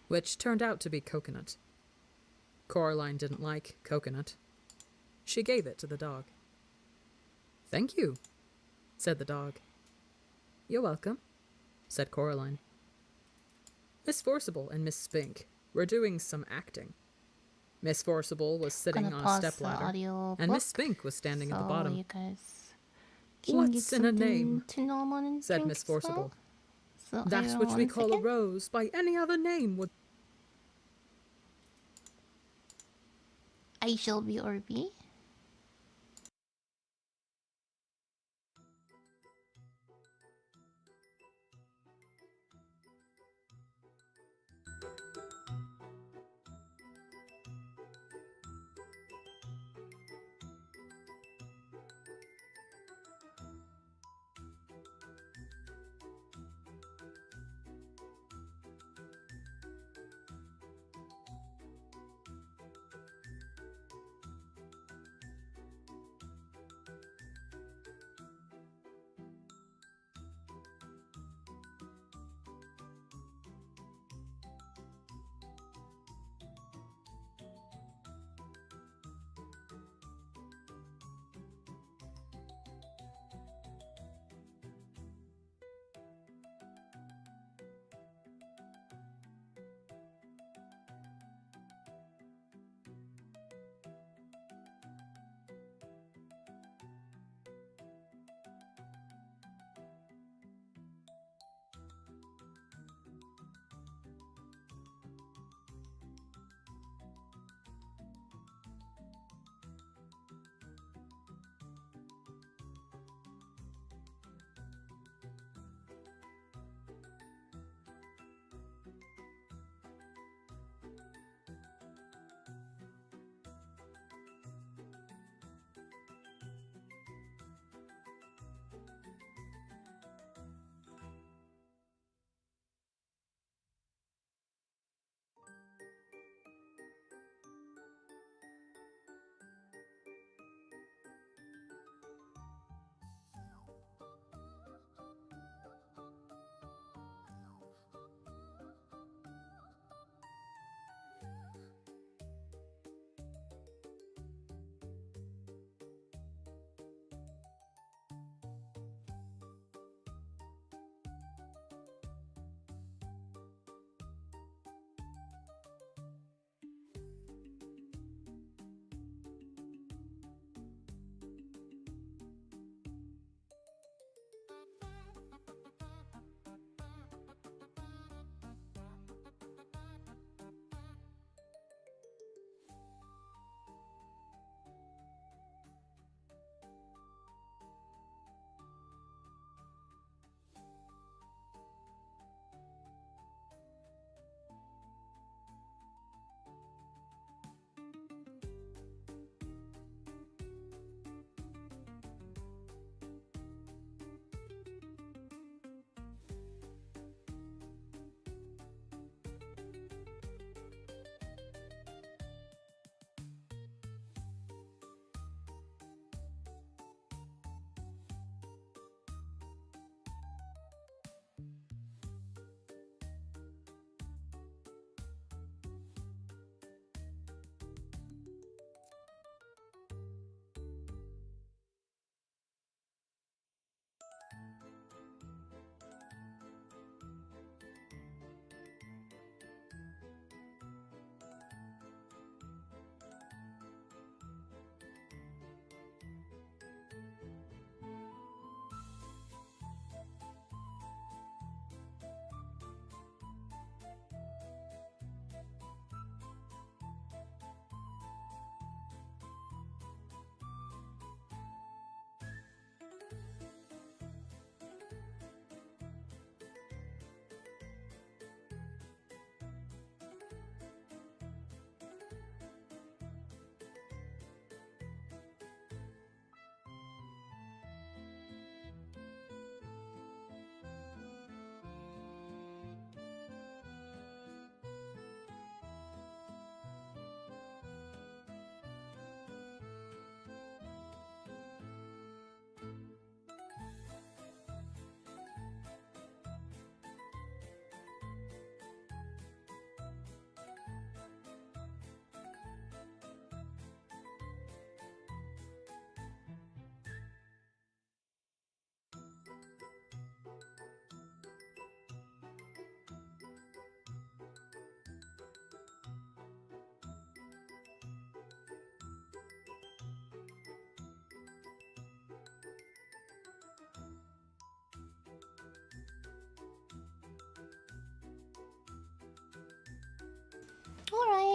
G: which turned out to be coconut. Coraline didn't like coconut. She gave it to the dog. Thank you, said the dog. You're welcome, said Coraline. Miss Forcible and Miss Spink were doing some acting. Miss Forcible was sitting on a stepladder, and Miss Spink was standing at the bottom.
A: You guys can
G: What's
A: get
G: in a
A: something
G: name?
A: to nom on and
G: Said
A: drink
G: Miss
A: as well.
G: Forcible.
A: So
G: That which we call a rose by any other name would...
A: I shall be Orby.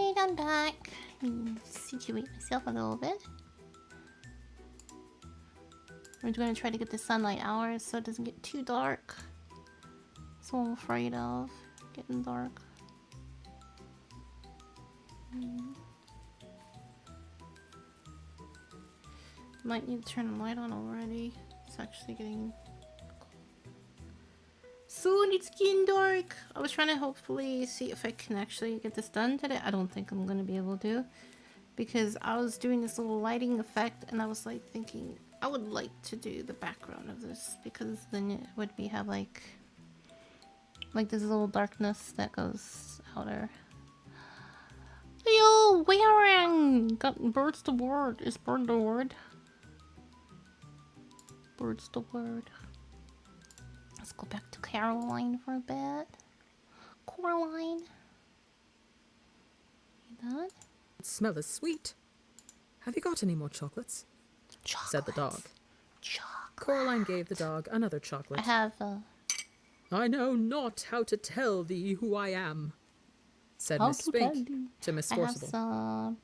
A: Alright, I'm back. Situate myself a little bit. We're gonna try to get the sunlight hours so it doesn't get too dark. So I'm afraid of getting dark. Might need to turn the light on already. It's actually getting soon. It's getting dark. I was trying to hopefully see if I can actually get this done today. I don't think I'm gonna be able to, because I was doing this little lighting effect and I was like thinking I would like to do the background of this, because then it would be have like this little darkness that goes out there. Yo, wearing got birds the word. Is bird the word? Bird's the word. Let's go back to Caroline for a bit. Coraline. That?
G: The smell is sweet. Have you got any more chocolates? Said the dog.
A: Chocolate.
G: Coraline gave the dog another chocolate.
A: I have
G: I know not how to tell thee who I am, said Miss Spink to Miss
A: I have
G: Forcible.
A: some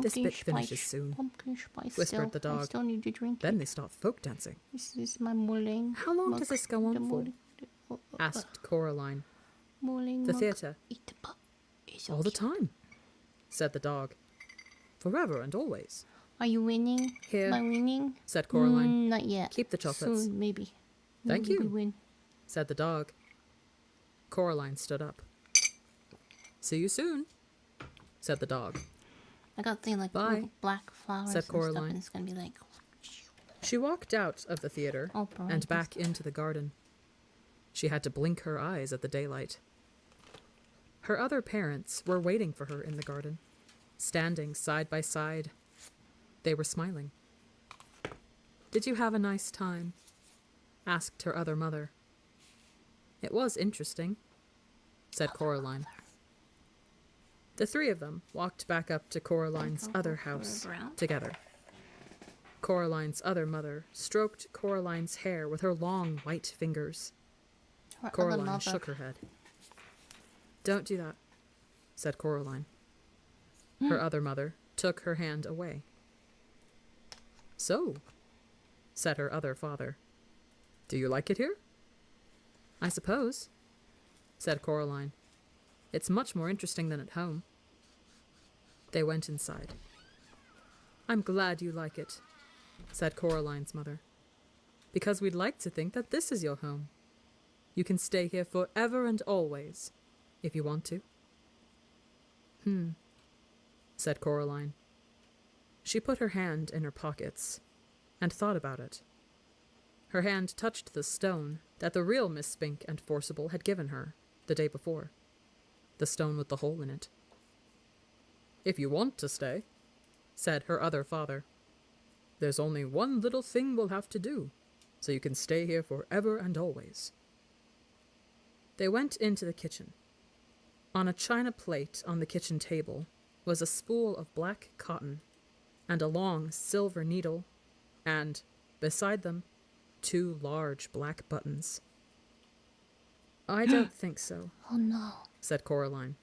G: This
A: pumpkin
G: bit
A: spice.
G: finishes soon,
A: Pumpkin spice
G: whispered
A: still.
G: the dog.
A: I still need to drink
G: Then
A: it.
G: they start folk dancing.
A: This is my morning.
G: How long
A: mug.
G: does this go on
A: The
G: for?
A: morning-
G: Asked Coraline.
A: morning
G: The
A: mug.
G: theatre.
A: Eat the pup. It's
G: All the
A: okay.
G: time, said the dog. Forever and always,
A: Are you winning?
G: Here,
A: Am I winning?
G: said Coraline.
A: Not yet.
G: Keep the chocolates,
A: Soon, maybe.
G: Thank
A: Maybe
G: you.
A: we win.
G: said the dog. Coraline stood up. See you soon, said the dog.
A: I got the like
G: Bye,
A: little black flowers
G: said
A: and stuff,
G: Coraline.
A: and it's gonna be like.
G: She walked out of the theatre
A: Oh, boy.
G: and back into the garden. She had to blink her eyes at the daylight. Her other parents were waiting for her in the garden, standing side by side. They were smiling. Did you have a nice time? Asked her other mother. It was interesting, said Coraline. The three of them walked back up to Coraline's other house together. Coraline's other mother stroked Coraline's hair with her long white fingers.
A: Her other
G: Coraline
A: mother.
G: shook her head. Don't do that, said Coraline. Her other mother took her hand away. So, said her other father. Do you like it here? I suppose, said Coraline. It's much more interesting than at home. They went inside. I'm glad you like it, said Coraline's mother, because we'd like to think that this is your home. You can stay here forever and always, if you want to. Said Coraline. She put her hand in her pockets and thought about it. Her hand touched the stone that the real Miss Spink and Forcible had given her the day before, the stone with the hole in it. If you want to stay, said her other father, there's only one little thing we'll have to do, so you can stay here forever and always. They went into the kitchen. On a china plate on the kitchen table was a spool of black cotton and a long silver needle, and, beside them, 2 large black buttons. I don't think so,
A: Oh no.
G: said Coraline.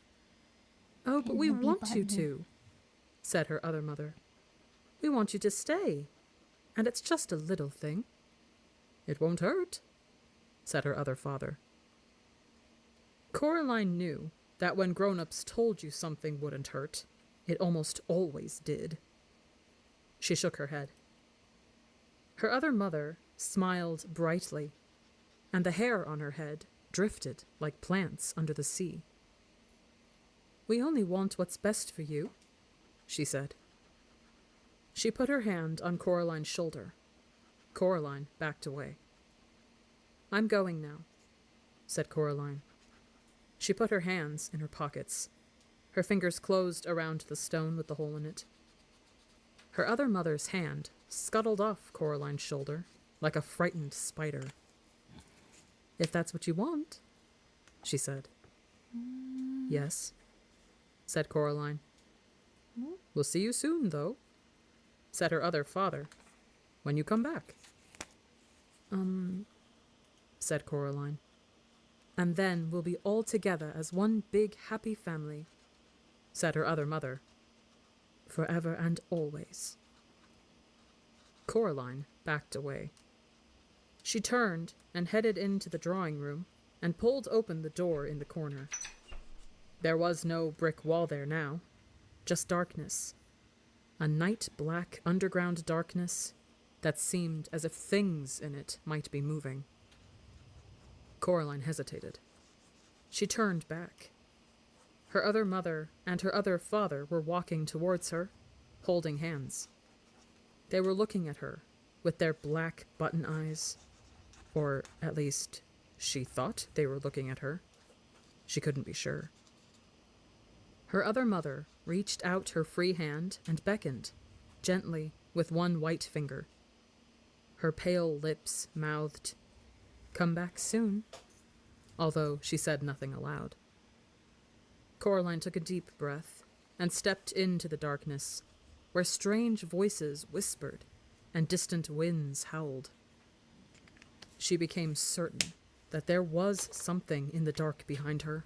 G: Oh, but we want you to, said her other mother. We want you to stay, and it's just a little thing. It won't hurt, said her other father. Coraline knew that when grown-ups told you something wouldn't hurt, it almost always did. She shook her head. Her other mother smiled brightly, and the hair on her head drifted like plants under the sea. We only want what's best for you, she said. She put her hand on Coraline's shoulder. Coraline backed away. I'm going now, said Coraline. She put her hands in her pockets. Her fingers closed around the stone with the hole in it. Her other mother's hand scuttled off Coraline's shoulder like a frightened spider. If that's what you want, she said. Yes, said Coraline. We'll see you soon, though, said her other father, when you come back. Said Coraline. And then we'll be all together as one big happy family, said her other mother. "Forever and always." Coraline backed away. She turned and headed into the drawing room and pulled open the door in the corner. There was no brick wall there now, just darkness. A night-black underground darkness that seemed as if things in it might be moving. Coraline hesitated. She turned back. Her other mother and her other father were walking towards her, holding hands. They were looking at her with their black button eyes. Or, at least, she thought they were looking at her. She couldn't be sure. Her other mother reached out her free hand and beckoned, gently, with one white finger. Her pale lips mouthed, "Come back soon," although she said nothing aloud. Coraline took a deep breath and stepped into the darkness, where strange voices whispered and distant winds howled. She became certain that there was something in the dark behind her,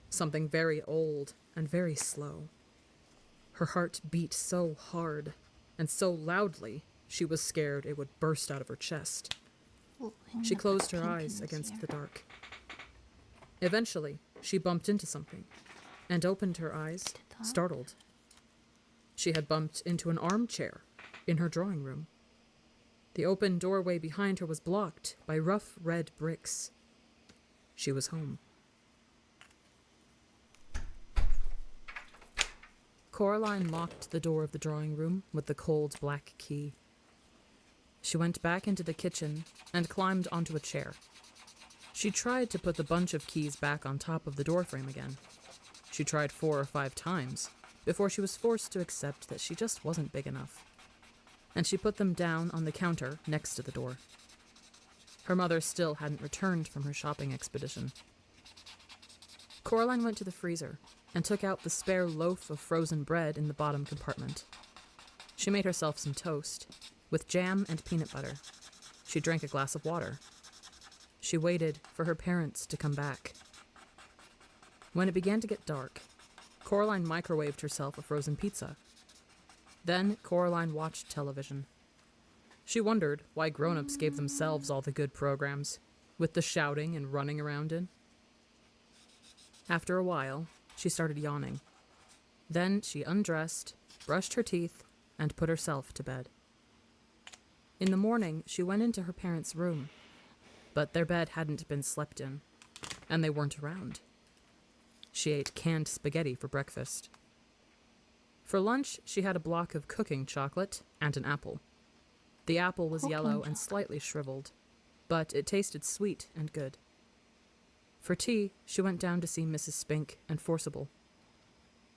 G: something very old and very slow. Her heart beat so hard and so loudly she was scared it would burst out of her chest. She closed her eyes against the dark. Eventually, she bumped into something and opened her eyes, startled. She had bumped into an armchair in her drawing room. The open doorway behind her was blocked by rough red bricks. She was home. Coraline locked the door of the drawing room with the cold black key. She went back into the kitchen and climbed onto a chair. She tried to put the bunch of keys back on top of the doorframe again. She tried 4 or 5 times before she was forced to accept that she just wasn't big enough. And she put them down on the counter next to the door. Her mother still hadn't returned from her shopping expedition. Coraline went to the freezer and took out the spare loaf of frozen bread in the bottom compartment. She made herself some toast, with jam and peanut butter. She drank a glass of water. She waited for her parents to come back. When it began to get dark, Coraline microwaved herself a frozen pizza. Then Coraline watched television. She wondered why grown-ups gave themselves all the good programs, with the shouting and running around in. After a while, she started yawning. Then she undressed, brushed her teeth, and put herself to bed. In the morning, she went into her parents' room, but their bed hadn't been slept in, and they weren't around. She ate canned spaghetti for breakfast. For lunch, she had a block of cooking chocolate and an apple. The apple was yellow and slightly shriveled, but it tasted sweet and good. For tea, she went down to see Mrs. Spink and Forcible.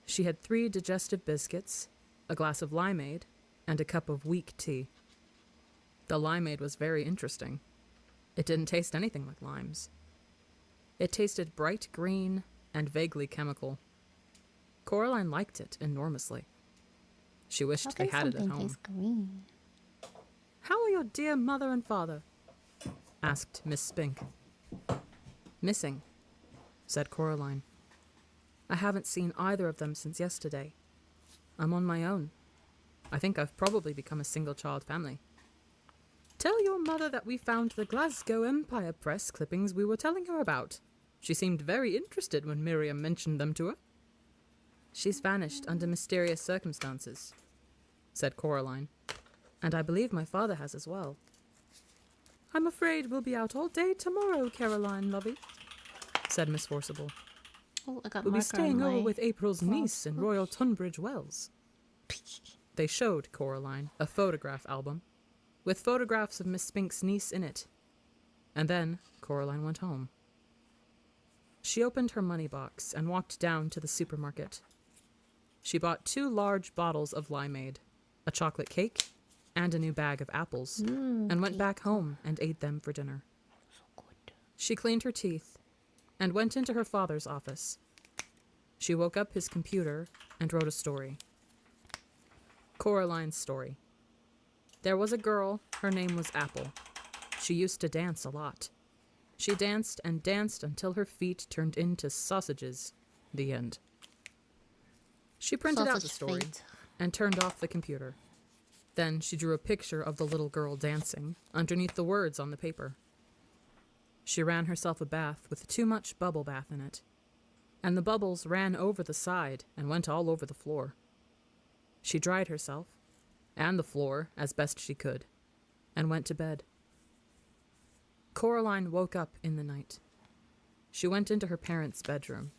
G: She had 3 digestive biscuits, a glass of limeade, and a cup of weak tea. The limeade was very interesting. It didn't taste anything like limes. It tasted bright green and vaguely chemical. Coraline liked it enormously. She wished they had it at home.
A: Green?
G: "How are your dear mother and father?" asked Miss Spink. "Missing," said Coraline. "I haven't seen either of them since yesterday. I'm on my own. I think I've probably become a single-child family." "Tell your mother that we found the Glasgow Empire Press clippings we were telling her about. She seemed very interested when Miriam mentioned them to her." "She's vanished under mysterious circumstances," said Coraline. "And I believe my father has as well." "I'm afraid we'll be out all day tomorrow, Caroline, lovey," said Miss Forcible.
A: Oh, I got
G: "We'll be
A: marker
G: staying
A: on
G: over
A: my
G: with April's niece in
A: crossbook.
G: Royal Tunbridge Wells." They showed Coraline a photograph album with photographs of Miss Spink's niece in it. And then Coraline went home. She opened her money box and walked down to the supermarket. She bought 2 large bottles of limeade, a chocolate cake, and a new bag of apples, and went back home and ate them for dinner. She cleaned her teeth and went into her father's office. She woke up his computer and wrote a story. Coraline's story. There was a girl, her name was Apple. She used to dance a lot. She danced and danced until her feet turned into sausages. The end. She printed out the
A: Sausage
G: story
A: fate.
G: and turned off the computer. Then she drew a picture of the little girl dancing underneath the words on the paper. She ran herself a bath with too much bubble bath in it, and the bubbles ran over the side and went all over the floor. She dried herself, and the floor as best she could, and went to bed. Coraline woke up in the night. She went into her parents' bedroom,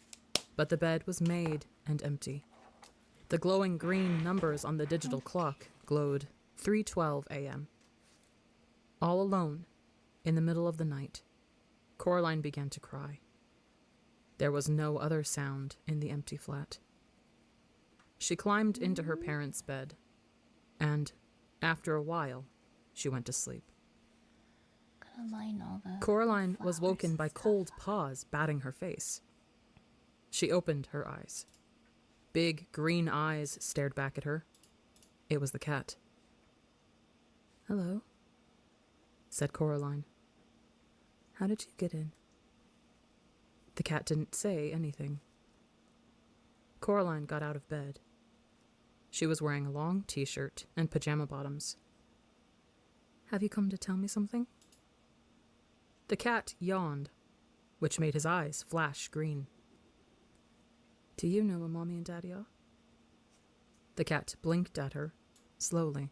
G: but the bed was made and empty. The glowing green numbers on the digital clock glowed 3:12 a.m. All alone, in the middle of the night, Coraline began to cry. There was no other sound in the empty flat. She climbed into her parents' bed, and, after a while, she went to sleep.
A: Gotta line all the
G: Coraline was
A: flowers
G: woken by
A: and stuff.
G: cold paws batting her face. She opened her eyes. Big green eyes stared back at her. It was the cat. "Hello," said Coraline. "How did you get in?" The cat didn't say anything. Coraline got out of bed. She was wearing a long t-shirt and pajama bottoms. "Have you come to tell me something?" The cat yawned, which made his eyes flash green. "Do you know where Mommy and Daddy are?" The cat blinked at her, slowly.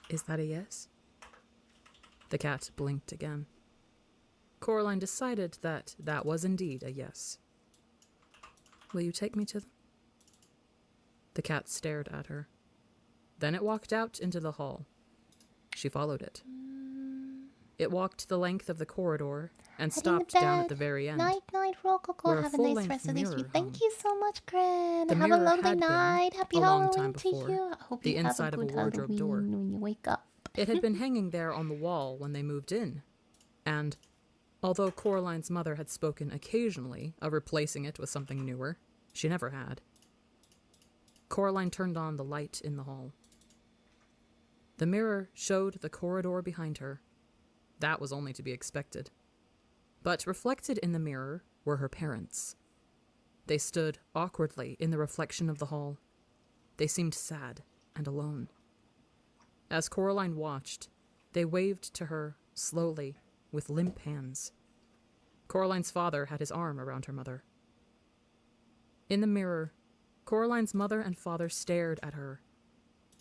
G: "Is that a yes?" The cat blinked again. Coraline decided that that was indeed a yes. "Will you take me to them?" The cat stared at her. Then it walked out into the hall. She followed it. It walked the length of the corridor and
A: Heading to
G: stopped down at
A: bed.
G: the very end.
A: Night, night, Rococo.
G: where a
A: Have a nice
G: full-length
A: rest of this
G: mirror
A: week. Thank
G: hung.
A: you so much, Gran.
G: The
A: Have a
G: mirror
A: lovely
G: had been,
A: night. Happy
G: a long
A: Halloween
G: time
A: to
G: before,
A: you. I hope
G: the
A: you have
G: inside
A: a
G: of a
A: good
G: wardrobe door.
A: Halloween when you wake up.
G: It had been hanging there on the wall when they moved in, and, although Coraline's mother had spoken occasionally of replacing it with something newer, she never had. Coraline turned on the light in the hall. The mirror showed the corridor behind her. That was only to be expected. But reflected in the mirror were her parents. They stood awkwardly in the reflection of the hall. They seemed sad and alone. As Coraline watched, they waved to her slowly with limp hands. Coraline's father had his arm around her mother. In the mirror, Coraline's mother and father stared at her.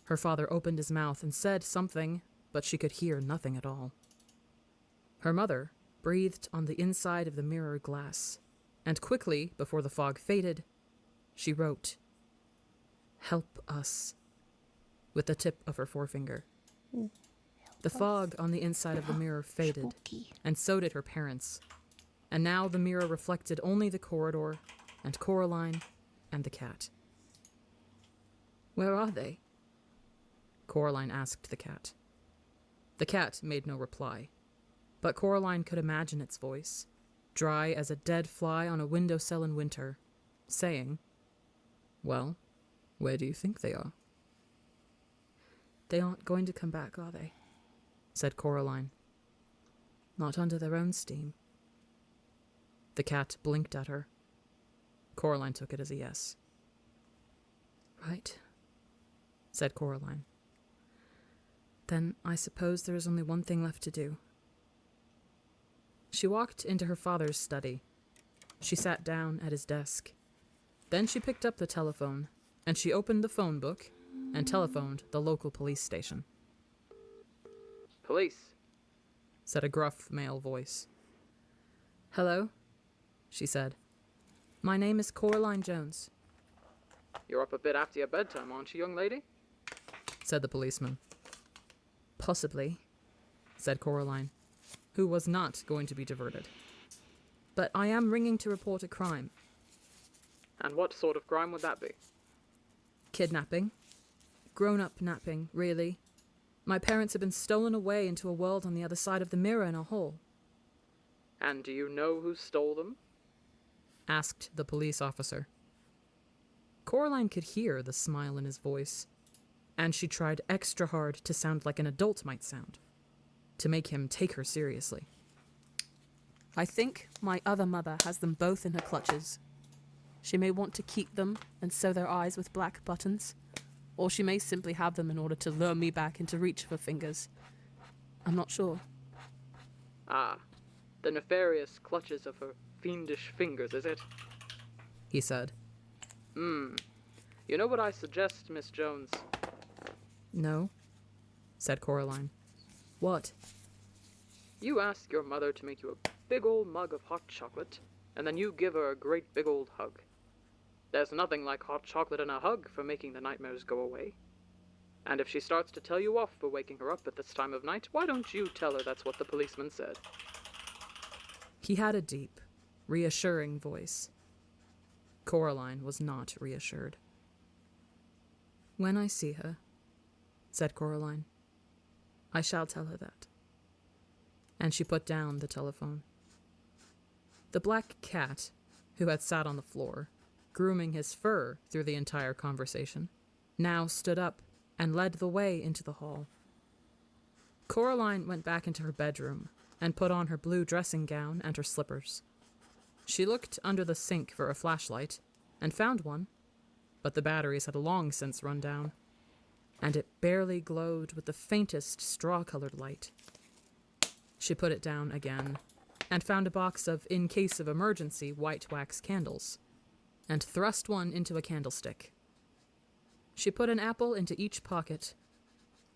G: Her father opened his mouth and said something, but she could hear nothing at all. Her mother breathed on the inside of the mirror glass, and quickly, before the fog faded, she wrote, "Help us," with the tip of her forefinger. The fog on the inside of the mirror faded,
A: Spooky.
G: and so did her parents, and now the mirror reflected only the corridor, and Coraline, and the cat. "Where are they?" Coraline asked the cat. The cat made no reply, but Coraline could imagine its voice, dry as a dead fly on a windowsill in winter, saying, "Well, where do you think they are?" "They aren't going to come back, are they?" said Coraline. "Not under their own steam." The cat blinked at her. Coraline took it as a yes. "Right," said Coraline. "Then I suppose there is only one thing left to do." She walked into her father's study. She sat down at his desk. Then she picked up the telephone, and she opened the phone book and telephoned the local police station. "Police," said a gruff male voice. "Hello," she said. "My name is Coraline Jones." "You're up a bit after your bedtime, aren't you, young lady?" said the policeman. "Possibly," said Coraline, who was not going to be diverted. "But I am ringing to report a crime." "And what sort of crime would that be?" "Kidnapping. Grown-up napping, really. My parents have been stolen away into a world on the other side of the mirror in a hole." "And do you know who stole them?" asked the police officer. Coraline could hear the smile in his voice, and she tried extra hard to sound like an adult might sound, to make him take her seriously. "I think my other mother has them both in her clutches." She may want to keep them and sew their eyes with black buttons, or she may simply have them in order to lure me back into reach of her fingers. I'm not sure.
H: Ah, the nefarious clutches of her fiendish fingers, is it?
G: He said.
H: You know what I suggest, Miss Jones?
G: No, said Coraline. What?
H: You ask your mother to make you a big old mug of hot chocolate, and then you give her a great big old hug. There's nothing like hot chocolate and a hug for making the nightmares go away. And if she starts to tell you off for waking her up at this time of night, why don't you tell her that's what the policeman said?
G: He had a deep, reassuring voice. Coraline was not reassured. When I see her, said Coraline, I shall tell her that. And she put down the telephone. The black cat, who had sat on the floor, grooming his fur through the entire conversation, now stood up and led the way into the hall. Coraline went back into her bedroom and put on her blue dressing gown and her slippers. She looked under the sink for a flashlight and found one, but the batteries had long since run down, and it barely glowed with the faintest straw-colored light. She put it down again and found a box of, in case of emergency, white wax candles, and thrust one into a candlestick. She put an apple into each pocket.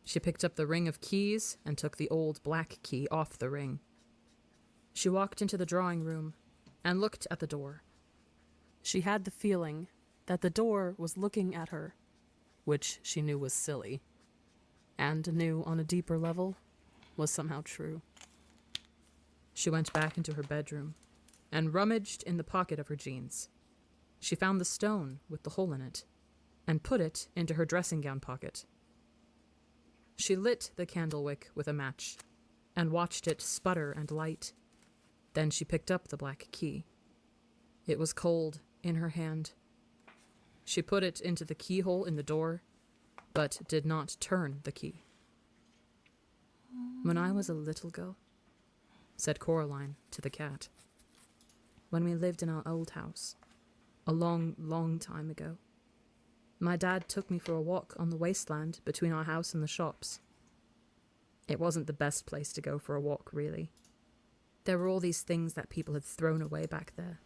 G: She picked up the ring of keys and took the old black key off the ring. She walked into the drawing room and looked at the door. She had the feeling that the door was looking at her, which she knew was silly, and knew on a deeper level was somehow true. She went back into her bedroom and rummaged in the pocket of her jeans. She found the stone with the hole in it and put it into her dressing gown pocket. She lit the candle wick with a match and watched it sputter and light. Then she picked up the black key. It was cold in her hand. She put it into the keyhole in the door, but did not turn the key. When I was a little girl, said Coraline to the cat, when we lived in our old house, a long, long time ago, my dad took me for a walk on the wasteland between our house and the shops. It wasn't the best place to go for a walk, really. There were all these things that people had thrown away back there.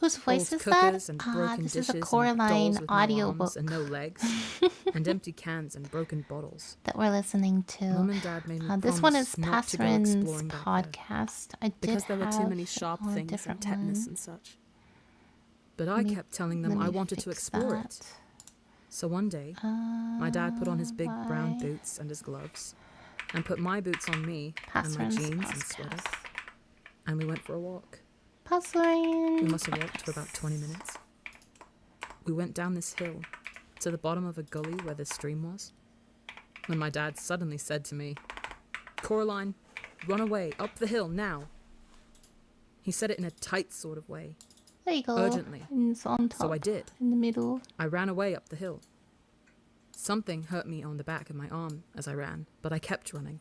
A: Whose voice
G: Old
A: is that?
G: cookers and broken
A: This
G: dishes
A: is a
G: and
A: Coraline
G: dolls with no arms
A: audiobook
G: and no legs, and empty cans and broken bottles.
A: that we're listening to.
G: Mum and Dad made me
A: This one is
G: promise not to go
A: Passerin's
G: exploring back there,
A: podcast. I did
G: because there were too
A: have
G: many sharp
A: a
G: things
A: different
G: and tetanus
A: one.
G: and such. But I
A: Let me-
G: kept telling
A: let
G: them I
A: me
G: wanted to
A: fix
G: explore
A: that.
G: it. So one day, my dad put on his big brown boots and his gloves, and put my boots on me and my
A: Passerin's
G: jeans and sweater,
A: podcast.
G: and we went for a walk.
A: Passerin.
G: We must have walked for about 20 minutes. We went down this hill to the bottom of a gully where the stream was, when my dad suddenly said to me, "Coraline, run away, up the hill, now." He said it in a tight sort of way,
A: There you go.
G: urgently.
A: And it's on top.
G: So I did.
A: In the middle.
G: I ran away up the hill. Something hurt me on the back of my arm as I ran, but I kept running.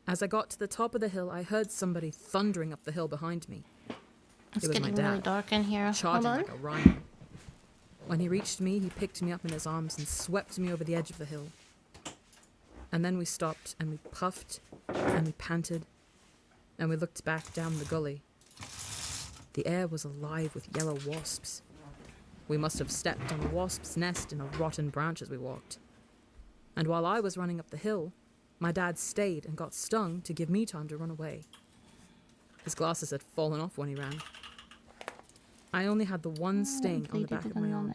G: As I got to the top of the hill, I heard somebody thundering up the hill behind me.
A: It's
G: It was my
A: getting really
G: dad,
A: dark in here. Hold
G: charging
A: on.
G: like a rhino. When he reached me, he picked me up in his arms and swept me over the edge of the hill. And then we stopped, and we puffed, and we panted, and we looked back down the gully. The air was alive with yellow wasps. We must have stepped on a wasp's nest in a rotten branch as we walked. And while I was running up the hill, my dad stayed and got stung to give me time to run away. His glasses had fallen off when he ran. I only had the one sting on the back of my arm.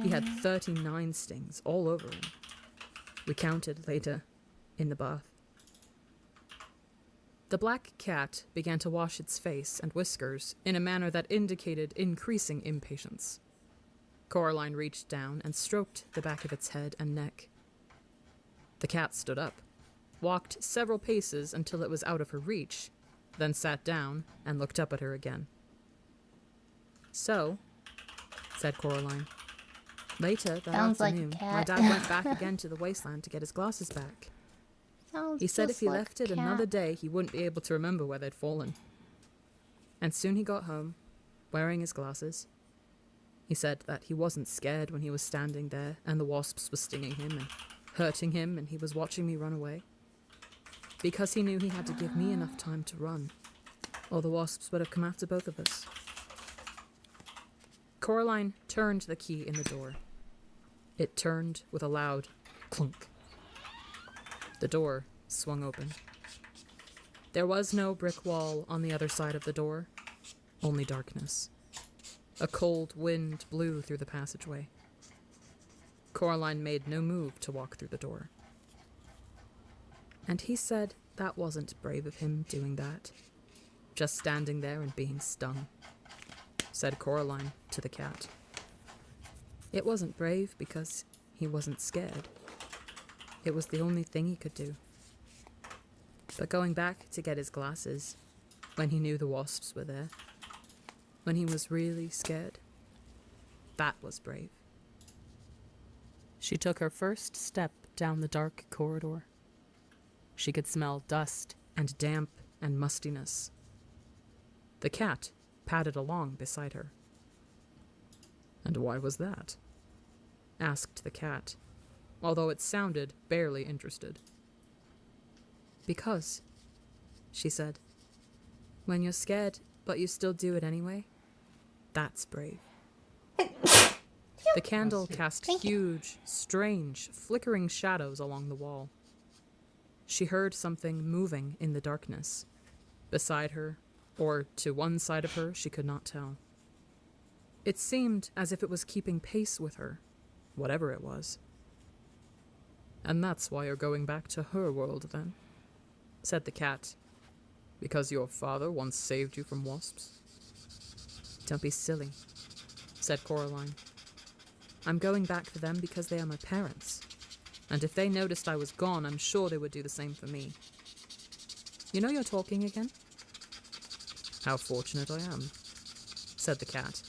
G: He had 39 stings all over him. We counted later in the bath. The black cat began to wash its face and whiskers in a manner that indicated increasing impatience. Coraline reached down and stroked the back of its head and neck. The cat stood up, walked several paces until it was out of her reach, then sat down and looked up at her again. "So," said Coraline. Later that
A: Sounds like a
G: afternoon,
A: cat.
G: my dad went back again to the wasteland to get his glasses back.
A: Sounds
G: He said
A: just
G: if he
A: like
G: left it
A: a
G: another
A: cat.
G: day, he wouldn't be able to remember where they'd fallen. And soon he got home, wearing his glasses. He said that he wasn't scared when he was standing there and the wasps were stinging him and hurting him and he was watching me run away. Because he knew he had to give me enough time to run, or the wasps would have come after both of us. Coraline turned the key in the door. It turned with a loud clunk. The door swung open. There was no brick wall on the other side of the door, only darkness. A cold wind blew through the passageway. Coraline made no move to walk through the door. And he said that wasn't brave of him doing that. Just standing there and being stung, said Coraline to the cat. It wasn't brave because he wasn't scared. It was the only thing he could do. But going back to get his glasses, when he knew the wasps were there, when he was really scared, that was brave. She took her first step down the dark corridor. She could smell dust and damp and mustiness. The cat padded along beside her. "And why was that?" asked the cat, although it sounded barely interested. "Because," she said, "when you're scared but you still do it anyway, that's brave." The candle cast huge, strange, flickering shadows along the wall. She heard something moving in the darkness. Beside her, or to one side of her, she could not tell. It seemed as if it was keeping pace with her, whatever it was. "And that's why you're going back to her world, then?" said the cat. "Because your father once saved you from wasps?" "Don't be silly," said Coraline. "I'm going back for them because they are my parents. And if they noticed I was gone, I'm sure they would do the same for me. You know you're talking again?" "How fortunate I am," said the cat,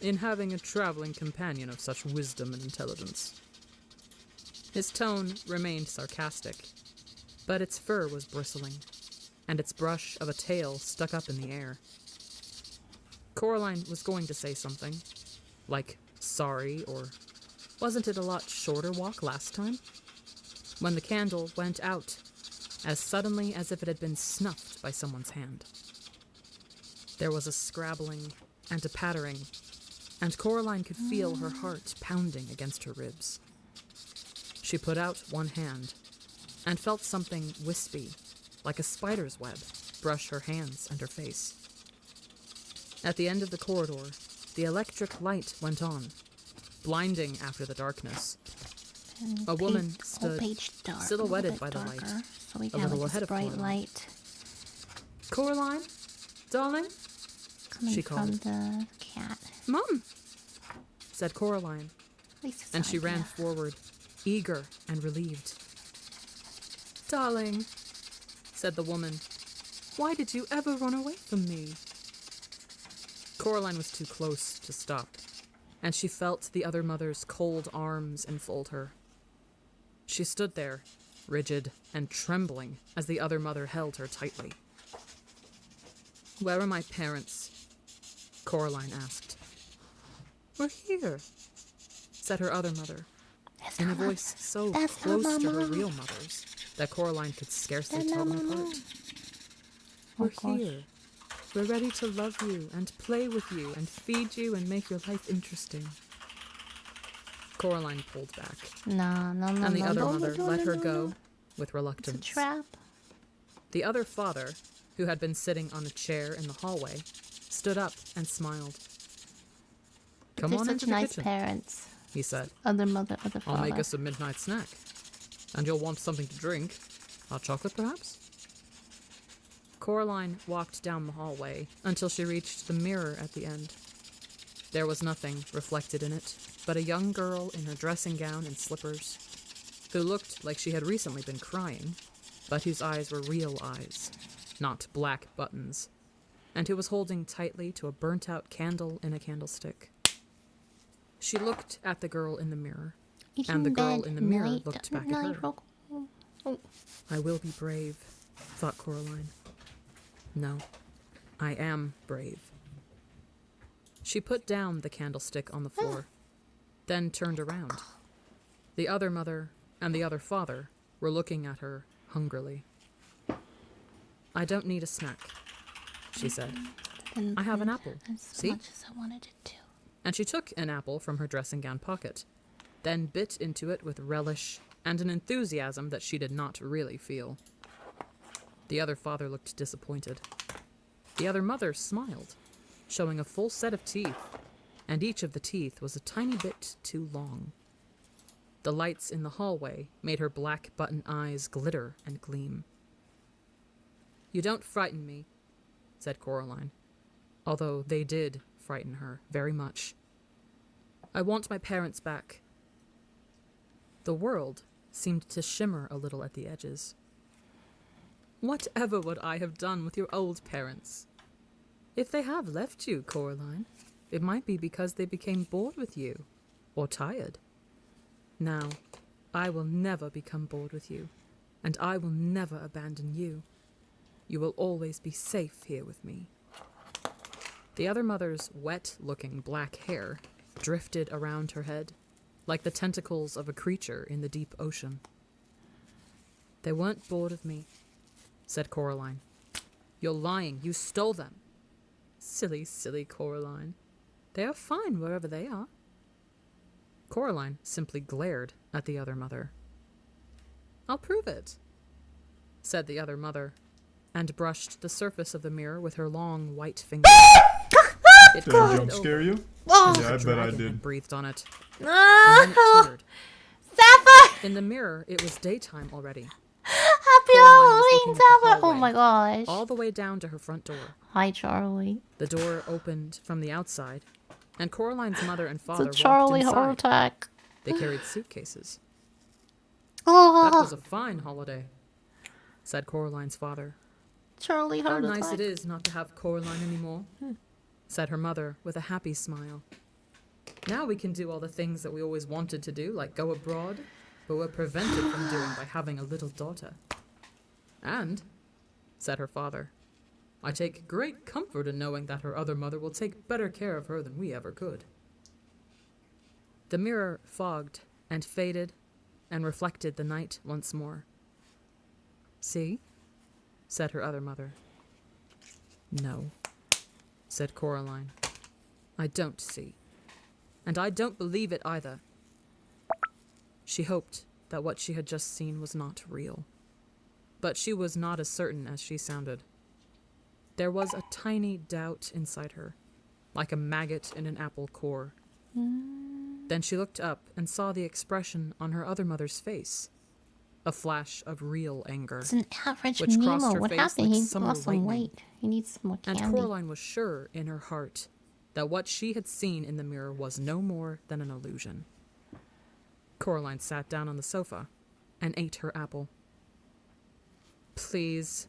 G: "in having a traveling companion of such wisdom and intelligence." His tone remained sarcastic, but its fur was bristling, and its brush of a tail stuck up in the air. Coraline was going to say something, like sorry, or wasn't it a lot shorter walk last time? When the candle went out, as suddenly as if it had been snuffed by someone's hand. There was a scrabbling and a pattering, and Coraline could feel her heart pounding against her ribs. She put out one hand, and felt something wispy, like a spider's web, brush her hands and her face. At the end of the corridor, the electric light went on, blinding after the darkness. A woman stood silhouetted by the light,
A: so we
G: a
A: can have
G: little
A: like
G: ahead
A: this
G: of
A: bright
G: Coraline.
A: light
G: "Coraline? Darling?"
A: coming
G: she
A: from
G: called.
A: the cat.
G: "Mum!" said Coraline,
A: At least it's
G: and
A: an
G: she ran
A: idea.
G: forward, eager and relieved. "Darling," said the woman, "why did you ever run away from me?" Coraline was too close to stop, and she felt the other mother's cold arms enfold her. She stood there, rigid and trembling, as the other mother held her tightly. "Where are my parents?" Coraline asked. "We're here," said her other mother,
A: That's
G: in a
A: not my-
G: voice so
A: that's not
G: close
A: my
G: to her
A: mom.
G: real mother's that Coraline could scarcely
A: That's
G: tell
A: not
G: them
A: my
G: apart.
A: mom.
G: "We're
A: gosh.
G: here. We're ready to love you and play with you and feed you and make your life interesting." Coraline pulled back,
A: No,
G: and the other
A: no,
G: mother
A: no,
G: let
A: no,
G: her
A: no,
G: go
A: no.
G: with
A: It's a
G: reluctance.
A: trap.
G: The other father, who had been sitting on a chair in the hallway, stood up and smiled. "Come
A: They're
G: on
A: such
G: into the
A: nice
G: kitchen,"
A: parents.
G: he said.
A: Other mother, other
G: "I'll
A: father.
G: make us a midnight snack. And you'll want something to drink. Hot chocolate, perhaps?" Coraline walked down the hallway until she reached the mirror at the end. There was nothing reflected in it but a young girl in her dressing gown and slippers, who looked like she had recently been crying, but whose eyes were real eyes, not black buttons, and who was holding tightly to a burnt-out candle in a candlestick. She looked at the girl in the mirror, and the girl in the mirror looked back at her.
A: Oh.
G: "I will be brave," thought Coraline. "No, I am brave." She put down the candlestick on the floor, then turned around. The other mother and the other father were looking at her hungrily. I don't need a snack, she said. I have an apple. See?
A: Much as I wanted it to.
G: And she took an apple from her dressing gown pocket, then bit into it with relish and an enthusiasm that she did not really feel. The other father looked disappointed. The other mother smiled, showing a full set of teeth, and each of the teeth was a tiny bit too long. The lights in the hallway made her black button eyes glitter and gleam. You don't frighten me, said Coraline, although they did frighten her very much. I want my parents back. The world seemed to shimmer a little at the edges. Whatever would I have done with your old parents? If they have left you, Coraline, it might be because they became bored with you, or tired. Now, I will never become bored with you, and I will never abandon you. You will always be safe here with me. The other mother's wet-looking black hair drifted around her head, like the tentacles of a creature in the deep ocean. They weren't bored of me, said Coraline. You're lying. You stole them. Silly, silly Coraline. They are fine wherever they are. Coraline simply glared at the other mother. I'll prove it, said the other mother, and brushed the surface of the mirror with her long white finger. It
J: Did I jump scare you?
A: Oh.
J: Yeah, I bet I did.
G: And breathed on it. And then
A: No!
G: it cleared.
A: Sapphire!
G: In the mirror, it was daytime already.
A: Happy
G: Coraline was
A: Halloween,
G: looking at the
A: Sapphire! Oh
G: hallway,
A: my gosh.
G: all the way down to her front door.
A: Hi, Charlie.
G: The door opened from the outside, and Coraline's mother and
A: It's
G: father
A: a Charlie
G: walked
A: heart
G: inside.
A: attack.
G: They carried suitcases.
A: Oh,
G: That was a fine holiday, said Coraline's father.
A: Charlie
G: How
A: heart
G: nice
A: attack.
G: it is not to have Coraline anymore, said her mother with a happy smile. Now we can do all the things that we always wanted to do, like go abroad, but were prevented from doing by having a little daughter. And, said her father, I take great comfort in knowing that her other mother will take better care of her than we ever could. The mirror fogged and faded and reflected the night once more. See? Said her other mother. No, said Coraline. I don't see. And I don't believe it either. She hoped that what she had just seen was not real. But she was not as certain as she sounded. There was a tiny doubt inside her, like a maggot in an apple core. Then she looked up and saw the expression on her other mother's face. A flash of real anger.
A: It's an average
G: which crossed
A: Nemo.
G: her
A: What
G: face
A: happened?
G: like
A: He
G: summer
A: lost some
G: lightning.
A: weight. He needs some more
G: And
A: candy.
G: Coraline was sure in her heart that what she had seen in the mirror was no more than an illusion. Coraline sat down on the sofa and ate her apple. Please,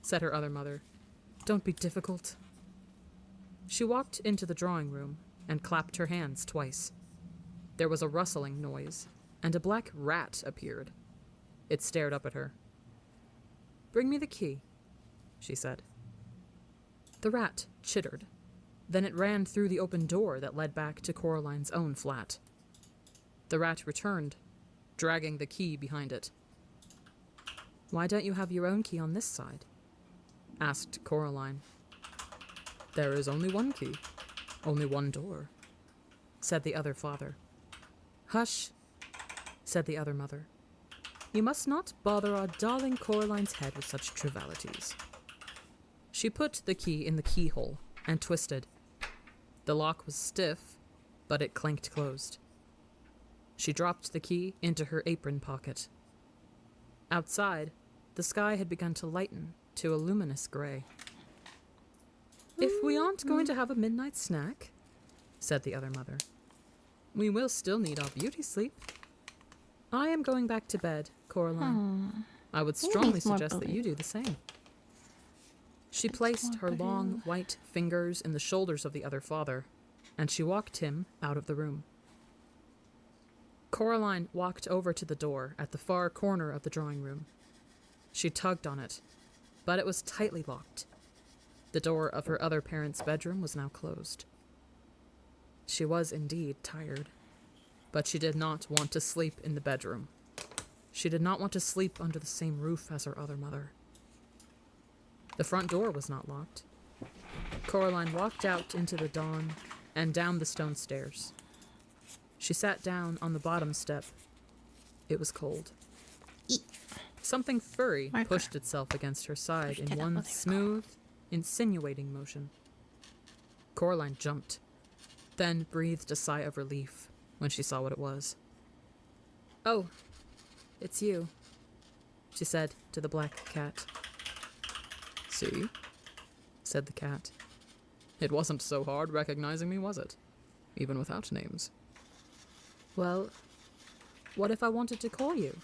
G: said her other mother, don't be difficult. She walked into the drawing room and clapped her hands twice. There was a rustling noise, and a black rat appeared. It stared up at her. Bring me the key, she said. The rat chittered. Then it ran through the open door that led back to Coraline's own flat. The rat returned, dragging the key behind it. Why don't you have your own key on this side? Asked Coraline. There is only one key, only one door, said the other father. Hush, said the other mother. You must not bother our darling Coraline's head with such trivialities. She put the key in the keyhole and twisted. The lock was stiff, but it clanked closed. She dropped the key into her apron pocket. Outside, the sky had begun to lighten to a luminous gray. If we aren't going to have a midnight snack, said the other mother, we will still need our beauty sleep. I am going back to bed, Coraline. I would strongly
A: needs more
G: suggest that
A: belief.
G: you do the same. She placed her long, white fingers in the shoulders of the other father, and she walked him out of the room. Coraline walked over to the door at the far corner of the drawing room. She tugged on it, but it was tightly locked. The door of her other parents' bedroom was now closed. She was indeed tired, but she did not want to sleep in the bedroom. She did not want to sleep under the same roof as her other mother. The front door was not locked. Coraline walked out into the dawn and down the stone stairs. She sat down on the bottom step. It was cold. Something furry pushed itself against her side in one smooth, insinuating motion. Coraline jumped, then breathed a sigh of relief when she saw what it was. "Oh, it's you," she said to the black cat.
H: "See?" said the cat. "It wasn't so hard recognizing me, was it? Even without names."
G: "Well, what if I wanted to call you?"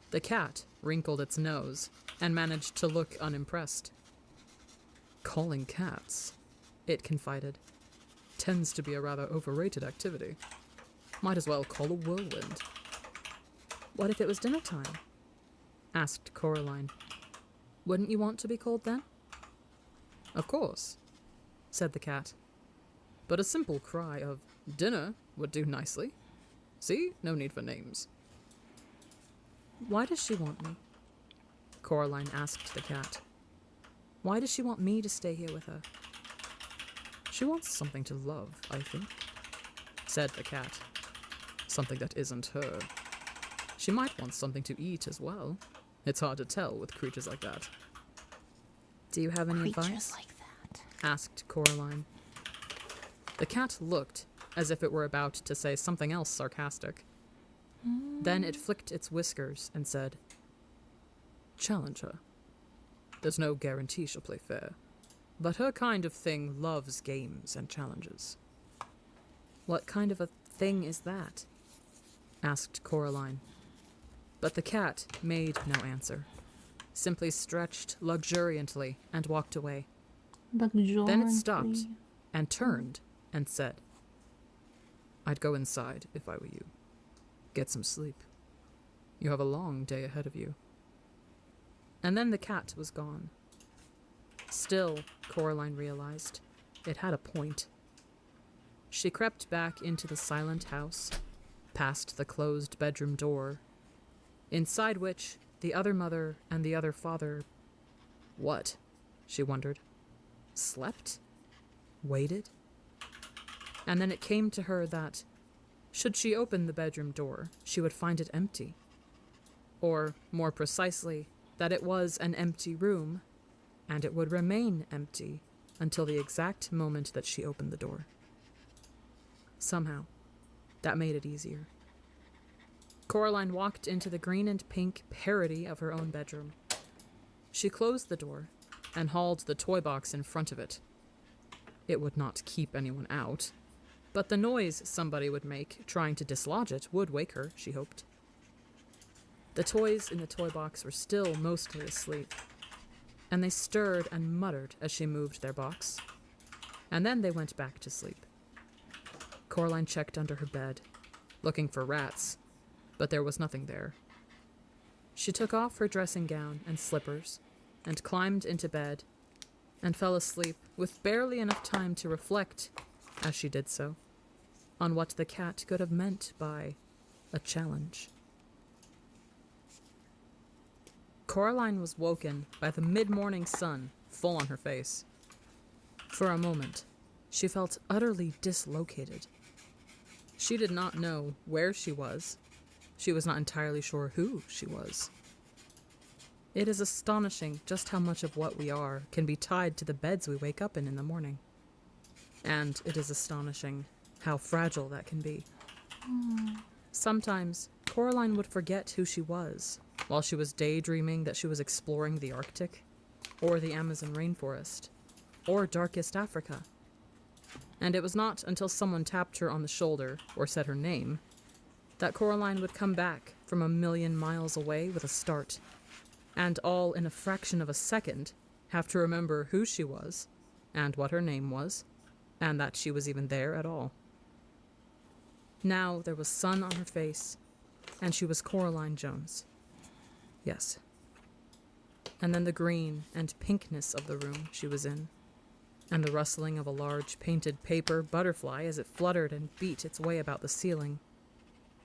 H: The cat wrinkled its nose and managed to look unimpressed. "Calling cats," it confided, "tends to be a rather overrated activity. Might as well call a whirlwind."
G: "What if it was dinner time?" asked Coraline. "Wouldn't you want to be called then?"
H: "Of course," said the cat. "But a simple cry of 'dinner' would do nicely. See? No need for names."
G: "Why does she want me?" Coraline asked the cat. "Why does she want me to stay here with her?"
H: "She wants something to love, I think," said the cat. "Something that isn't her. She might want something to eat as well. It's hard to tell with creatures like that."
G: "Do you have any advice?"
A: Creatures like that.
G: asked Coraline.
H: The cat looked as if it were about to say something else sarcastic. Then it flicked its whiskers and said, "Challenge her. There's no guarantee she'll play fair, but her kind of thing loves games and challenges."
G: "What kind of a thing is that?" asked Coraline.
H: But the cat made no answer, simply stretched luxuriantly and walked away. Then it stopped and turned and said, "I'd go inside if I were you. Get some sleep. You have a long day ahead of you." And then the cat was gone. Still, Coraline realized, it had a point. She crept back into the silent house, past the closed bedroom door, inside which the other mother and the other father... What? She wondered. Slept? Waited? And then it came to her that, should she open the bedroom door, she would find it empty. Or, more precisely, that it was an empty room, and it would remain empty until the exact moment that she opened the door. Somehow, that made it easier. Coraline walked into the green and pink parody of her own bedroom. She closed the door and hauled the toy box in front of it. It would not keep anyone out, but the noise somebody would make trying to dislodge it would wake her, she hoped. The toys in the toy box were still mostly asleep, and they stirred and muttered as she moved their box, and then they went back to sleep. Coraline checked under her bed, looking for rats, but there was nothing there. She took off her dressing gown and slippers, and climbed into bed, and fell asleep with barely enough time to reflect, as she did so, on what the cat could have meant by a challenge. Coraline was woken by the mid-morning sun full on her face. For a moment, she felt utterly dislocated. She did not know where she was. She was not entirely sure who she was. It is astonishing just how much of what we are can be tied to the beds we wake up in the morning. And it is astonishing how fragile that can be. Sometimes, Coraline would forget who she was while she was daydreaming that she was exploring the Arctic, or the Amazon rainforest, or darkest Africa. And it was not until someone tapped her on the shoulder, or said her name, that Coraline would come back from 1,000,000 miles away with a start, and all in a fraction of a second have to remember who she was, and what her name was, and that she was even there at all. Now there was sun on her face, and she was Coraline Jones. Yes. And then the green and pinkness of the room she was in.
G: and the rustling of a large painted paper butterfly as it fluttered and beat its way about the ceiling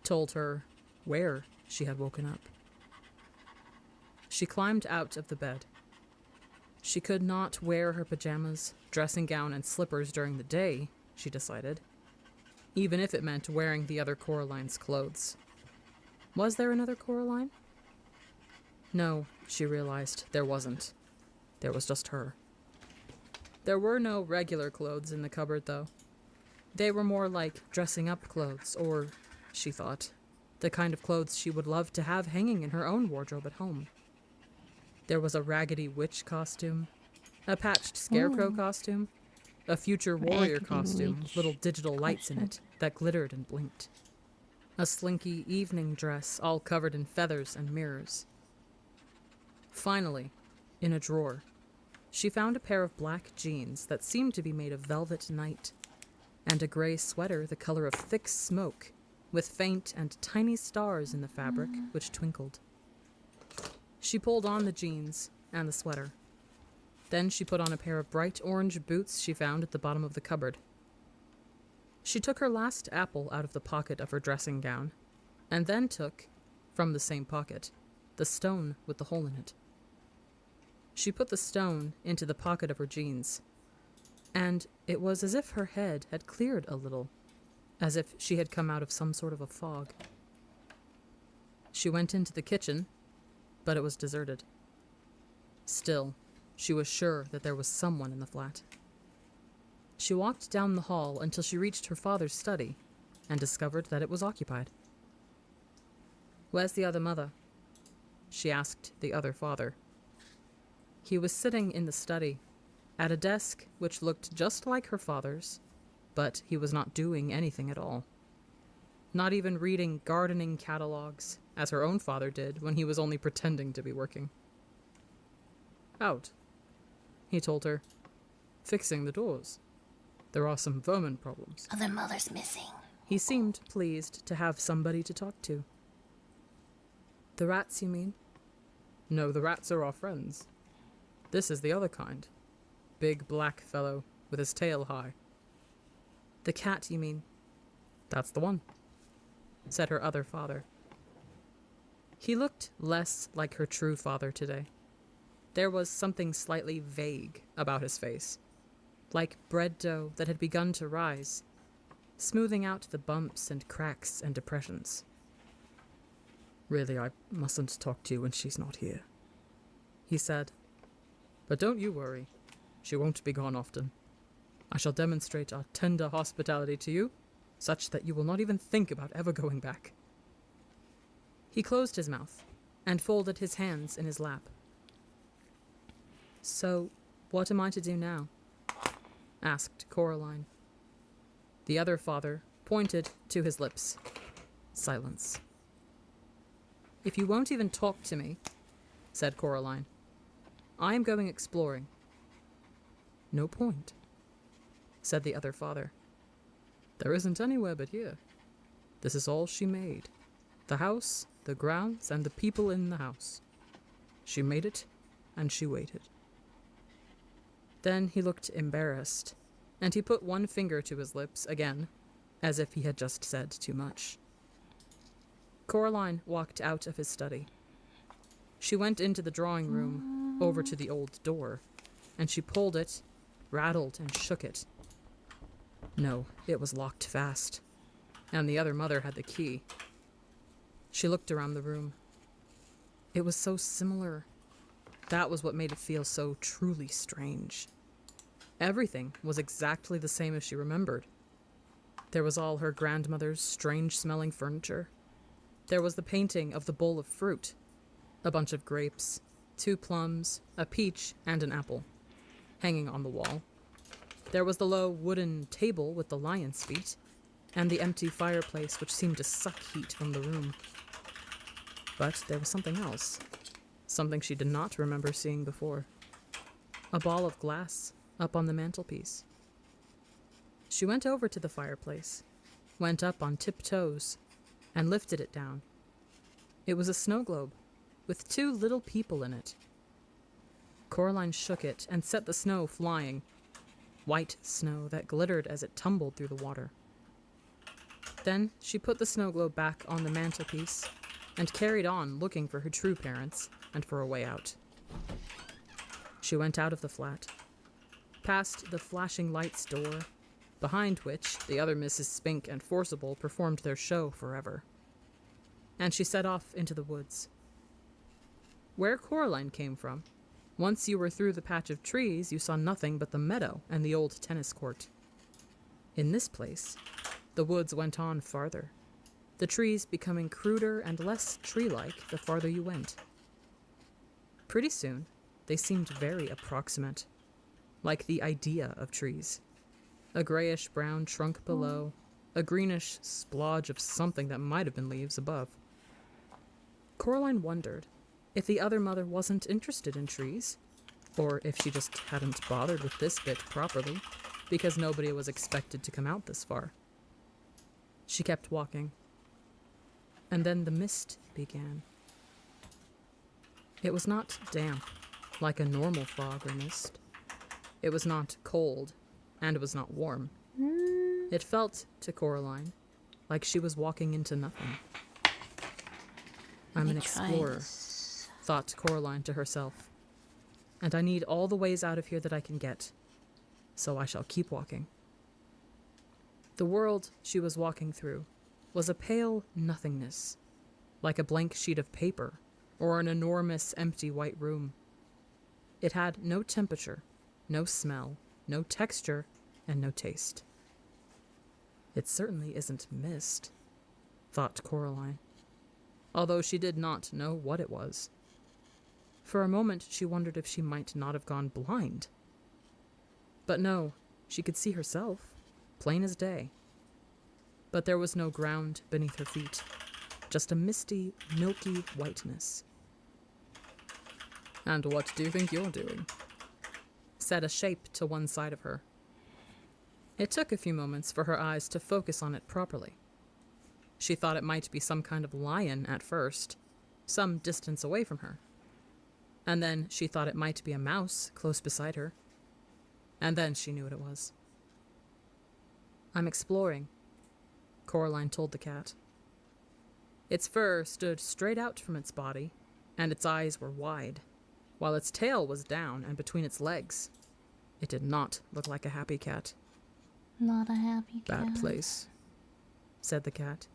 G: told her where she had woken up. She climbed out of the bed. She could not wear her pajamas, dressing gown, and slippers during the day, she decided, even if it meant wearing the other Coraline's clothes. Was there another Coraline? No, she realized there wasn't. There was just her. There were no regular clothes in the cupboard, though. They were more like dressing up clothes, or, she thought, the kind of clothes she would love to have hanging in her own wardrobe at home. There was a raggedy witch costume, a patched scarecrow costume, a future warrior costume with little digital lights in it that glittered and blinked, a slinky evening dress all covered in feathers and mirrors. Finally, in a drawer, she found a pair of black jeans that seemed to be made of velvet night, and a gray sweater the color of thick smoke, with faint and tiny stars in the fabric which twinkled. She pulled on the jeans and the sweater. Then she put on a pair of bright orange boots she found at the bottom of the cupboard. She took her last apple out of the pocket of her dressing gown, and then took, from the same pocket, the stone with the hole in it. She put the stone into the pocket of her jeans, and it was as if her head had cleared a little, as if she had come out of some sort of a fog. She went into the kitchen, but it was deserted. Still, she was sure that there was someone in the flat. She walked down the hall until she reached her father's study and discovered that it was occupied. "Where's the other mother?" she asked the other father. He was sitting in the study, at a desk which looked just like her father's, but he was not doing anything at all. Not even reading gardening catalogs, as her own father did when he was only pretending to be working. "Out," he told her. "Fixing the doors. There are some vermin problems."
B: Other mother's missing.
G: He seemed pleased to have somebody to talk to. "The rats, you mean?" "No, the rats are our friends. This is the other kind. Big black fellow with his tail high." "The cat, you mean?" "That's the one," said her other father. He looked less like her true father today. There was something slightly vague about his face, like bread dough that had begun to rise, smoothing out the bumps and cracks and depressions. "Really, I mustn't talk to you when she's not here," he said. "But don't you worry. She won't be gone often. I shall demonstrate our tender hospitality to you, such that you will not even think about ever going back." He closed his mouth and folded his hands in his lap. "So, what am I to do now?" asked Coraline. The other father pointed to his lips. Silence. "If you won't even talk to me," said Coraline, "I am going exploring." "No point," said the other father. "There isn't anywhere but here. This is all she made. The house, the grounds, and the people in the house. She made it, and she waited." Then he looked embarrassed, and he put one finger to his lips again, as if he had just said too much. Coraline walked out of his study. She went into the drawing room, over to the old door, and she pulled it, rattled and shook it. No, it was locked fast, and the other mother had the key. She looked around the room. It was so similar. That was what made it feel so truly strange. Everything was exactly the same as she remembered. There was all her grandmother's strange-smelling furniture. There was the painting of the bowl of fruit, a bunch of grapes, 2 plums, a peach, and an apple, hanging on the wall. There was the low wooden table with the lion's feet, and the empty fireplace which seemed to suck heat from the room. But there was something else, something she did not remember seeing before. A ball of glass up on the mantelpiece. She went over to the fireplace, went up on tiptoes, and lifted it down. It was a snow globe, with 2 little people in it. Coraline shook it and set the snow flying. white snow that glittered as it tumbled through the water. Then she put the snow globe back on the mantelpiece and carried on looking for her true parents and for a way out. She went out of the flat, past the flashing lights door, behind which the other Mrs. Spink and Forcible performed their show forever. And she set off into the woods. Where Coraline came from, once you were through the patch of trees, you saw nothing but the meadow and the old tennis court. In this place, the woods went on farther, the trees becoming cruder and less tree-like the farther you went. Pretty soon, they seemed very approximate, like the idea of trees. A grayish-brown trunk below, a greenish splodge of something that might have been leaves above. Coraline wondered if the other mother wasn't interested in trees, or if she just hadn't bothered with this bit properly, because nobody was expected to come out this far. She kept walking, and then the mist began. It was not damp, like a normal fog or mist. It was not cold, and it was not warm. It felt, to Coraline, like she was walking into nothing. I'm an explorer, thought Coraline to herself, and I need all the ways out of here that I can get, so I shall keep walking. The world she was walking through was a pale nothingness, like a blank sheet of paper or an enormous empty white room. It had no temperature, no smell, no texture, and no taste. It certainly isn't mist, thought Coraline, although she did not know what it was. For a moment she wondered if she might not have gone blind. But no, she could see herself, plain as day. But there was no ground beneath her feet, just a misty, milky whiteness. "And what do you think you're doing?" said a shape to one side of her. It took a few moments for her eyes to focus on it properly. She thought it might be some kind of lion at first, some distance away from her. And then she thought it might be a mouse close beside her. And then she knew what it was. "I'm exploring," Coraline told the cat. Its fur stood straight out from its body, and its eyes were wide, while its tail was down and between its legs. It did not look like a happy cat.
A: Not a happy cat.
G: "Bad place," said the cat.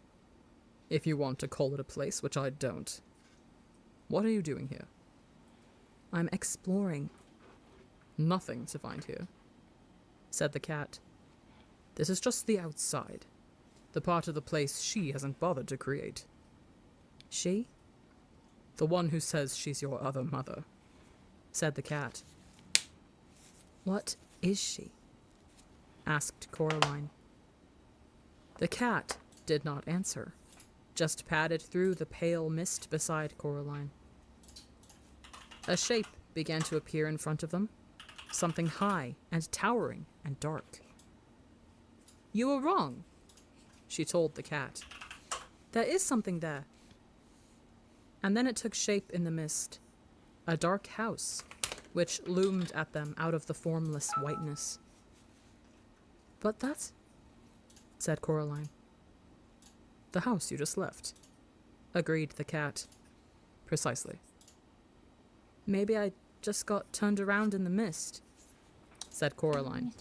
G: "If you want to call it a place, which I don't. What are you doing here?" "I'm exploring." "Nothing to find here," said the cat. "This is just the outside, the part of the place she hasn't bothered to create." "She?" "The one who says she's your other mother," said the cat. "What is she?" asked Coraline. The cat did not answer, just padded through the pale mist beside Coraline. A shape began to appear in front of them, something high and towering and dark. "You were wrong," she told the cat. "There is something there." And then it took shape in the mist, a dark house, which loomed at them out of the formless whiteness. "But that," said Coraline. "The house you just left," agreed the cat. "Precisely." "Maybe I just got turned around in the mist," said Coraline.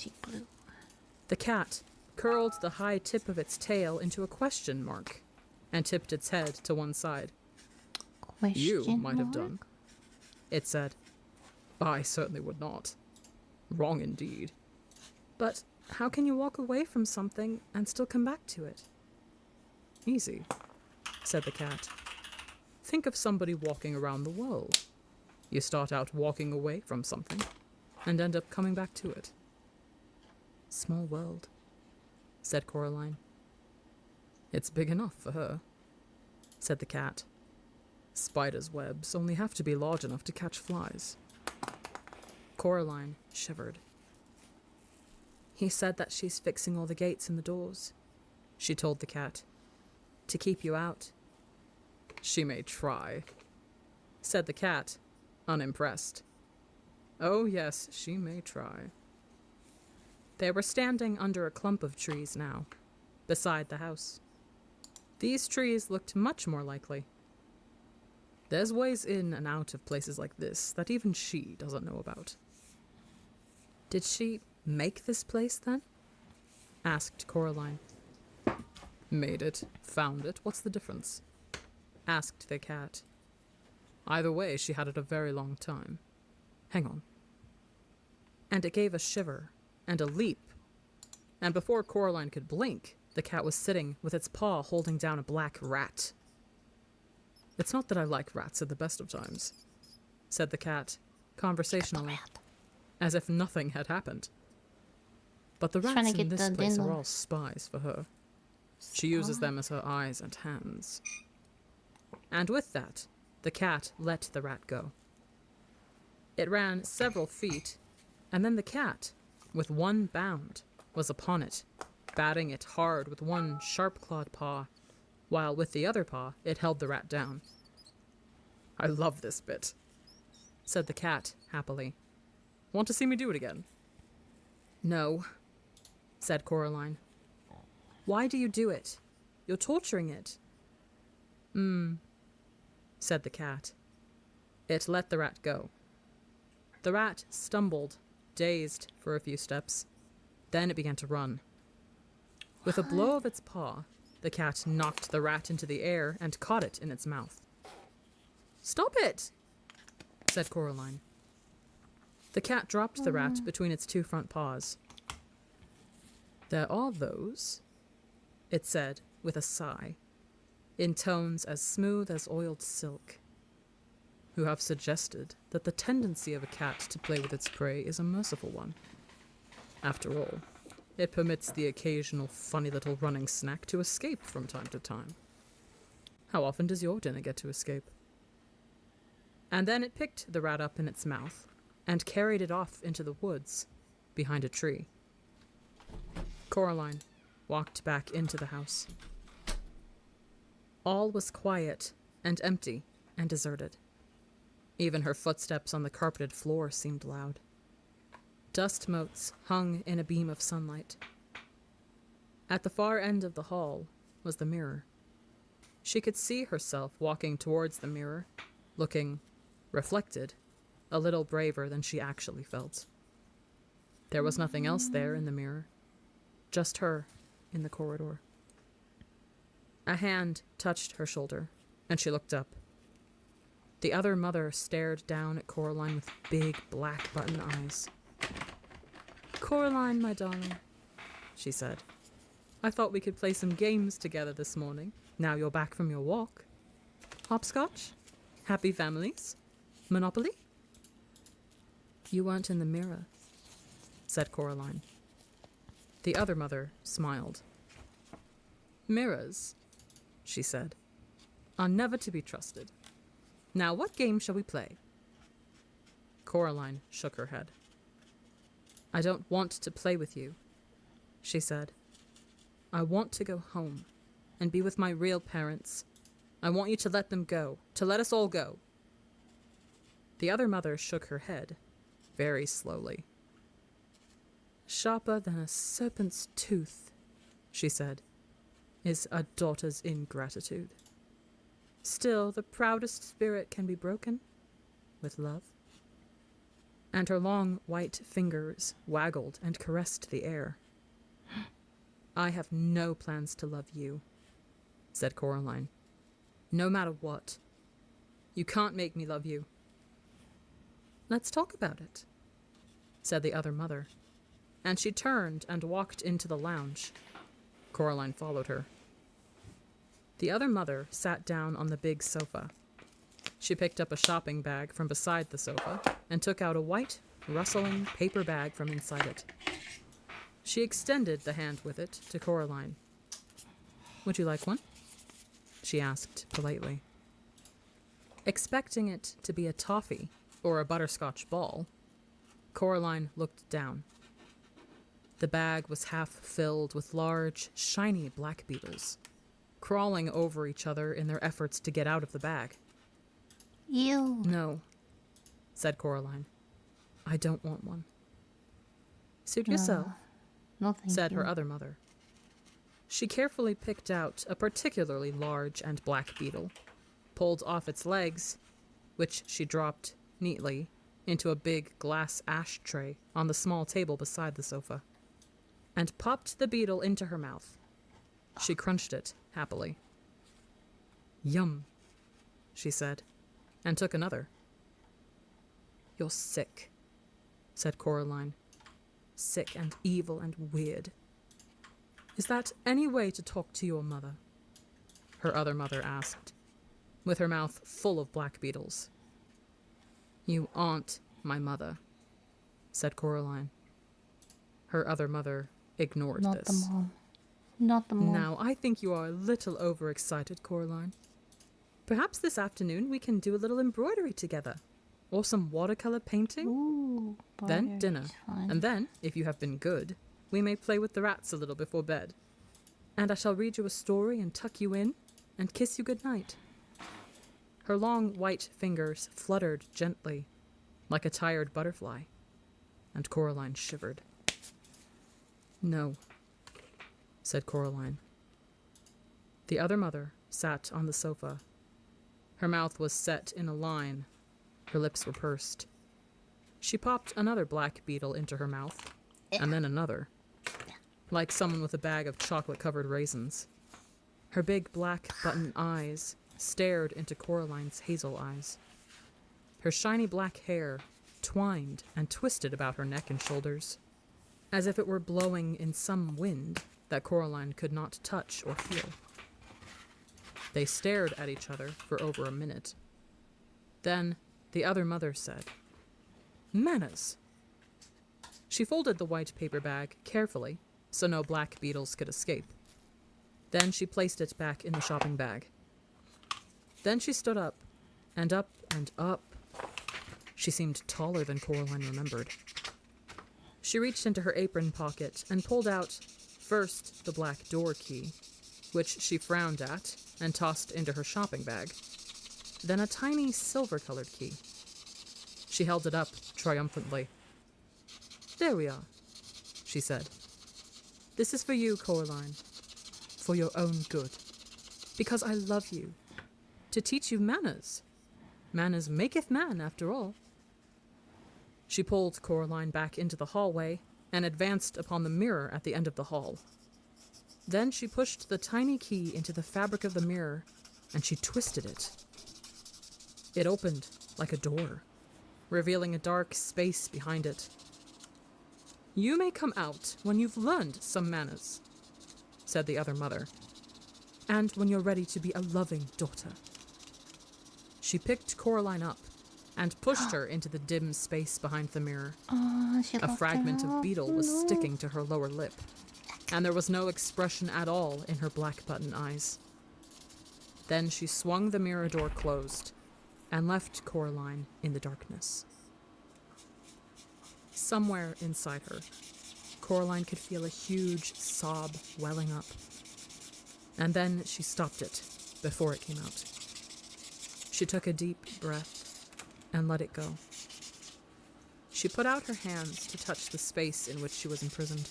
G: The cat curled the high tip of its tail into a question mark and tipped its head to one side. "You might have done," it said. "I certainly would not. Wrong indeed." "But how can you walk away from something and still come back to it?" "Easy," said the cat. "Think of somebody walking around the world. You start out walking away from something and end up coming back to it." "Small world," said Coraline. "It's big enough for her," said the cat. "Spiders' webs only have to be large enough to catch flies." Coraline shivered. "He said that she's fixing all the gates and the doors," she told the cat, "to keep you out." "She may try," said the cat, unimpressed. "Oh yes, she may try." They were standing under a clump of trees now, beside the house. These trees looked much more likely. There's ways in and out of places like this that even she doesn't know about. Did she make this place, then? Asked Coraline. Made it, found it, what's the difference? Asked the cat. Either way, she had it a very long time. Hang on. And it gave a shiver and a leap, and before Coraline could blink, the cat was sitting with its paw holding down a black rat. It's not that I like rats at the best of times, said the cat, conversationally, as if nothing had happened. But the rats in this place are all spies for her. She uses them as her eyes and hands. And with that, the cat let the rat go. It ran several feet, and then the cat, with one bound, was upon it, batting it hard with one sharp-clawed paw, while with the other paw it held the rat down. I love this bit, said the cat happily. Want to see me do it again? No, said Coraline. Why do you do it? You're torturing it. Said the cat. It let the rat go. The rat stumbled, dazed, for a few steps. Then it began to run. With a blow of its paw, the cat knocked the rat into the air and caught it in its mouth. Stop it, said Coraline. The cat dropped the rat between its two front paws. There are those, it said with a sigh, in tones as smooth as oiled silk, who have suggested that the tendency of a cat to play with its prey is a merciful one. After all, it permits the occasional funny little running snack to escape from time to time. How often does your dinner get to escape? And then it picked the rat up in its mouth and carried it off into the woods behind a tree. Coraline walked back into the house. All was quiet and empty and deserted. Even her footsteps on the carpeted floor seemed loud. Dust motes hung in a beam of sunlight. At the far end of the hall was the mirror. She could see herself walking towards the mirror, looking, reflected, a little braver than she actually felt. There was nothing else there in the mirror, just her in the corridor. A hand touched her shoulder, and she looked up. The other mother stared down at Coraline with big black button eyes. Coraline, my darling, she said. I thought we could play some games together this morning, now you're back from your walk. Hopscotch? Happy families? Monopoly? You weren't in the mirror, said Coraline. The other mother smiled. Mirrors, she said, are never to be trusted. Now what game shall we play? Coraline shook her head. I don't want to play with you, she said. I want to go home and be with my real parents. I want you to let them go, to let us all go. The other mother shook her head, very slowly. Sharper than a serpent's tooth, she said, is a daughter's ingratitude. Still, the proudest spirit can be broken with love. And her long white fingers waggled and caressed the air. I have no plans to love you, said Coraline. No matter what. You can't make me love you. Let's talk about it, said the other mother, and she turned and walked into the lounge. Coraline followed her. The other mother sat down on the big sofa. She picked up a shopping bag from beside the sofa and took out a white, rustling paper bag from inside it. She extended the hand with it to Coraline. Would you like one? She asked politely. Expecting it to be a toffee or a butterscotch ball, Coraline looked down. The bag was half filled with large, shiny black beetles, crawling over each other in their efforts to get out of the bag.
A: Ew.
G: No, said Coraline. I don't want one. Suit yourself,
A: No, thank
G: said
A: you.
G: her other mother. She carefully picked out a particularly large and black beetle, pulled off its legs, which she dropped neatly into a big glass ashtray on the small table beside the sofa, and popped the beetle into her mouth. She crunched it happily. Yum, she said, and took another. You're sick, said Coraline. Sick and evil and weird. Is that any way to talk to your mother? Her other mother asked, with her mouth full of black beetles. You aren't my mother, said Coraline. Her other mother ignored
A: Not
G: this.
A: the mom. Not the mom.
G: Now, I think you are a little overexcited, Coraline. Perhaps this afternoon we can do a little embroidery together, or some watercolor painting.
A: Ooh,
G: Then dinner,
A: fun.
G: and then, if you have been good, we may play with the rats a little before bed. And I shall read you a story and tuck you in, and kiss you good night. Her long white fingers fluttered gently, like a tired butterfly, and Coraline shivered. No, said Coraline. The other mother sat on the sofa. Her mouth was set in a line. Her lips were pursed. She popped another black beetle into her mouth, and then another, like someone with a bag of chocolate-covered raisins. Her big black button eyes stared into Coraline's hazel eyes. Her shiny black hair twined and twisted about her neck and shoulders, as if it were blowing in some wind that Coraline could not touch or feel. They stared at each other for over a minute. Then the other mother said, Manners! She folded the white paper bag carefully so no black beetles could escape. Then she placed it back in the shopping bag. Then she stood up, and up and up. She seemed taller than Coraline remembered. She reached into her apron pocket and pulled out, first, the black door key, which she frowned at and tossed into her shopping bag, then a tiny silver-colored key. She held it up triumphantly. There we are, she said. This is for you, Coraline, for your own good, because I love you, to teach you manners. Manners maketh man, after all. She pulled Coraline back into the hallway and advanced upon the mirror at the end of the hall. Then she pushed the tiny key into the fabric of the mirror, and she twisted it. It opened like a door, revealing a dark space behind it. You may come out when you've learned some manners, said the other mother, and when you're ready to be a loving daughter. She picked Coraline up and pushed her into the dim space behind the mirror. A fragment of beetle was sticking to her lower lip, and there was no expression at all in her black button eyes. Then she swung the mirror door closed and left Coraline in the darkness. Somewhere inside her, Coraline could feel a huge sob welling up, and then she stopped it before it came out. She took a deep breath and let it go. She put out her hands to touch the space in which she was imprisoned.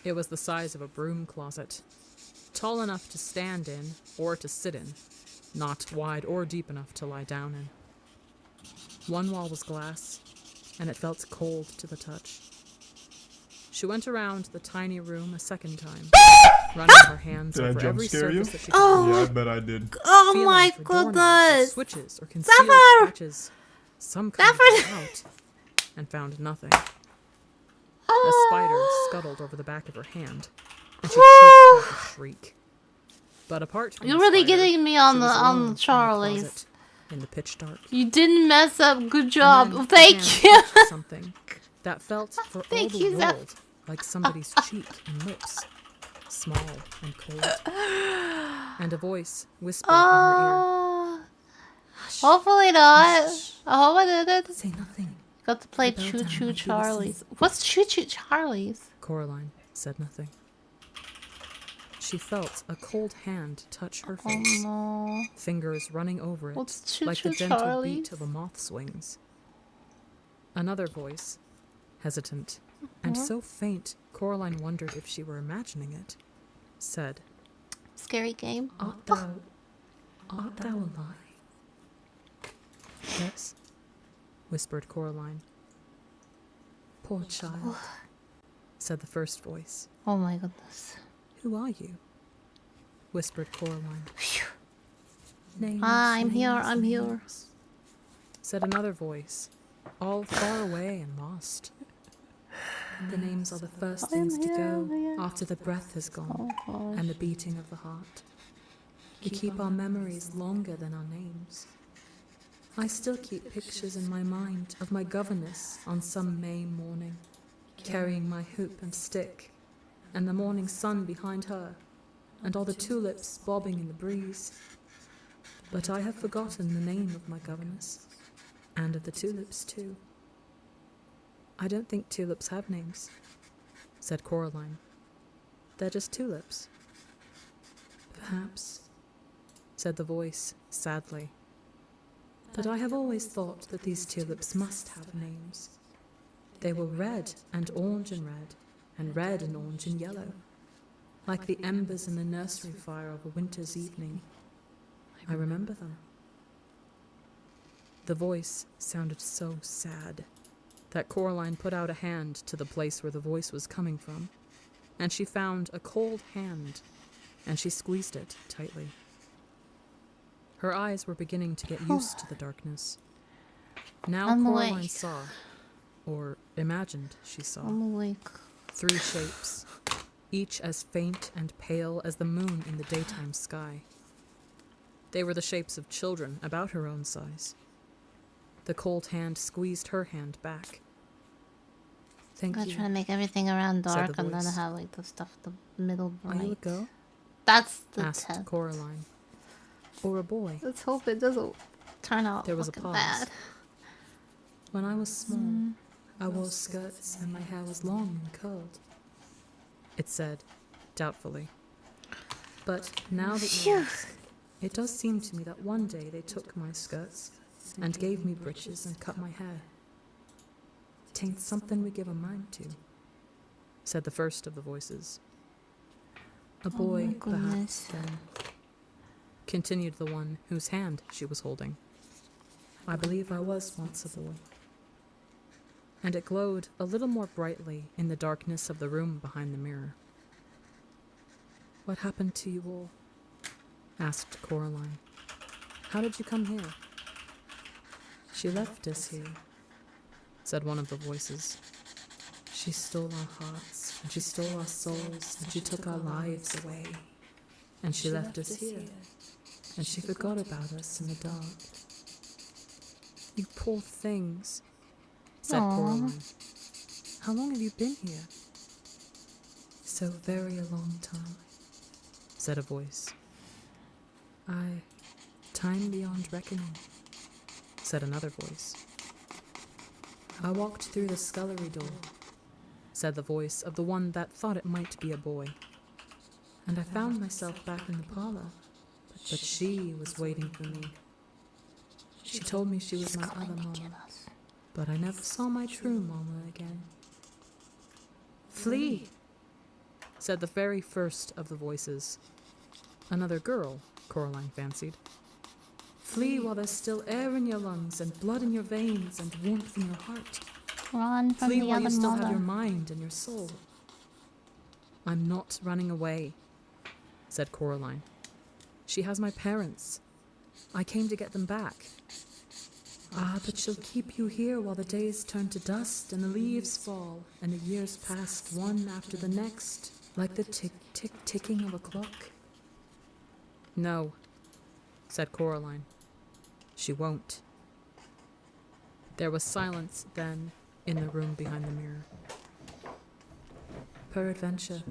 G: It was the size of a broom closet, tall enough to stand in or to sit in, not wide or deep enough to lie down in. One wall was glass, and it felt cold to the touch. She went around the tiny room a second time, running her hands
D: Did I
G: over
D: jump
G: every
D: scare you?
G: surface that she could
D: Yeah, I bet I did.
A: Oh
G: feeling
A: my
G: for doorknobs or
A: goodness!
G: switches or concealed
A: Zephyr!
G: patches, some kind of out, and found nothing. A spider scuttled over the back of her hand, and she choked back a shriek. But apart from
A: You're
G: the
A: really
G: spider,
A: getting me on
G: she
A: the
G: was alone in the
A: Charlies.
G: closet, in the pitch dark.
A: You didn't mess up. Good
G: And
A: job.
G: then
A: Thank
G: her
A: you.
G: hand touched something that felt for all
A: Thank
G: the
A: you, Zephyr.
G: world like somebody's cheek and lips, small and cold. And a voice whispered in her ear,
A: Hopefully not. I hope I didn't.
G: "Say nothing."
A: Got to play
G: The bell
A: Choo
G: down
A: Choo
G: might be
A: Charlies. What's Choo Choo Charlies?
G: Coraline said nothing. She felt a cold hand touch her
A: Oh
G: face,
A: no.
G: fingers running over it
A: What's Choo
G: like the
A: Choo
G: gentle beat
A: Charlies?
G: of a moth's wings. Another voice, hesitant and so faint Coraline wondered if she were imagining it, said,
A: Scary game.
G: Art thou alive? Yes, whispered Coraline. Poor child, said the first voice.
A: Oh my goodness.
G: Who are you? Whispered Coraline. Names,
A: I'm here,
G: names,
A: I'm here.
G: names, said another voice, all far away and lost. The names are the first things to go after the breath has gone and the beating of the heart. We keep our memories longer than our names. I still keep pictures in my mind of my governess on some May morning, carrying my hoop and stick, and the morning sun behind her, and all the tulips bobbing in the breeze. But I have forgotten the name of my governess, and of the tulips too. I don't think tulips have names, said Coraline. They're just tulips. Perhaps, said the voice sadly. But I have always thought that these tulips must have names. They were red and orange and red and orange and yellow, like the embers in the nursery fire of a winter's evening. I remember them. The voice sounded so sad that Coraline put out a hand to the place where the voice was coming from, and she found a cold hand, and she squeezed it tightly. Her eyes were beginning to get used to the darkness. Now
A: I'm
G: Coraline
A: awake.
G: saw, or imagined she saw,
A: I'm awake.
G: 3 shapes, each as faint and pale as the moon in the daytime sky. They were the shapes of children about her own size. The cold hand squeezed her hand back. Thank
A: I'm
G: you.
A: trying to make everything around
G: said
A: dark
G: the
A: and then
G: voice.
A: have like the stuff in the middle
G: Are you a
A: bright.
G: girl?
A: That's the
G: Asked
A: tent.
G: Coraline. Or a boy?
A: Let's hope it doesn't turn out
G: There was a
A: fucking
G: pause.
A: bad.
G: When I was small, I wore skirts and my hair was long and curled. It said, doubtfully. But now that you ask, it does seem to me that one day they took my skirts and gave me breeches and cut my hair. Tain't something we give a mind to, said the first of the voices. A boy,
A: my
G: perhaps,
A: goodness.
G: then, continued the one whose hand she was holding. I believe I was once a boy. And it glowed a little more brightly in the darkness of the room behind the mirror. What happened to you all? Asked Coraline. How did you come here? She left us here, said one of the voices. She stole our hearts, and she stole our souls, and she took our lives away. And she left us here, and she forgot about us in the dark. You poor things, said
A: Aw.
G: Coraline. How long have you been here? So very a long time, said a voice. Time beyond reckoning, said another voice. I walked through the scullery door, said the voice of the one that thought it might be a boy. And I found myself back in the parlor, but she was waiting for me. She told me she was my other mama, but I never saw my true mama again. Flee, said the very first of the voices. Another girl, Coraline fancied. Flee while there's still air in your lungs and blood in your veins and warmth in your heart.
A: Run from
G: Flee
A: the
G: while
A: other
G: you still
A: mother.
G: have your mind and your soul. I'm not running away, said Coraline. She has my parents. I came to get them back. Ah, but she'll keep you here while the days turn to dust and the leaves fall and the years pass one after the next, like the tick-tick-ticking of a clock. No, said Coraline. She won't. There was silence then in the room behind the mirror. Peradventure,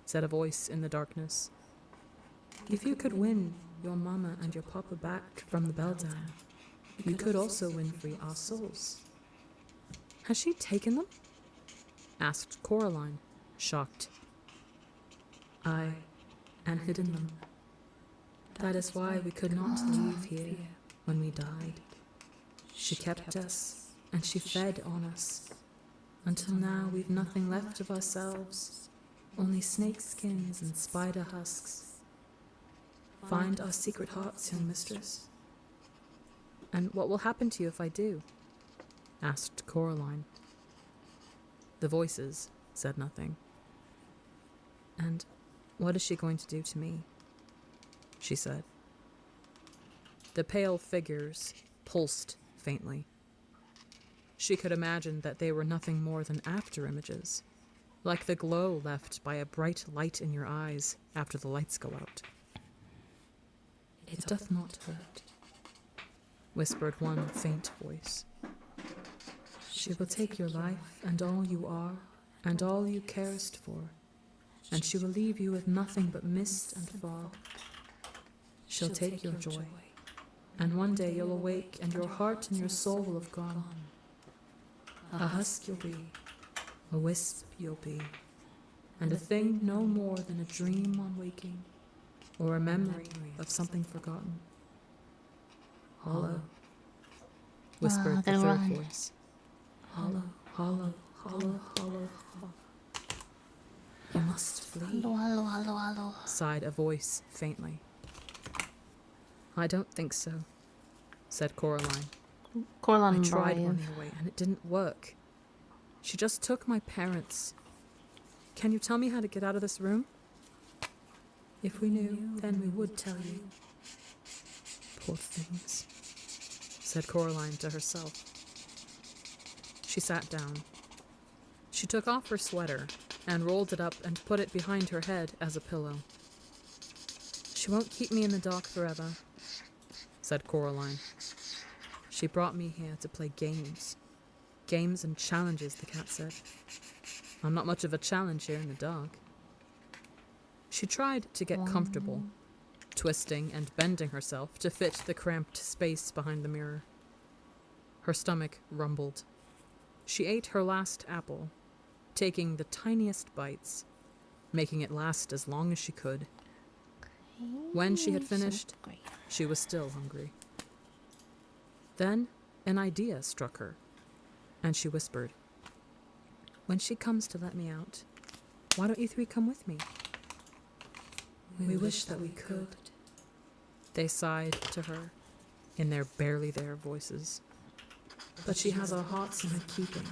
G: said a voice in the darkness. If you could win your mama and your papa back from the Beldam, you could also win free our souls. Has she taken them? Asked Coraline, shocked. Aye, and hidden them. That is why we could not leave here when we died. She kept us, and she fed on us. Until now, we've nothing left of ourselves, only snake skins and spider husks. Find our secret hearts, young mistress. And what will happen to you if I do? Asked Coraline. The voices said nothing. And what is she going to do to me? She said. The pale figures pulsed faintly. She could imagine that they were nothing more than after-images, like the glow left by a bright light in your eyes after the lights go out. It doth not hurt, whispered one faint voice. She will take your life and all you are and all you carest for, and she will leave you with nothing but mist and fog. She'll take your joy, and one day you'll awake and your heart and your soul will have gone. A husk you'll be, a wisp you'll be, and a thing no more than a dream on waking, or a memory of something forgotten. Hollow, whispered the third voice. Hollow, hollow, hollow, hollow, hollow. You must flee,
A: Hello, hello, hello.
G: sighed a voice faintly. I don't think so, said Coraline.
A: Coraline
G: I tried
A: brave.
G: running away and it didn't work. She just took my parents. Can you tell me how to get out of this room? If we knew, then we would tell you. Poor things, said Coraline to herself. She sat down. She took off her sweater and rolled it up and put it behind her head as a pillow. She won't keep me in the dark forever, said Coraline. She brought me here to play games. Games and challenges, the cat said. I'm not much of a challenge here in the dark. She tried to get comfortable, twisting and bending herself to fit the cramped space behind the mirror. Her stomach rumbled. She ate her last apple, taking the tiniest bites, making it last as long as she could. When she had finished, she was still hungry. Then an idea struck her, and she whispered, "When she comes to let me out, why don't you three come with me?" We wish that we could, they sighed to her in their barely there voices. But she has our hearts in her keeping.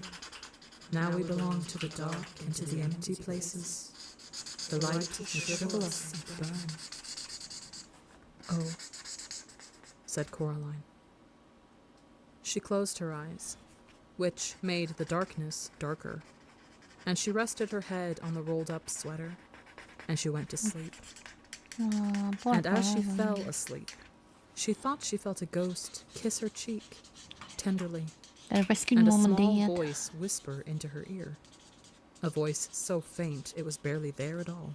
G: Now we belong to the dark and to the empty places. The light will shrivel us and burn. Oh, said Coraline. She closed her eyes, which made the darkness darker, and she rested her head on the rolled-up sweater, and she went to sleep. And as she fell asleep, she thought she felt a ghost kiss her cheek, tenderly,
A: A rescue
G: and a
A: mom and
G: small
A: dad.
G: voice whisper into her ear. A voice so faint it was barely there at all.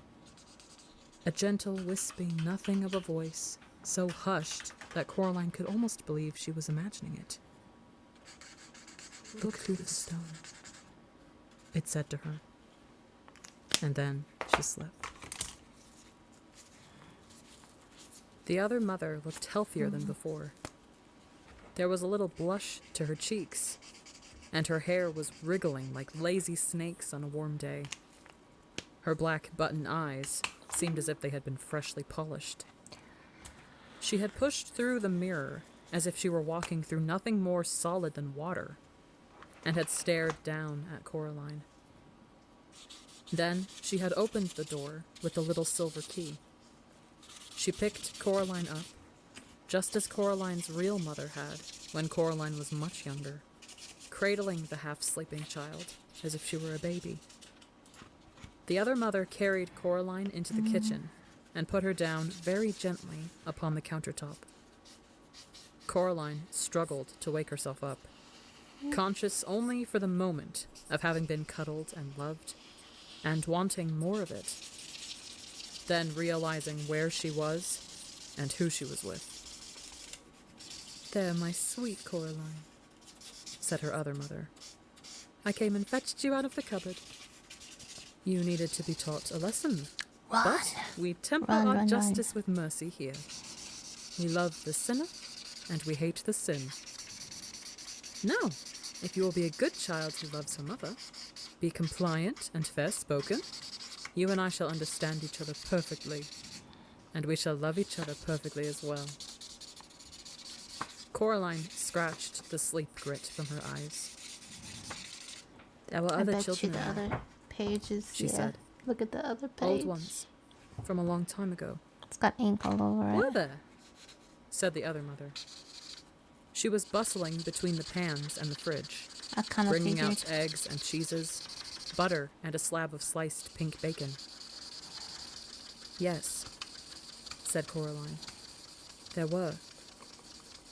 G: A gentle, wispy nothing of a voice, so hushed that Coraline could almost believe she was imagining it. Look through the stone, it said to her. And then she slept. The other mother looked healthier than before. There was a little blush to her cheeks, and her hair was wriggling like lazy snakes on a warm day. Her black button eyes seemed as if they had been freshly polished. She had pushed through the mirror as if she were walking through nothing more solid than water, and had stared down at Coraline. Then she had opened the door with the little silver key. She picked Coraline up, just as Coraline's real mother had when Coraline was much younger, cradling the half-sleeping child as if she were a baby. The other mother carried Coraline into the kitchen and put her down very gently upon the countertop. Coraline struggled to wake herself up, conscious only for the moment of having been cuddled and loved, and wanting more of it, then realizing where she was and who she was with. "There, my sweet Coraline," said her other mother. "I came and fetched you out of the cupboard. You needed to be taught a lesson, but we temper our justice with mercy here. We love the sinner, and we hate the sin. Now, if you will be a good child who loves her mother, be compliant and fair-spoken, you and I shall understand each other perfectly, and we shall love each other perfectly as well. Coraline scratched the sleep grit from her eyes. There were
A: I
G: other
A: bet you
G: children
A: the
G: around,
A: other pages.
G: she said.
A: Look at the other page.
G: Old ones, from a long time ago.
A: It's got ink all over it.
G: Were there? Said the other mother. She was bustling between the pans and the fridge,
A: I kind of
G: bringing
A: figured.
G: out eggs and cheeses, butter and a slab of sliced pink bacon. Yes, said Coraline. There were.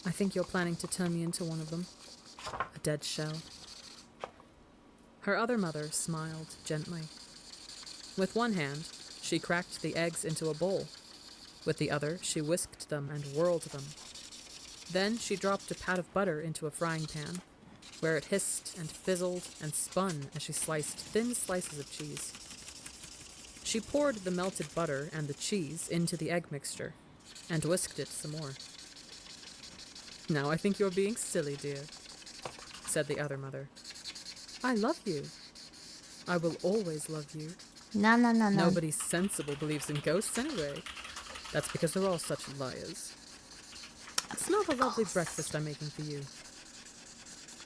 G: I think you're planning to turn me into one of them. A dead shell. Her other mother smiled gently. With one hand, she cracked the eggs into a bowl. With the other, she whisked them and whirled them. Then she dropped a pat of butter into a frying pan, where it hissed and fizzled and spun as she sliced thin slices of cheese. She poured the melted butter and the cheese into the egg mixture, and whisked it some more. Now I think you're being silly, dear, said the other mother. I love you. I will always love you.
A: No.
G: Nobody sensible believes in ghosts anyway. That's because they're all such liars. Smell the lovely breakfast I'm making for you.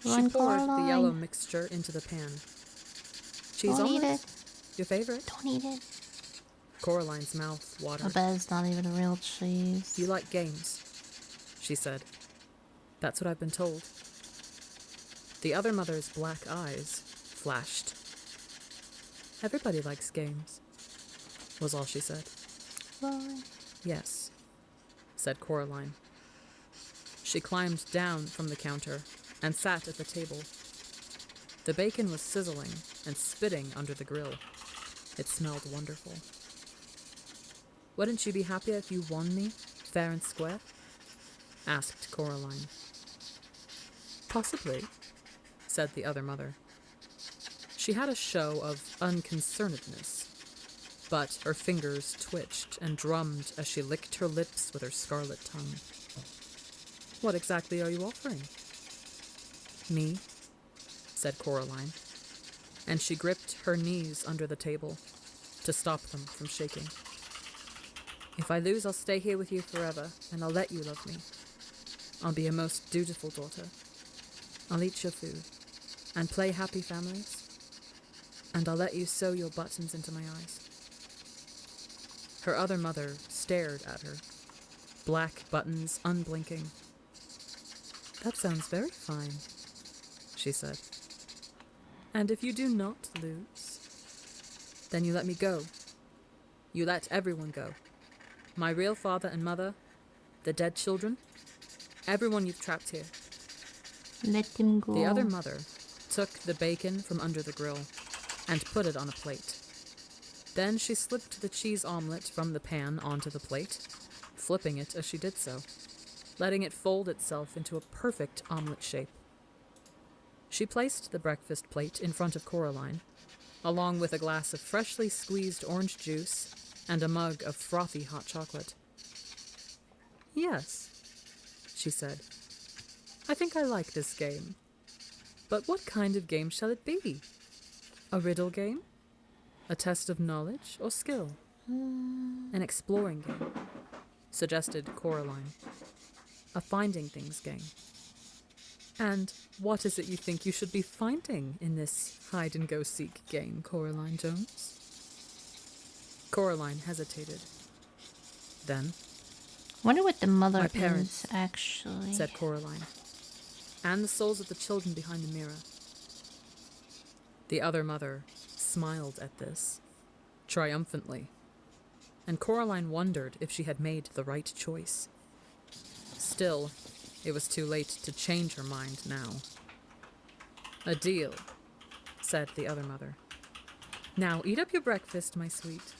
G: She
A: Run,
G: poured the
A: Caroline.
G: yellow mixture into the pan. Cheese
A: Don't eat
G: omelette?
A: it.
G: Your favorite?
A: Don't eat it.
G: Coraline's mouth
A: I
G: watered.
A: bet it's not even real cheese.
G: You like games, she said. That's what I've been told. The other mother's black eyes flashed. Everybody likes games, was all she said.
A: Well,
G: Yes, said Coraline. She climbed down from the counter and sat at the table. The bacon was sizzling and spitting under the grill. It smelled wonderful. Wouldn't you be happier if you won me, fair and square? Asked Coraline. Possibly, said the other mother. She had a show of unconcernedness, but her fingers twitched and drummed as she licked her lips with her scarlet tongue. What exactly are you offering? Me, said Coraline, and she gripped her knees under the table to stop them from shaking. If I lose, I'll stay here with you forever, and I'll let you love me. I'll be a most dutiful daughter. I'll eat your food, and play happy families, and I'll let you sew your buttons into my eyes. Her other mother stared at her, black buttons unblinking. That sounds very fine, she said. And if you do not lose, then you let me go. You let everyone go. My real father and mother, the dead children, everyone you've trapped here.
A: let him go.
G: The other mother took the bacon from under the grill and put it on a plate. Then she slipped the cheese omelette from the pan onto the plate, flipping it as she did so, letting it fold itself into a perfect omelette shape. She placed the breakfast plate in front of Coraline, along with a glass of freshly squeezed orange juice and a mug of frothy hot chocolate. Yes, she said. I think I like this game. But what kind of game shall it be? A riddle game? A test of knowledge or skill? An exploring game, suggested Coraline. A finding things game. And what is it you think you should be finding in this hide-and-go-seek game, Coraline Jones? Coraline hesitated. Then,
A: Wonder what the mother
G: My parents,
A: is actually.
G: said Coraline, and the souls of the children behind the mirror. The other mother smiled at this, triumphantly, and Coraline wondered if she had made the right choice. Still, it was too late to change her mind now. A deal, said the other mother. Now eat up your breakfast, my sweet.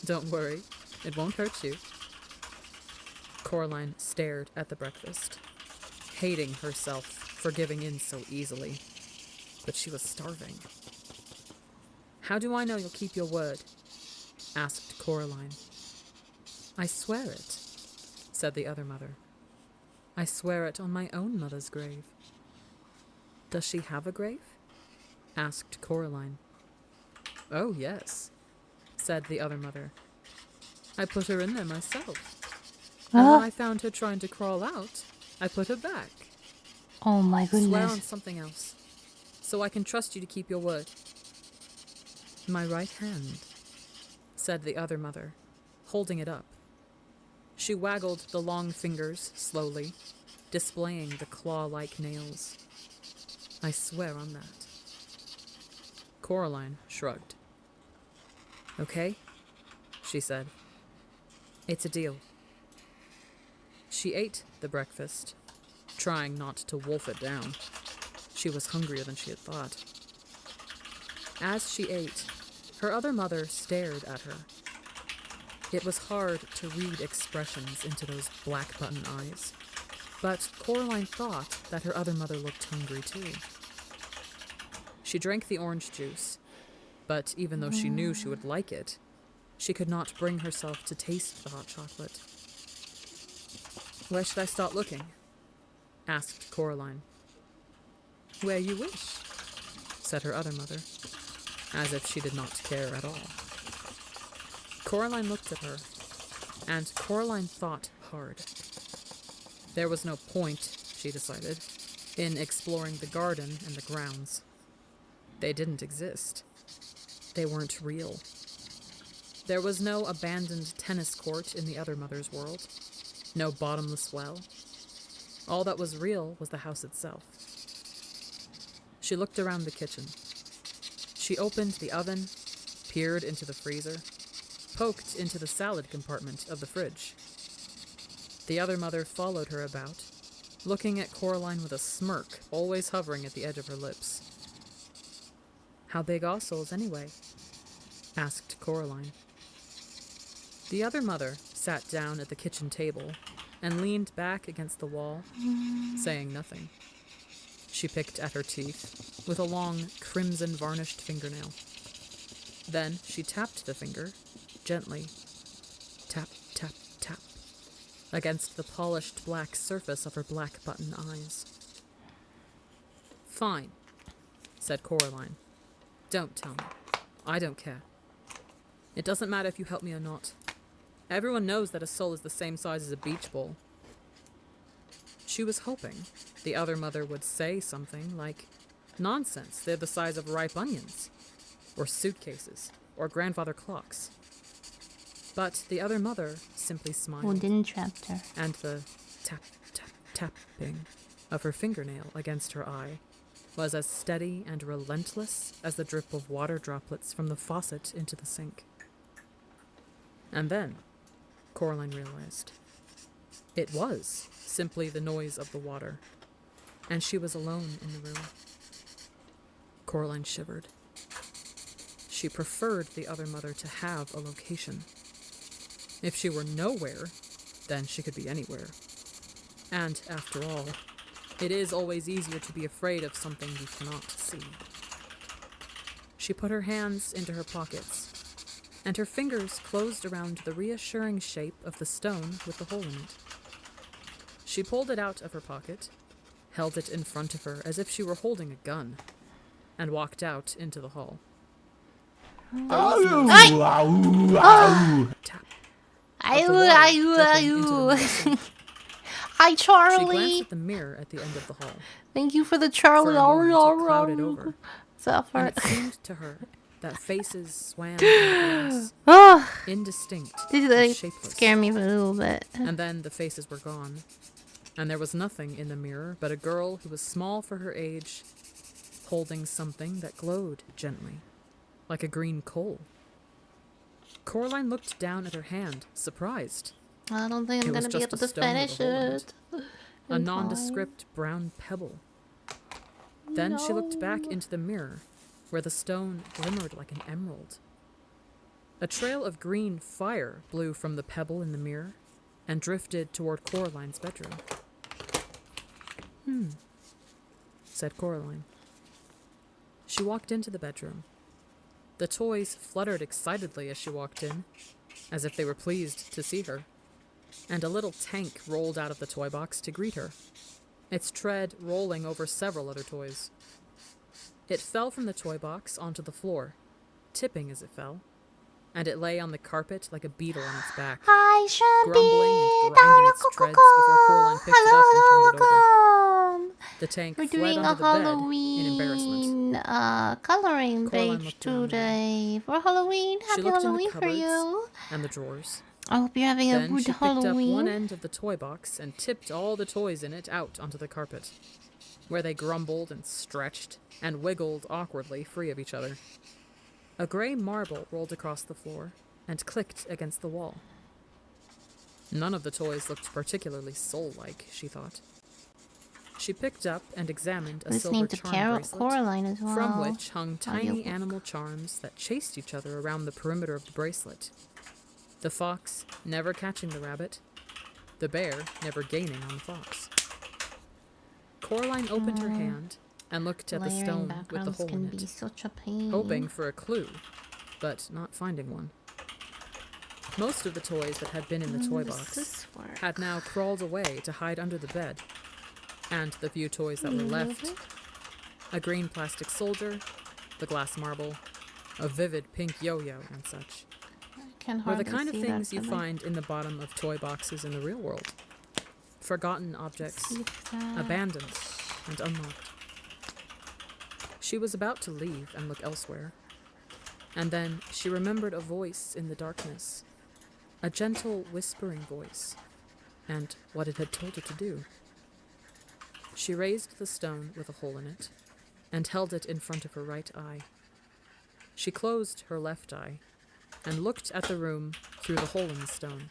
G: Don't worry, it won't hurt you. Coraline stared at the breakfast, hating herself for giving in so easily. But she was starving. How do I know you'll keep your word? Asked Coraline. I swear it, said the other mother. I swear it on my own mother's grave. Does she have a grave? asked Coraline. Oh, yes, said the other mother. I put her in there myself. And when I found her trying to crawl out, I put her back.
A: Oh my goodness.
G: Swear on something else, so I can trust you to keep your word. My right hand, said the other mother, holding it up. She waggled the long fingers slowly, displaying the claw-like nails. I swear on that. Coraline shrugged. Okay, she said. It's a deal. She ate the breakfast, trying not to wolf it down. She was hungrier than she had thought. As she ate, her other mother stared at her. It was hard to read expressions into those black button eyes, but Coraline thought that her other mother looked hungry too. She drank the orange juice, but even though she knew she would like it, she could not bring herself to taste the hot chocolate. Where should I start looking? Asked Coraline. Where you wish, said her other mother, as if she did not care at all. Coraline looked at her, and Coraline thought hard. There was no point, she decided, in exploring the garden and the grounds. They didn't exist. They weren't real. There was no abandoned tennis court in the other mother's world. No bottomless well. All that was real was the house itself. She looked around the kitchen. She opened the oven, peered into the freezer, poked into the salad compartment of the fridge. The other mother followed her about, looking at Coraline with a smirk always hovering at the edge of her lips. How big are souls anyway? Asked Coraline. The other mother sat down at the kitchen table and leaned back against the wall, saying nothing. She picked at her teeth with a long, crimson-varnished fingernail. Then she tapped the finger, gently, tap, tap, tap, against the polished black surface of her black button eyes. Fine, said Coraline. Don't tell me. I don't care. It doesn't matter if you help me or not. Everyone knows that a soul is the same size as a beach ball. She was hoping the other mother would say something like, nonsense, they're the size of ripe onions, or suitcases, or grandfather clocks. But the other mother simply smiled.
A: Who didn't trap her?
G: And the tap, tap, tapping of her fingernail against her eye was as steady and relentless as the drip of water droplets from the faucet into the sink. And then Coraline realized it was simply the noise of the water, and she was alone in the room. Coraline shivered. She preferred the other mother to have a location. If she were nowhere, then she could be anywhere. And after all, it is always easier to be afraid of something you cannot see. She put her hands into her pockets, and her fingers closed around the reassuring shape of the stone with the hole in it. She pulled it out of her pocket, held it in front of her as if she were holding a gun, and walked out into the hall. Tap.
A: Hi, Charlie.
G: She glanced at the mirror at the end of the hall.
A: Thank you for the Charlie.
G: For a moment, it clouded over,
A: Suffer.
G: and it seemed to her that faces swam in the glass,
A: Oh,
G: indistinct
A: these
G: and
A: like
G: shapeless.
A: scare me a little bit.
G: And then the faces were gone, and there was nothing in the mirror but a girl who was small for her age, holding something that glowed gently, like a green coal. Coraline looked down at her hand, surprised.
A: I don't think I'm
G: It was
A: gonna be
G: just
A: able
G: a
A: to
G: stone with
A: finish
G: a hole in
A: it.
G: A nondescript brown pebble. Then she looked back
A: No.
G: into the mirror, where the stone glimmered like an emerald. A trail of green fire blew from the pebble in the mirror and drifted toward Coraline's bedroom. Said Coraline. She walked into the bedroom. The toys fluttered excitedly as she walked in, as if they were pleased to see her, and a little tank rolled out of the toy box to greet her, its tread rolling over several other toys. It fell from the toy box onto the floor, tipping as it fell, and it lay on the carpet like a beetle on its back,
A: Hi, Chibi.
G: grumbling and grinding its treads before Coraline picked it up and turned it over.
A: Welcome.
G: The tank
A: We're
G: fled
A: doing
G: under
A: a
G: the bed in embarrassment.
A: Halloween coloring
G: Coraline
A: page
G: looked around
A: today. For Halloween,
G: She
A: happy
G: looked in the
A: Halloween for
G: cupboards
A: you.
G: and the drawers.
A: I hope you're having a
G: Then
A: good
G: she picked up
A: Halloween.
G: one end of the toy box and tipped all the toys in it out onto the carpet, where they grumbled and stretched and wiggled awkwardly free of each other. A gray marble rolled across the floor and clicked against the wall. None of the toys looked particularly soul-like, she thought. She picked up and examined a silver
A: Listening to
G: charm bracelet,
A: Coraline as well.
G: from which hung tiny
A: Audiobook.
G: animal charms that chased each other around the perimeter of the bracelet. The fox never catching the rabbit, the bear never gaining on the fox. Coraline opened her hand and looked at the
A: Layering
G: stone with the
A: backgrounds
G: hole
A: can
G: in
A: be
G: it,
A: such a pain.
G: hoping for a clue, but not finding one. Most of the toys that had been in the toy
A: Does
G: box
A: this work?
G: had now crawled away to hide under the bed, and the few toys that were left, a green plastic soldier, the glass marble, a vivid pink yo-yo, and such,
A: Can
G: were the
A: hardly
G: kind of
A: see
G: things
A: that
G: you
A: from
G: find in the bottom of toy boxes in the real world. Forgotten objects,
A: See that.
G: abandoned and unlocked. She was about to leave and look elsewhere, and then she remembered a voice in the darkness, a gentle whispering voice, and what it had told her to do. She raised the stone with a hole in it and held it in front of her right eye. She closed her left eye and looked at the room through the hole in the stone.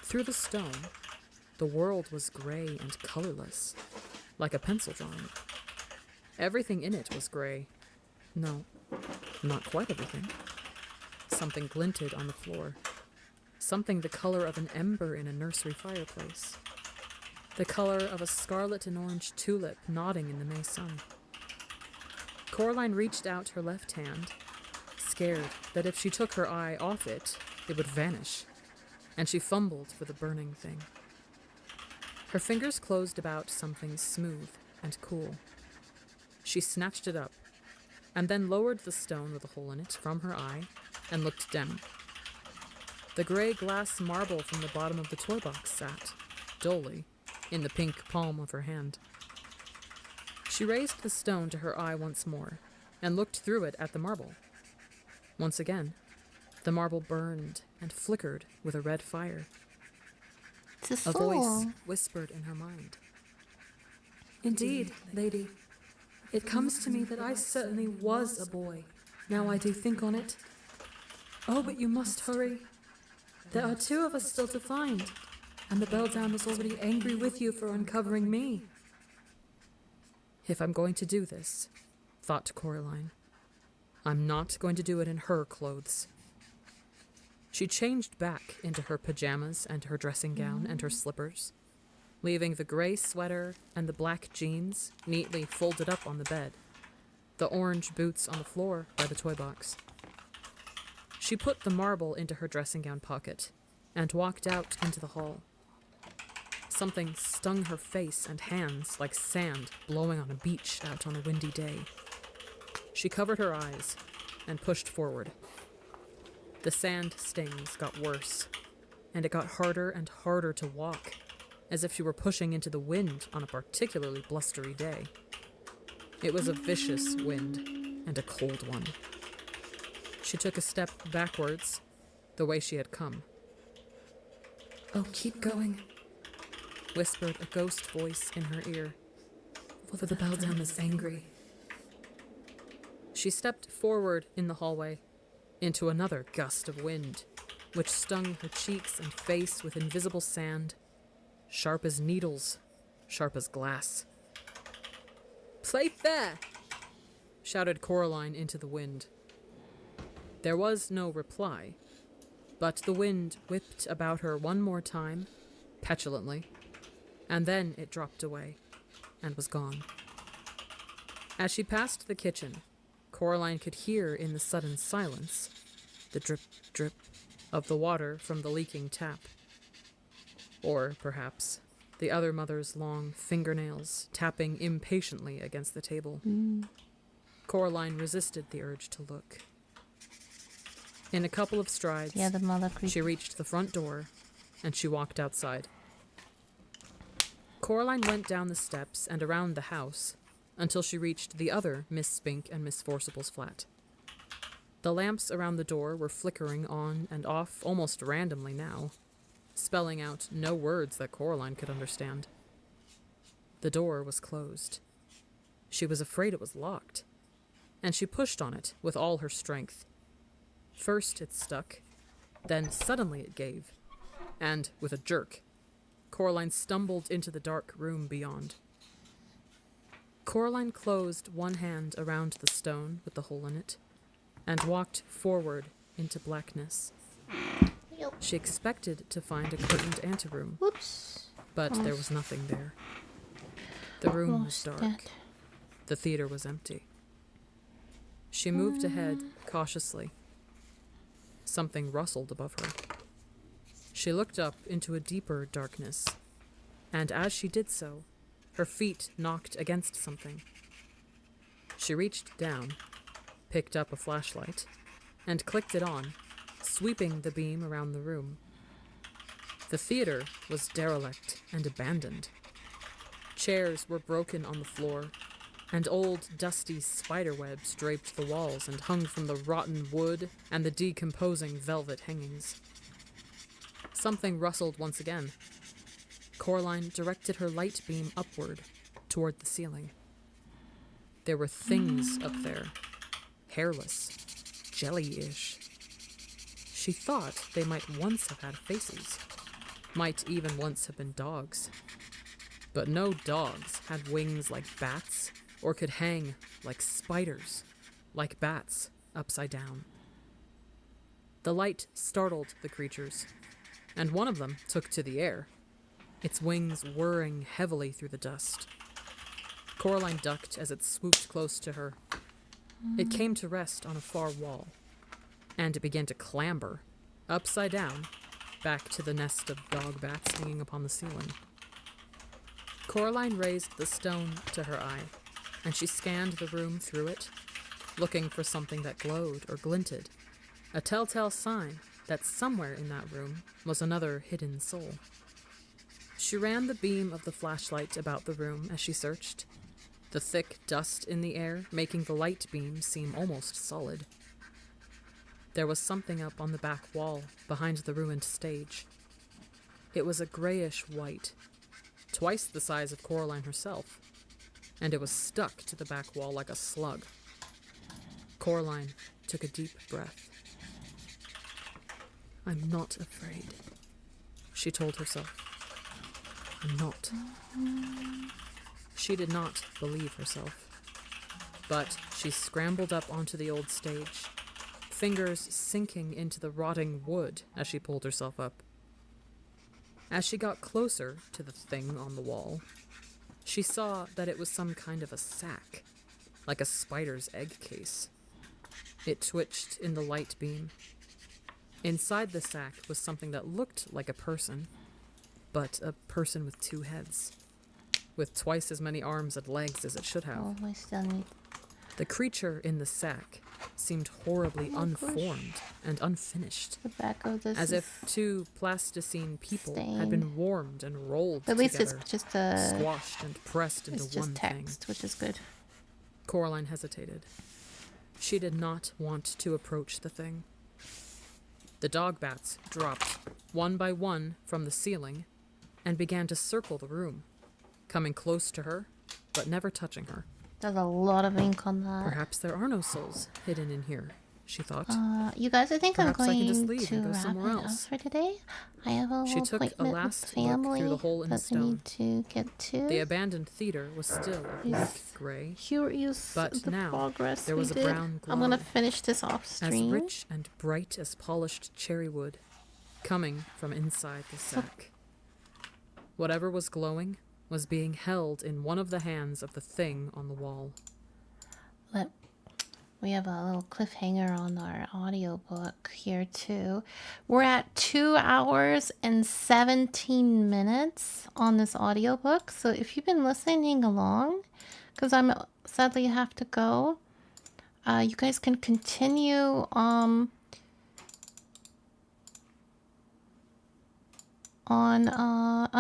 G: Through the stone, the world was gray and colorless, like a pencil drawing. Everything in it was gray. No, not quite everything. Something glinted on the floor. Something the color of an ember in a nursery fireplace. The color of a scarlet and orange tulip nodding in the May sun. Coraline reached out her left hand, scared that if she took her eye off it, it would vanish, and she fumbled for the burning thing. Her fingers closed about something smooth and cool. She snatched it up, and then lowered the stone with a hole in it from her eye and looked down. The gray glass marble from the bottom of the toy box sat, dully, in the pink palm of her hand. She raised the stone to her eye once more, and looked through it at the marble. Once again, the marble burned and flickered with a red fire.
A: It's a
G: A
A: soul.
G: voice whispered in her mind.
J: Indeed, lady. It comes to me that I certainly was a boy, now I do think on it. Oh, but you must hurry. There are 2 of us still to find, and the Beldam is already angry with you for uncovering me.
G: If I'm going to do this, thought Coraline, I'm not going to do it in her clothes. She changed back into her pajamas and her dressing gown and her slippers, leaving the gray sweater and the black jeans neatly folded up on the bed, the orange boots on the floor by the toy box. She put the marble into her dressing gown pocket and walked out into the hall. Something stung her face and hands like sand blowing on a beach out on a windy day. She covered her eyes and pushed forward. The sand stings got worse, and it got harder and harder to walk, as if she were pushing into the wind on a particularly blustery day. It was a vicious wind, and a cold one. She took a step backwards, the way she had come.
J: Oh, keep going,
G: Whispered a ghost voice in her ear.
J: for the Beldam is angry.
G: She stepped forward in the hallway, into another gust of wind, which stung her cheeks and face with invisible sand, sharp as needles, sharp as glass. "Play fair!" shouted Coraline into the wind. There was no reply, but the wind whipped about her one more time, petulantly, and then it dropped away and was gone. As she passed the kitchen, Coraline could hear in the sudden silence the drip, drip of the water from the leaking tap. Or, perhaps, the other mother's long fingernails tapping impatiently against the table. Coraline resisted the urge to look. In a couple of strides,
A: Yeah, the mother creature.
G: she reached the front door, and she walked outside. Coraline went down the steps and around the house until she reached the other Miss Spink and Miss Forcible's flat. The lamps around the door were flickering on and off almost randomly now, spelling out no words that Coraline could understand. The door was closed. She was afraid it was locked, and she pushed on it with all her strength. First it stuck, then suddenly it gave, and with a jerk, Coraline stumbled into the dark room beyond. Coraline closed one hand around the stone with the hole in it, and walked forward into blackness. She expected to find a curtained anteroom, but there was nothing there. The room was dark. The theater was empty. She moved ahead cautiously. Something rustled above her. She looked up into a deeper darkness, and as she did so, her feet knocked against something. She reached down, picked up a flashlight, and clicked it on, sweeping the beam around the room. The theater was derelict and abandoned. Chairs were broken on the floor, and old, dusty spiderwebs draped the walls and hung from the rotten wood and the decomposing velvet hangings. Something rustled once again. Coraline directed her light beam upward, toward the ceiling. There were things up there, hairless, jelly-ish. She thought they might once have had faces, might even once have been dogs. But no dogs had wings like bats, or could hang like spiders, like bats, upside down. The light startled the creatures, and one of them took to the air, its wings whirring heavily through the dust. Coraline ducked as it swooped close to her. It came to rest on a far wall, and it began to clamber, upside down, back to the nest of dog bats hanging upon the ceiling. Coraline raised the stone to her eye, and she scanned the room through it, looking for something that glowed or glinted, a telltale sign that somewhere in that room was another hidden soul. She ran the beam of the flashlight about the room as she searched, the thick dust in the air making the light beam seem almost solid. There was something up on the back wall behind the ruined stage. It was a grayish white, twice the size of Coraline herself, and it was stuck to the back wall like a slug. Coraline took a deep breath. "I'm not afraid," she told herself. "I'm not." She did not believe herself, but she scrambled up onto the old stage, fingers sinking into the rotting wood as she pulled herself up. As she got closer to the thing on the wall, she saw that it was some kind of a sack, like a spider's egg case. It twitched in the light beam. Inside the sack was something that looked like a person, but a person with two heads, with twice as many arms and legs as it should have.
A: Oh, I still need...
G: The creature in the sack seemed horribly unformed and unfinished,
A: The back of this
G: as
A: is
G: if two plasticine people had
A: stained.
G: been warmed and rolled
A: At least
G: together,
A: it's just a...
G: squashed and pressed into
A: It's just
G: one
A: text,
G: thing.
A: which is good.
G: Coraline hesitated. She did not want to approach the thing. The dog bats dropped, one by one, from the ceiling, and began to circle the room, coming close to her, but never touching her.
A: There's a lot of ink on that.
G: Perhaps there are no souls hidden in here, she thought.
A: You guys, I think
G: Perhaps I
A: I'm
G: can
A: going
G: just leave
A: to
G: and go
A: wrap
G: somewhere
A: it up
G: else.
A: for today. I have a
G: She
A: little
G: took a
A: appointment
G: last
A: with
G: look
A: family
G: through the hole in the
A: that I need
G: stone.
A: to get to.
G: The abandoned theater was still black gray,
A: Here is
G: but
A: the
G: now
A: progress
G: there was
A: we
G: a
A: did.
G: brown glow,
A: I'm gonna finish this off
G: as
A: stream.
G: rich and bright as polished cherry wood, coming from inside the sack. Whatever was glowing was being held in one of the hands of the thing on the wall.
A: We have a little cliffhanger on our audiobook here too. We're at 2 hours and 17 minutes on this audiobook. So if you've been listening along, because I'm sadly have to go, you guys can continue on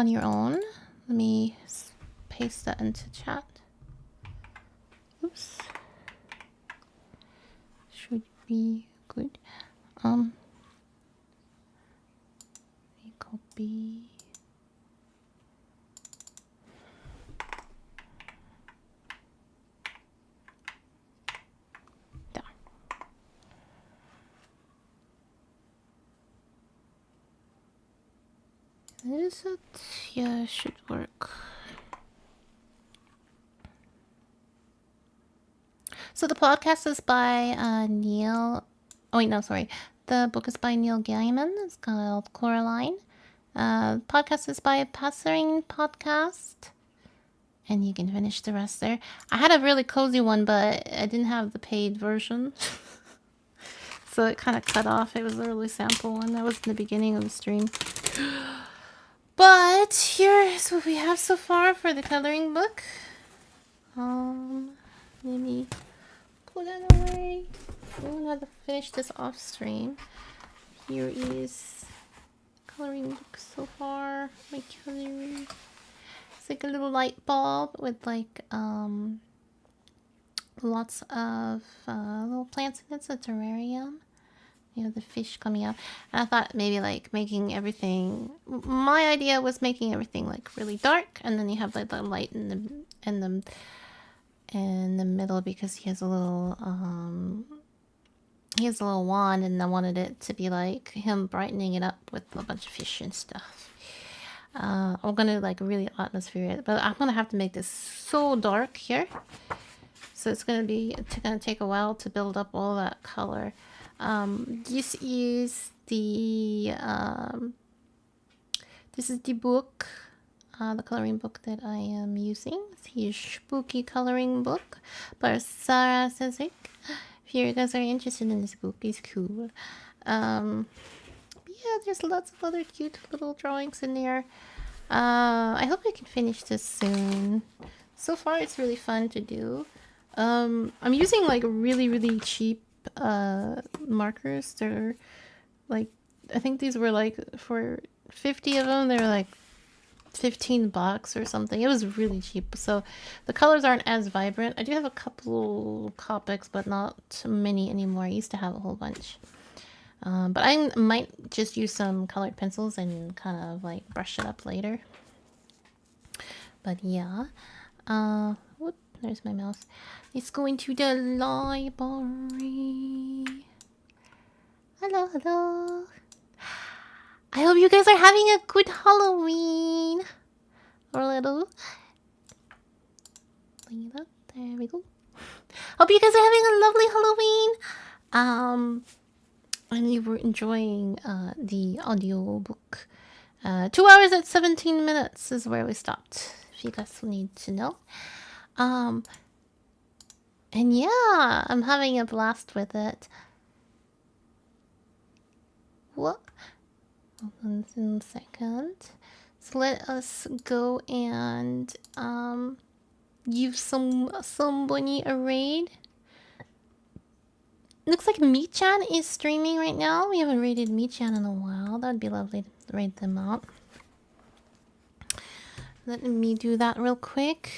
A: your own. Let me paste that into chat. Oops. Should be good. Copy. There. Is it? Yeah, it should work. So the podcast is by Neil. Oh wait, no, sorry. The book is by Neil Gaiman. It's called Coraline. Podcast is by Passering Podcast. And you can finish the rest there. I had a really cozy one, but I didn't have the paid version. So it kind of cut off. It was a early sample one. That was in the beginning of the stream. But here's what we have so far for the coloring book. Let me pull that away. I'm gonna have to finish this off stream. Here is coloring book so far. My coloring. It's like a little light bulb with like lots of little plants in it. It's a terrarium. You know, the fish coming out. And I thought maybe like making everything. My idea was making everything like really dark, and then you have like the light in the middle because he has a little wand, and I wanted it to be like him brightening it up with a bunch of fish and stuff. I'm gonna like really atmosphere it, but I'm gonna have to make this so dark here, so it's gonna take a while to build up all that color. This is the book, the coloring book that I am using. It's a spooky coloring book by Sarah Sezik. If you guys are interested in this book, it's cool. Yeah, there's lots of other cute little drawings in there. I hope I can finish this soon. So far, it's really fun to do. I'm using like really cheap markers. They're like, I think these were like, for 50 of them, they were like $15 or something. It was really cheap, so the colors aren't as vibrant. I do have a couple Copics, but not many anymore. I used to have a whole bunch. But I might just use some colored pencils and kind of like brush it up later. But yeah. Whoop, there's my mouse. Let's go into the library. Hello. I hope you guys are having a good Halloween. Or little. There we go. Hope you guys are having a lovely Halloween. And you were enjoying the audiobook. 2 hours and 17 minutes is where we stopped, if you guys need to know. And yeah, I'm having a blast with it. What? Hold on a second. So let us go and give somebody a raid. Looks like Mi-chan is streaming right now. We haven't raided Mi-chan in a while. That would be lovely to raid them out. Let me do that real quick.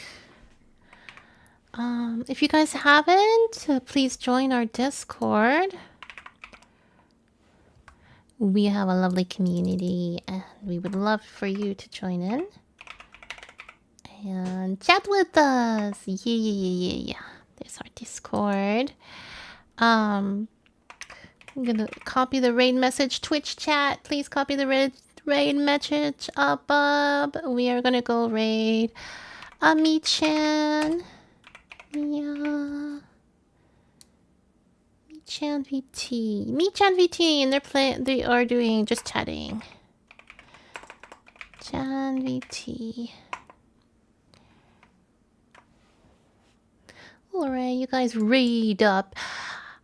A: If you guys haven't, please join our Discord. We have a lovely community, and we would love for you to join in and chat with us. Yeah. There's our Discord. I'm gonna copy the raid message. Twitch chat, please copy the raid message above. We are gonna go raid Mi-chan. Yeah. Mi-chan VT, and they are doing just chatting. Chan VT. Alright, you guys raid up.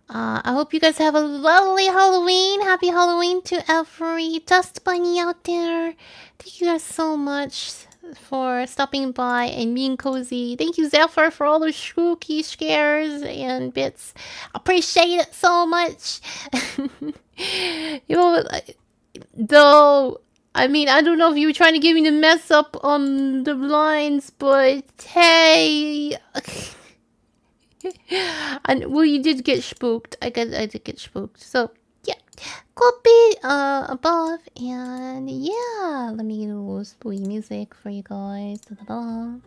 A: I hope you guys have a lovely Halloween. Happy Halloween to every dust bunny out there. Thank you guys so much for stopping by and being cozy. Thank you, Zephyr, for all those spooky scares and bits. Appreciate it so much. You know, though, I mean, I don't know if you were trying to get me to mess up on the lines, but hey. And well, you did get spooked. I did get spooked. So yeah, copy above, and yeah, let me do spooky music for you guys. Da-da-da.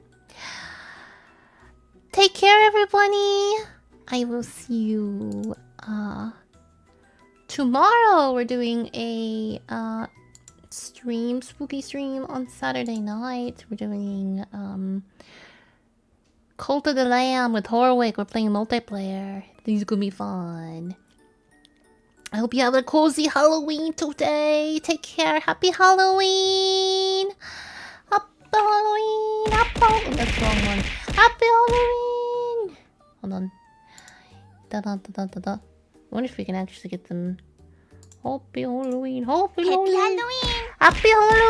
A: Take care, everybody. I will see you tomorrow. We're doing a spooky stream on Saturday night. We're doing Cult of the Lamb with Horwick. We're playing multiplayer. These are gonna be fun. I hope you have a cozy Halloween today. Take care. Happy Halloween. Happy Halloween. Oh, that's the wrong one. Happy Halloween. Hold on. Da-da-da-da-da-da. I wonder if we can actually get them. Happy Halloween. Happy Halloween.
B: Halloween.
A: Happy Halloween.